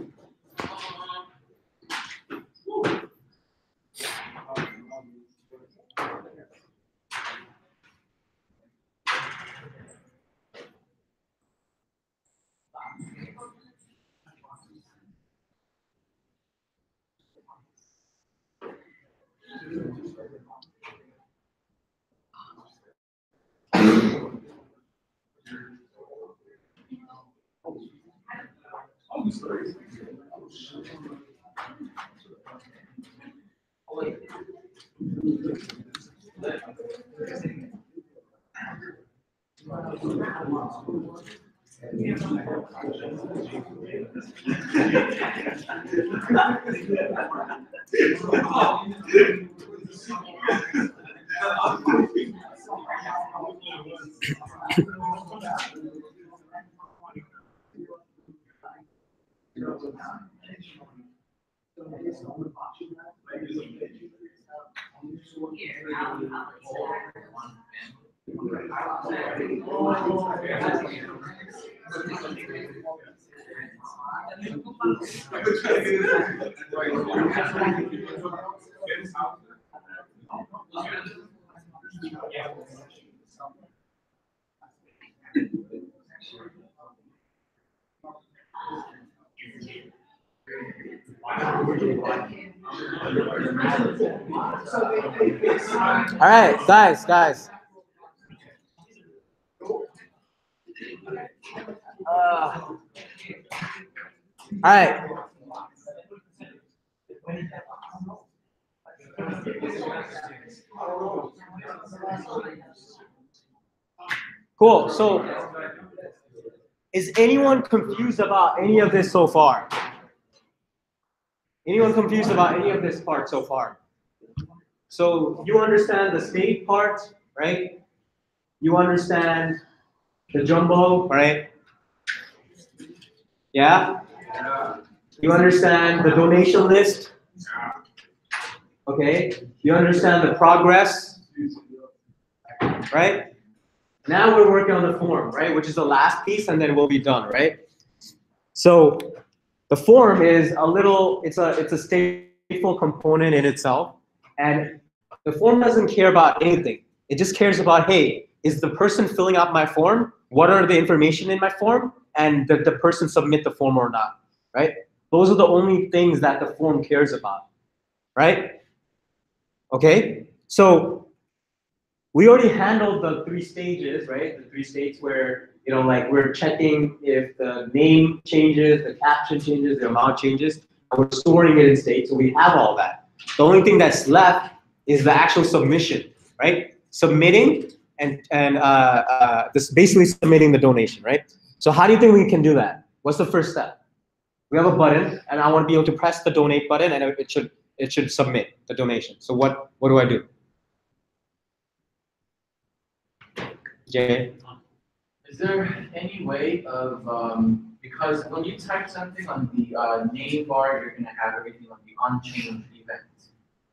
All right, guys. All right. Cool. So Is anyone confused about any of this so far? Anyone confused about any of this part so far? So you understand the state part, right? You understand the jumbo, right? Yeah? You understand the donation list? Okay. You understand the progress, right? Now we're working on the form, right? Which is the last piece, and then we'll be done, right? So the form is it's a stateful component in itself, and the form doesn't care about anything. It just cares about, hey, is the person filling out my form? What are the information in my form? And did the person submit the form or not, right? Those are the only things that the form cares about, right? Okay, so we already handled the 3 stages, right? The 3 states where, like we're checking if the name changes, the caption changes, the amount changes, and we're storing it in state, so we have all that. The only thing that's left is the actual submission, right? Submitting and this basically submitting the donation, right? So how do you think we can do that? What's the first step? We have a button, and I want to be able to press the donate button, and it should submit the donation. So what do I do? Jay? Is there any way of, because when you type something on the name bar, you're going to have everything on the unchanged event.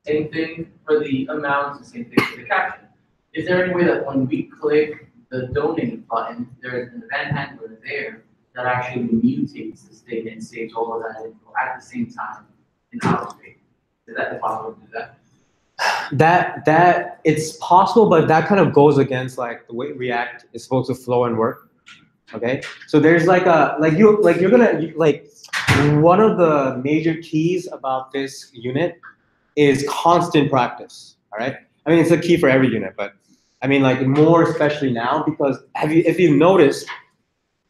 Same thing for the amount, same thing for the caption. Is there any way that when we click the donate button, there's an event handler there that actually mutates the state and saves all of that info at the same time in our state? Is that possible to do that? That it's possible, but that kind of goes against like the way React is supposed to flow and work. Okay, so there's like one of the major keys about this unit is constant practice. All right, I mean it's a key for every unit, but I mean like more especially now because if you noticed,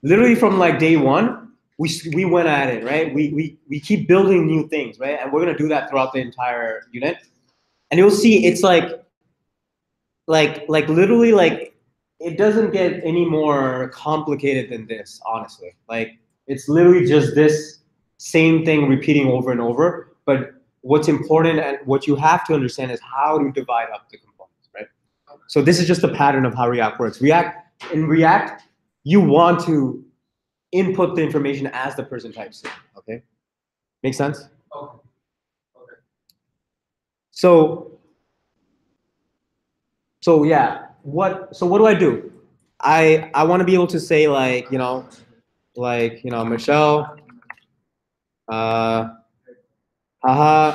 literally from like day one, we went at it, right? We keep building new things, right? And we're gonna do that throughout the entire unit. And you'll see it's like literally like it doesn't get any more complicated than this, honestly. Like it's literally just this same thing repeating over and over. But what's important and what you have to understand is how to divide up the components, right? So this is just the pattern of how React works. In React, you want to input the information as the person types it. Okay, make sense? Okay. So yeah, what do I do? I want to be able to say like Michelle, haha,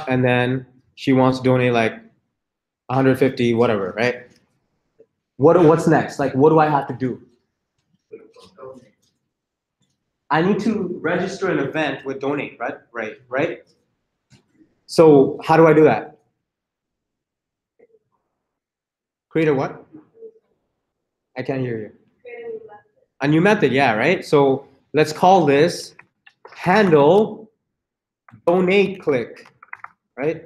and then she wants to donate like 150, whatever, right? What's next? Like, what do I have to do? I need to register an event with donate, right? Right? So how do I do that? Create a what? I can't hear you. A new method, yeah, right? So let's call this handle donate click, right?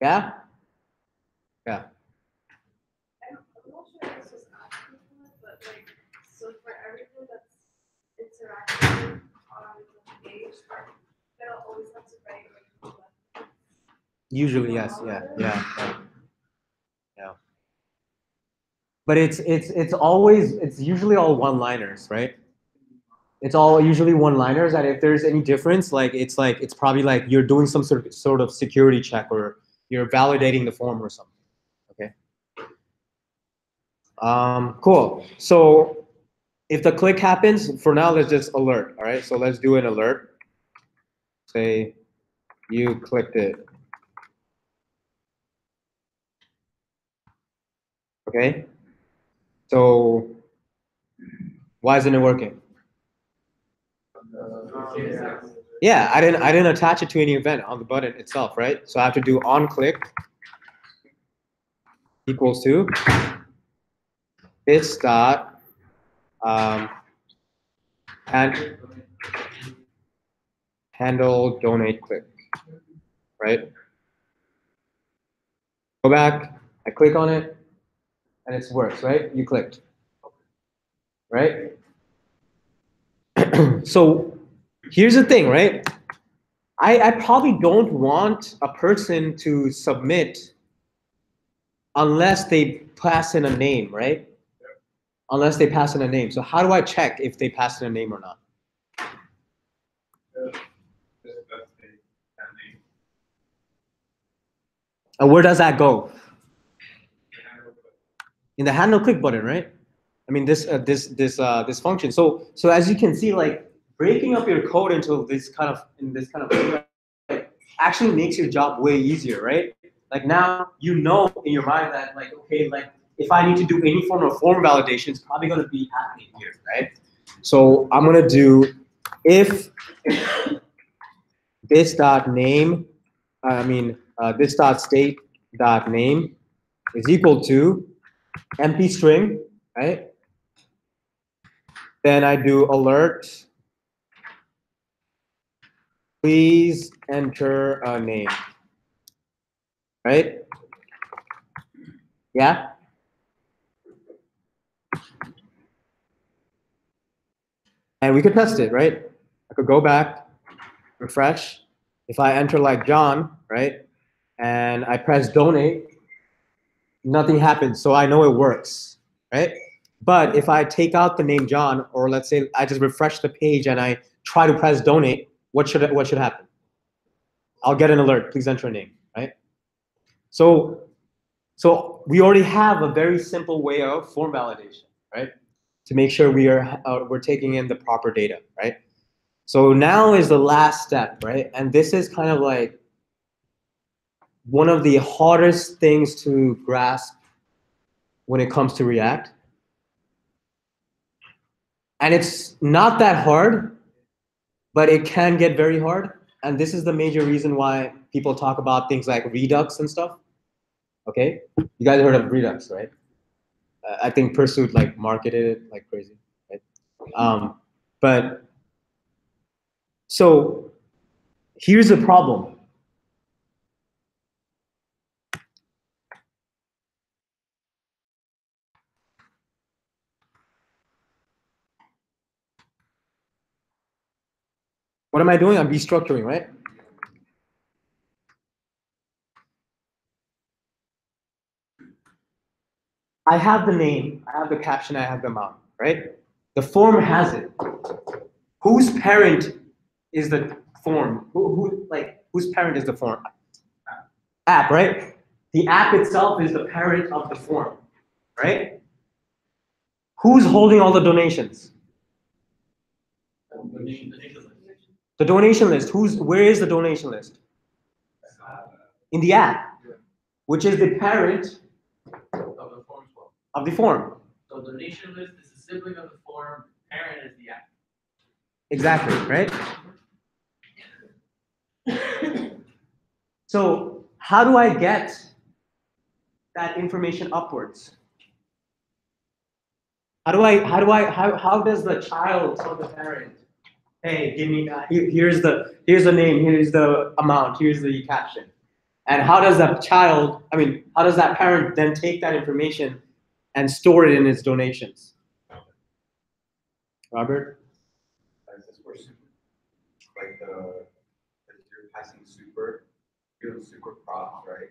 Yeah? Yeah. I'm not sure if this is accurate, but like, so for everything that's interacting on the page, they'll always have to write like. Usually, yes, yeah. But it's usually all one-liners, right? It's all usually one-liners, and if there's any difference, it's probably like you're doing some sort of security check or you're validating the form or something. Okay. Cool. So if the click happens, for now let's just alert. All right. So let's do an alert. Say you clicked it. Okay. So why isn't it working? Yeah, I didn't attach it to any event on the button itself, right? So I have to do on click equals to bits dot and handle donate click, right? Go back, I click on it, and it works, right? You clicked, right? So here's the thing, right? I probably don't want a person to submit unless they pass in a name, right? Unless they pass in a name. So how do I check if they pass in a name or not? And where does that go? In the handle click button, right? I mean this function. So as you can see, like breaking up your code into this kind of way, like, actually makes your job way easier, right? Like now you know in your mind that like okay, like if I need to do any form of form validation, it's probably going to be happening here, right? So I'm going to do if this dot name, this dot state dot name is equal to empty string, right? Then I do alert, please enter a name, right? Yeah? And we could test it, right? I could go back, refresh. If I enter like John, right? And I press donate, nothing happens. So I know it works, right? But if I take out the name John, or let's say I just refresh the page and I try to press donate, what should happen? I'll get an alert, please enter a name, right? So we already have a very simple way of form validation, right? To make sure we're taking in the proper data, right? So now is the last step, right? And this is kind of like one of the hardest things to grasp when it comes to React. And it's not that hard, but it can get very hard. And this is the major reason why people talk about things like Redux and stuff. Okay, you guys heard of Redux, right? I think Pursuit like marketed it like crazy, right? But so here's the problem. What am I doing? I'm destructuring, right? I have the name, I have the caption, I have the amount, right? The form has it. Whose parent is the form? Whose parent is the form? App, right? The app itself is the parent of the form, right? Who's holding all the donations? The donation list. Where is the donation list? In the app, which is the parent of the form. So the donation list is a sibling of the form, parent is the app. Exactly, right? So how do I get that information upwards? How does the child tell the parent, hey, give me here's the name, here's the amount, here's the caption. And how does that parent then take that information and store it in its donations? Robert? Like you're passing super, you're doing super props, right?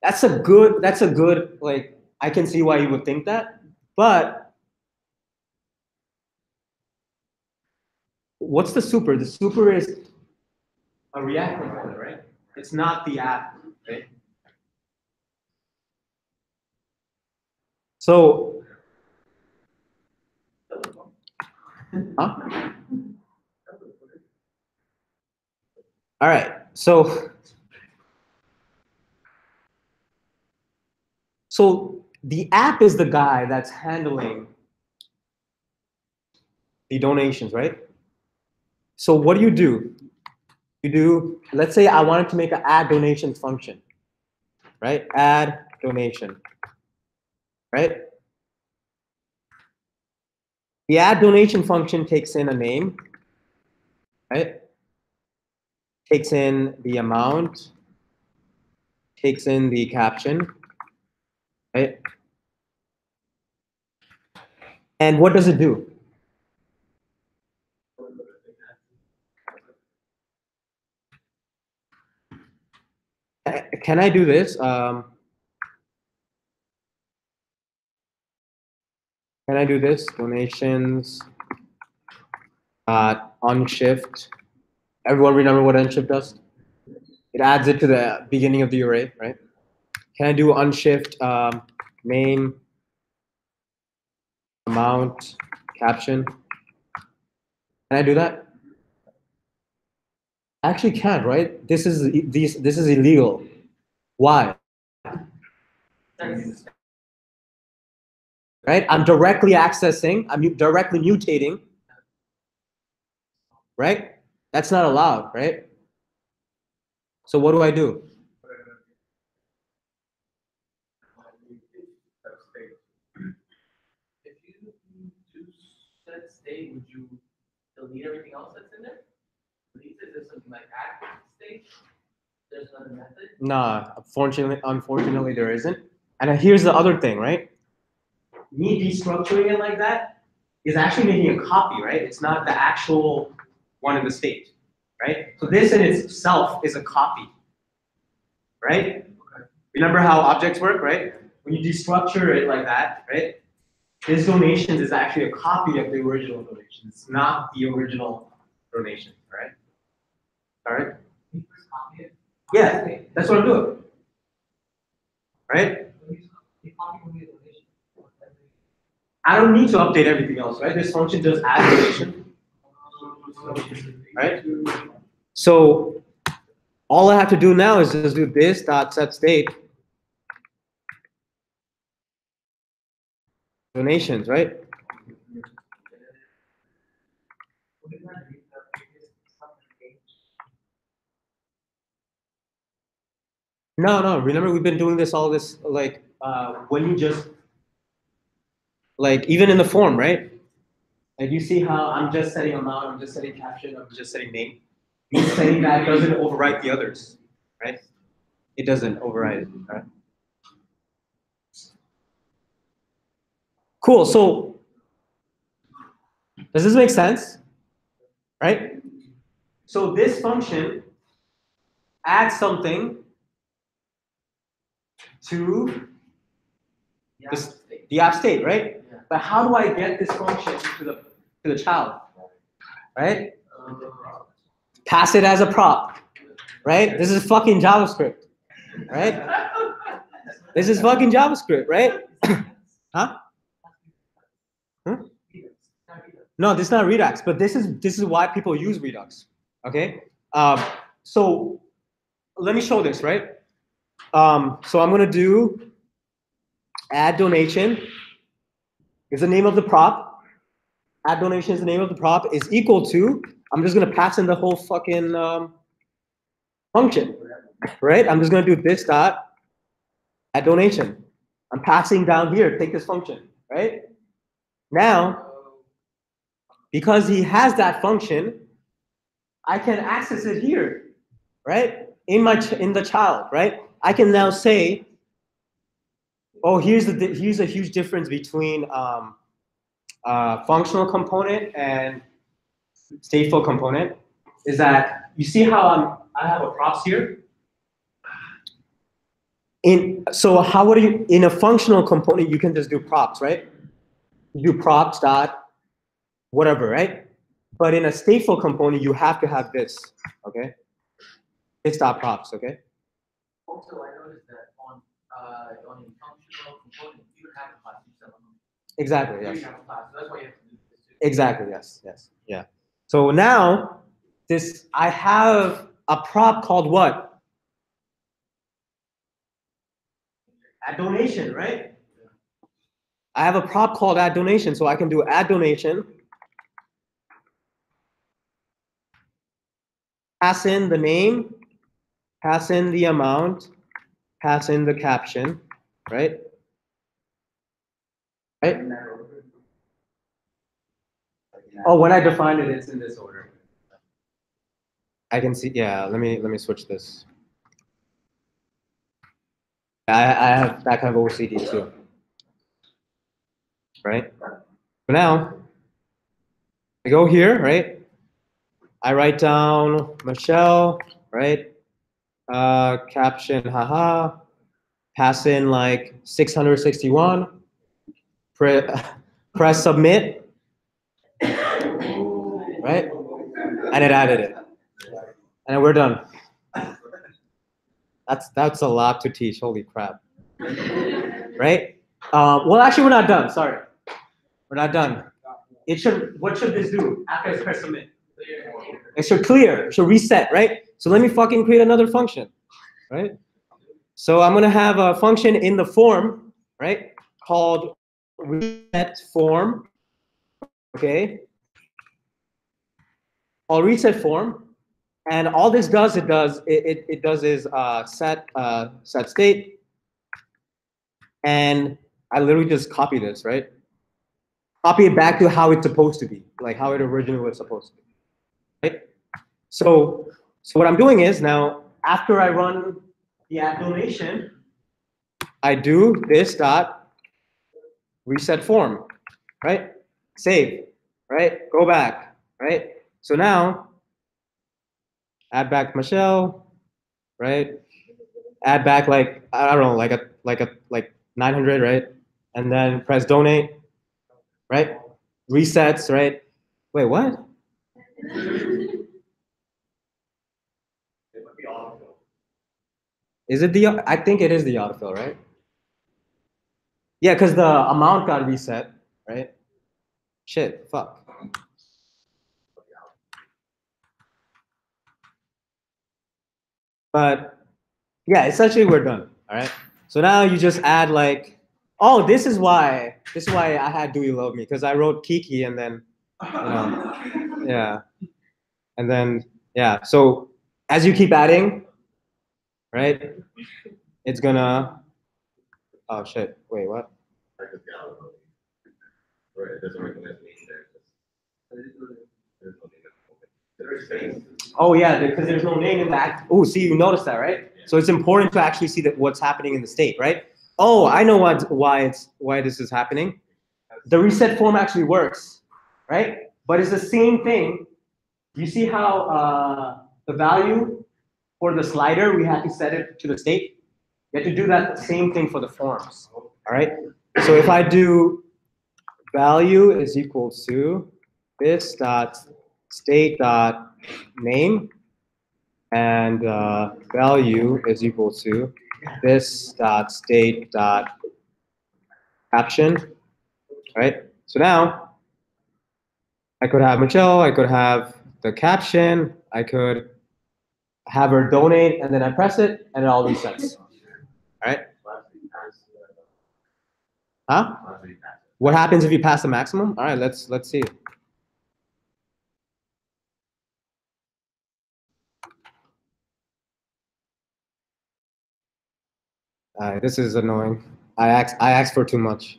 That's a good, like, I can see why you would think that, but what's the super? The super is a React component, right? It's not the app, right? So, huh? All right, so the app is the guy that's handling the donations, right? So what do? Let's say I wanted to make an add donation function, right? Add donation, right? The add donation function takes in a name, right? Takes in the amount, takes in the caption, right? And what does it do? Can I do this? Can I do this? Donations, unshift. Everyone remember what unshift does? It adds it to the beginning of the array, right? Can I do unshift name, amount, caption? Can I do that? I actually can't, right? This is illegal. Why? Right? I'm directly accessing, I'm directly mutating, right? That's not allowed, right? So what do I do? If you do set state, would you delete everything else that's in there? Delete it, there's something like add state? There's another method? Nah, unfortunately there isn't. And here's the other thing, right? Me destructuring it like that is actually making a copy, right? It's not the actual one in the state, right? So this in itself is a copy, right? Remember how objects work, right? When you destructure it like that, right? This donations is actually a copy of the original donation. It's not the original donation, right? All right? Yeah, that's what I'm doing. Right? I don't need to update everything else, right? This function does add donation. Right? So all I have to do now is just do this dot set state donations, right? No. Remember, we've been doing all this, like, when you just, like, even in the form, right? Like, you see how I'm just setting amount, I'm just setting caption, I'm just setting name. Me setting that doesn't overwrite the others, right? It doesn't override it, right? Cool, so, does this make sense? Right? So this function adds something to the app state, right? Yeah. But how do I get this function to the child, right? Pass it as a prop, right? This is fucking JavaScript, right? This is fucking JavaScript, right? Huh? No, this is not Redux, but this is why people use Redux. Okay. So let me show this, right? So I'm gonna do add donation is the name of the prop. Add donation is the name of the prop is equal to. I'm just gonna pass in the whole fucking function, right? I'm just gonna do this dot add donation. I'm passing down here. Take this function, right? Now, because he has that function, I can access it here, right? In the child, right? I can now say, oh, here's a huge difference between functional component and stateful component. Is that you see how I have a props here? So how would you in a functional component you can just do props, right? You do props dot whatever, right? But in a stateful component you have to have this, okay? It's dot props, okay? Also, I noticed that on a functional component, you have a class yourself. Exactly, Here yes. you have a class, so that's why you have to do this too. Exactly, yes, yeah. So now I have a prop called what? Add donation, right? I have a prop called add donation, so I can do add donation, pass in the name, pass in the amount, pass in the caption, right? Right? Oh, when I defined it, it's in this order. I can see, yeah, let me switch this. I have that kind of OCD too, right? So now, I go here, right? I write down Michelle, right? Caption, haha. Pass in like 661. Press submit, right? And it added it. And we're done. That's a lot to teach. Holy crap. Right? Well, actually, we're not done. Sorry. We're not done. What should this do after I press submit? It should clear. It should reset, right? So let me fucking create another function, right? So I'm gonna have a function in the form, right? Called reset form. Okay. I'll reset form. And all this does, it does is set state. And I literally just copy this, right? Copy it back to how it's supposed to be, like how it originally was supposed to be, right? So what I'm doing is now, after I run the app donation, I do this dot reset form, right? Save, right? Go back, right? So now, add back Michelle, right? Add back like, I don't know, like 900, right? And then press donate, right? Resets, right? Wait, what? Is it the, I think it is the autofill, right? Yeah, because the amount got reset, right? Shit, fuck. But yeah, essentially we're done, all right? So now you just add like, oh, this is why I had Do You Love Me, because I wrote Kiki and then, yeah. And then, yeah, so as you keep adding, right, it's gonna, oh shit, wait, what? Oh yeah, because there's no name in that. Oh, see, you noticed that, right? So it's important to actually see that what's happening in the state, right? Oh, I know why this is happening. The reset form actually works, right? But it's the same thing. You see how the value for the slider, we have to set it to the state? You have to do that same thing for the forms, all right? So if I do value is equal to this dot state dot name, and value is equal to this dot state dot caption, right? So now I could have Michelle, I could have the caption, I could have her donate, and then I press it, and it all resets. All right? Huh? What happens if you pass the maximum? All right, let's see. This is annoying. I asked for too much.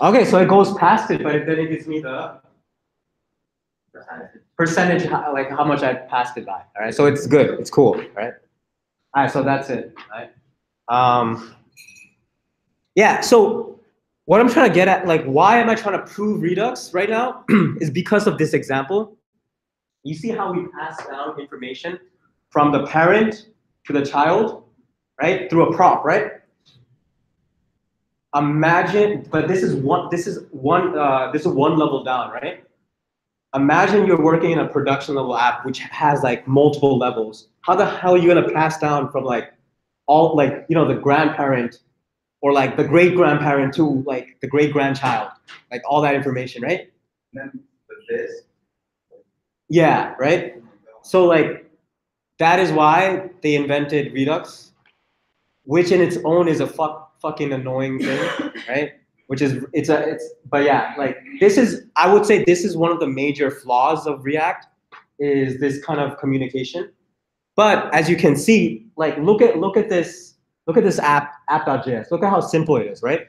Okay, so it goes past it, but then it gives me the percentage, like how much I passed it by. All right, so it's good, it's cool, right? All right, so that's it, right? Yeah, so what I'm trying to get at, like, why am I trying to prove Redux right now is because of this example. You see how we pass down information from the parent to the child, right? Through a prop, right? Imagine, but this is one level down, right? Imagine you're working in a production level app which has like multiple levels. How the hell are you gonna pass down from like all like, you know, the grandparent or like the great grandparent to like the great grandchild, like all that information, right? And then with this. Yeah, right? So like that is why they invented Redux, which in its own is a fucking annoying thing, right? Which is but yeah, like this is, I would say this is one of the major flaws of React, is this kind of communication. But as you can see, like look at this app.js. Look at how simple it is, right?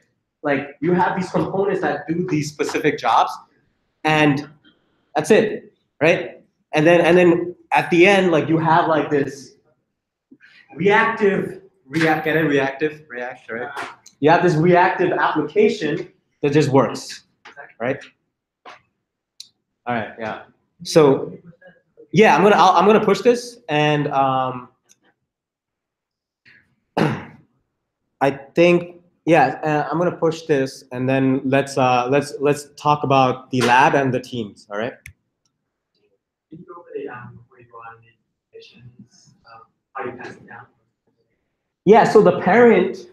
Like you have these components that do these specific jobs, and that's it, right? And then at the end, like you have like this react, right? You have this reactive application that just works, right? All right, yeah. So yeah, I'm gonna push this, and I think I'm gonna push this, and then let's talk about the lab and the teams. All right. Can you go over the before you go on the missions, how you pass it down? Yeah. So the parent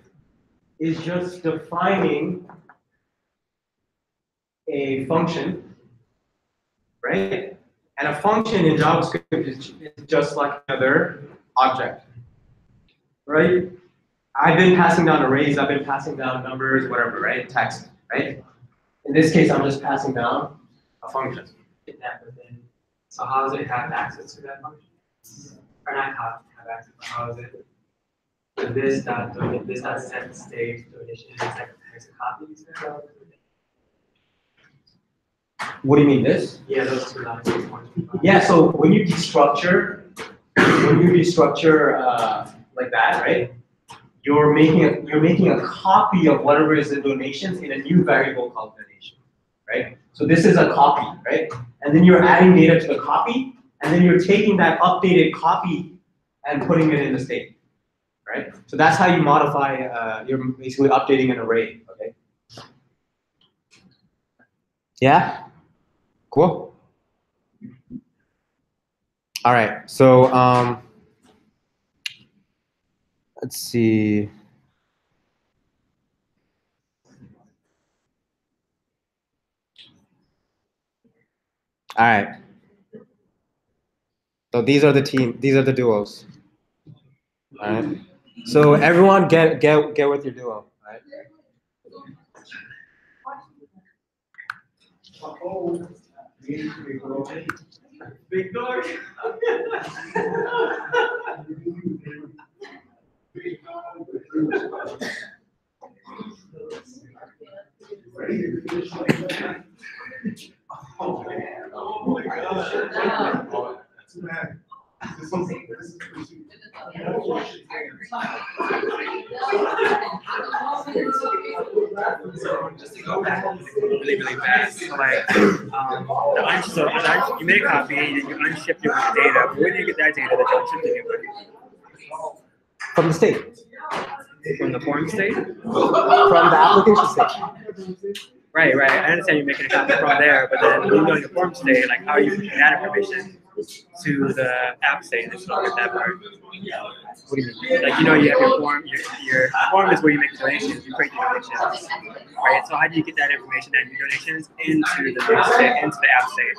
is just defining a function, right? And a function in JavaScript is just like another object, right? I've been passing down arrays, I've been passing down numbers, whatever, right? Text, right? In this case, I'm just passing down a function. So how does it have access to that function? Or not how have access, but how is it? This dot set state definition is like a copy. What do you mean this? Yeah, those two lines. Yeah, so when you destructure like that, right? You're making a copy of whatever is in donations in a new variable called donation, right? So this is a copy, right? And then you're adding data to the copy, and then you're taking that updated copy and putting it in the state, right? So that's how you modify. You're basically updating an array, okay? Yeah. Cool. All right. So let's see. All right. So these are the duos. All right. So everyone get with your duo. All right. Big door. Oh man. Oh my gosh. Oh, that's bad. So just to go back really fast, so like you made a copy, and you unshipped it with the data. But where do you get that data that you unshipped it with? From the state. From the form state? From the application state. Right. I understand you're making a copy from there, but then when you go to the form state, like how are you pushing that information to the app state? Let's look at that part. What do you mean? Like you have your form. Your form is where you make the donations. You create the donations, right? So how do you get that information and your donations into the app state?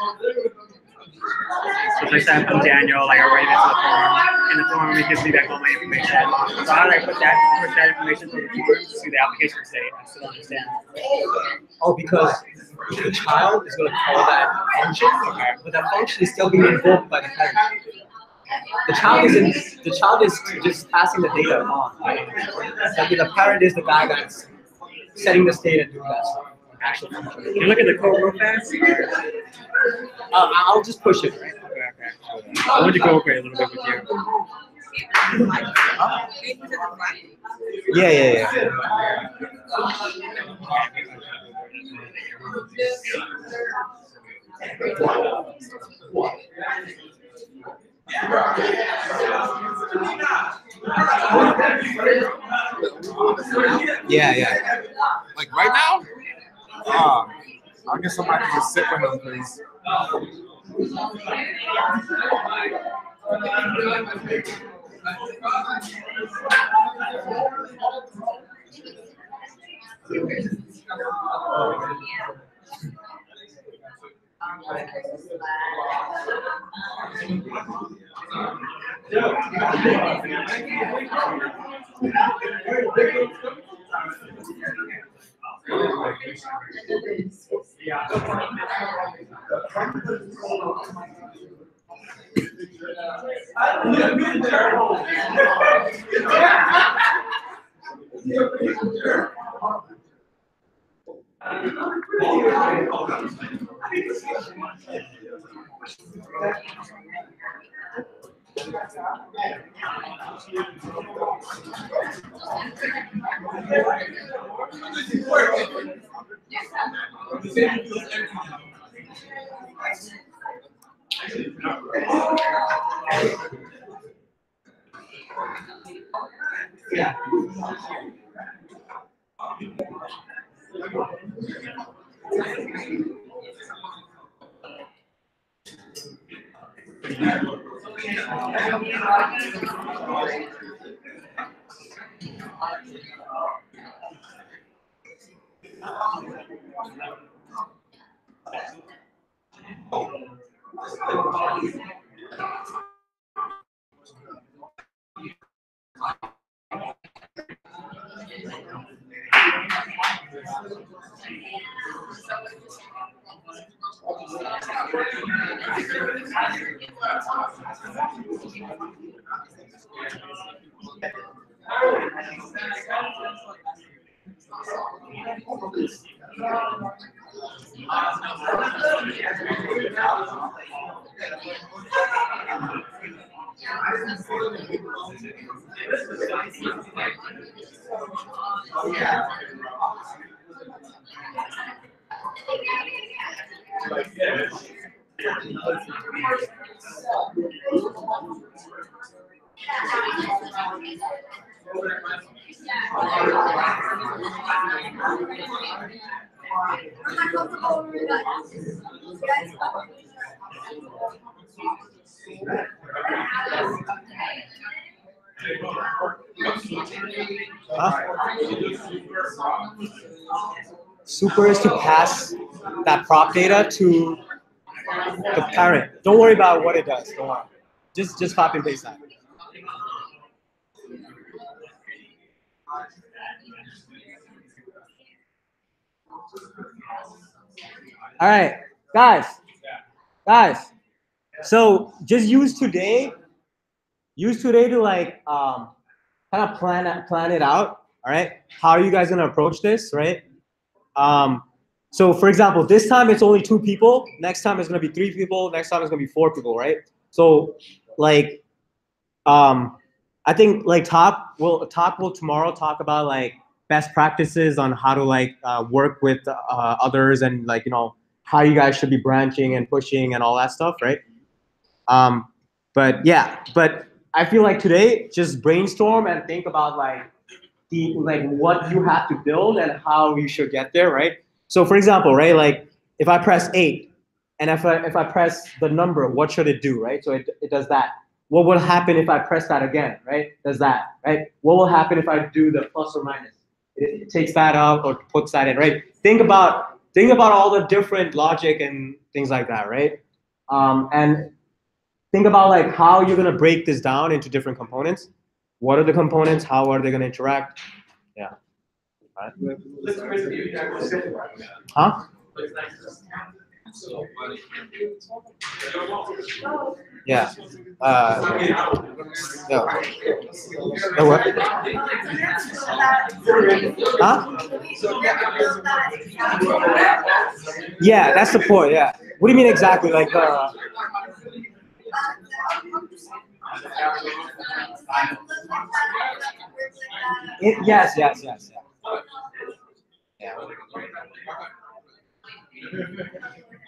So for example, I'm Daniel, like I write into the form. In the form, it gives me back all my information. So how do I push that information from the form to the application state? I still don't understand. Oh, because the child is going to call that function, but that function is still being invoked by the parent. The child is just passing the data on. Right? Like the parent is the guy that's setting the state and doing that stuff. Actual function. Can you look at the code real fast? I'll just push it. Right? Okay. I want to go over it a little bit with you. Yeah. Yeah. Like right now? I guess somebody can sit with him, please. Super is to pass that prop data to the parent. Don't worry about what it does. Don't worry. Just copy and paste that. All right, guys. So just use today to like kind of plan it out. All right, how are you guys gonna approach this, right? So for example, this time it's only 2 people. Next time it's gonna be 3 people. Next time it's gonna be 4 people, right? So like, I think like Top will tomorrow talk about like best practices on how to like work with others and like, you know, how you guys should be branching and pushing and all that stuff, right? But yeah, but I feel like today just brainstorm and think about like what you have to build and how you should get there, right? So for example, right, like if I press 8 and if I press the number, what should it do, right? So it does that. What will happen if I press that again, right? Does that, right? What will happen if I do the plus or minus? It takes that out or puts that in, right? Think about all the different logic and things like that, right? And think about like how you're gonna break this down into different components. What are the components? How are they gonna interact? Yeah. Right. Huh? Yeah. No. No what? Huh? Yeah, that's the point. Yeah. What do you mean exactly? Like. Yes. Yeah.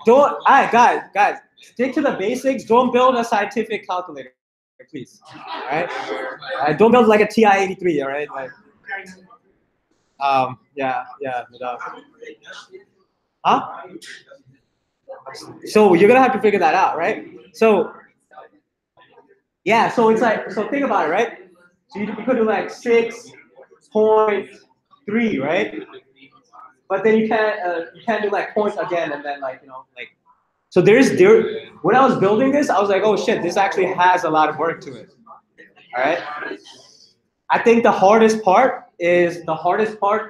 Don't. All right, guys. Stick to the basics. Don't build a scientific calculator, please. All right. Don't build like a TI-83. All right. Like. Yeah. Huh? So you're gonna have to figure that out, right? So. Yeah. So it's like. So think about it, right? So you could do like 6.3, right? But then you can't do like points again and then like, you know, like. So when I was building this, I was like, oh shit, this actually has a lot of work to it. All right. I think the hardest part,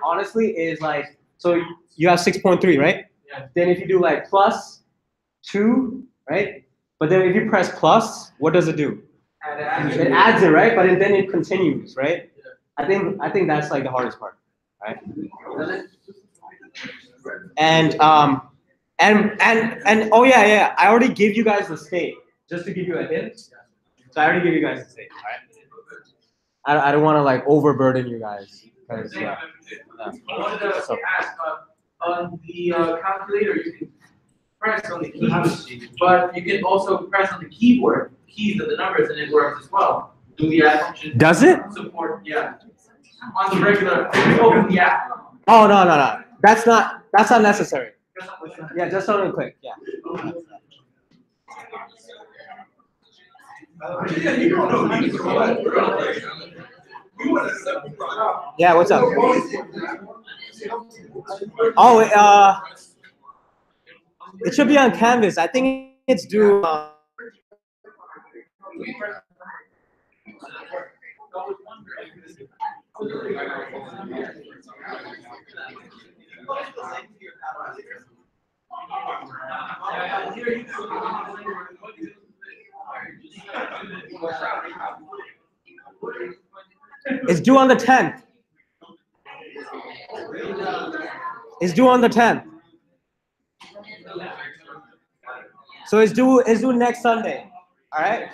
honestly, is like, so you have 6.3, right? Yeah. Then if you do like +2, right? But then if you press plus, what does it do? It adds it, right? But then it continues, right? Yeah. I think that's like the hardest part, right? And And oh yeah, I already gave you guys the state, just to give you a hint. So I already gave you guys the state, all right? I don't want to like overburden you guys, because yeah. I wanted to ask, on the calculator, you can press on the keys, but you can also press on the keyboard, keys of the numbers, and it works as well. Do the add function. Does it? Support, yeah. On the regular, open the app. Oh no. That's not necessary. Yeah, just on and click. Yeah. Yeah, what's up? Oh, it should be on Canvas. I think it's due. It's due on the 10th. It's due on the 10th. So it's due next Sunday. All right.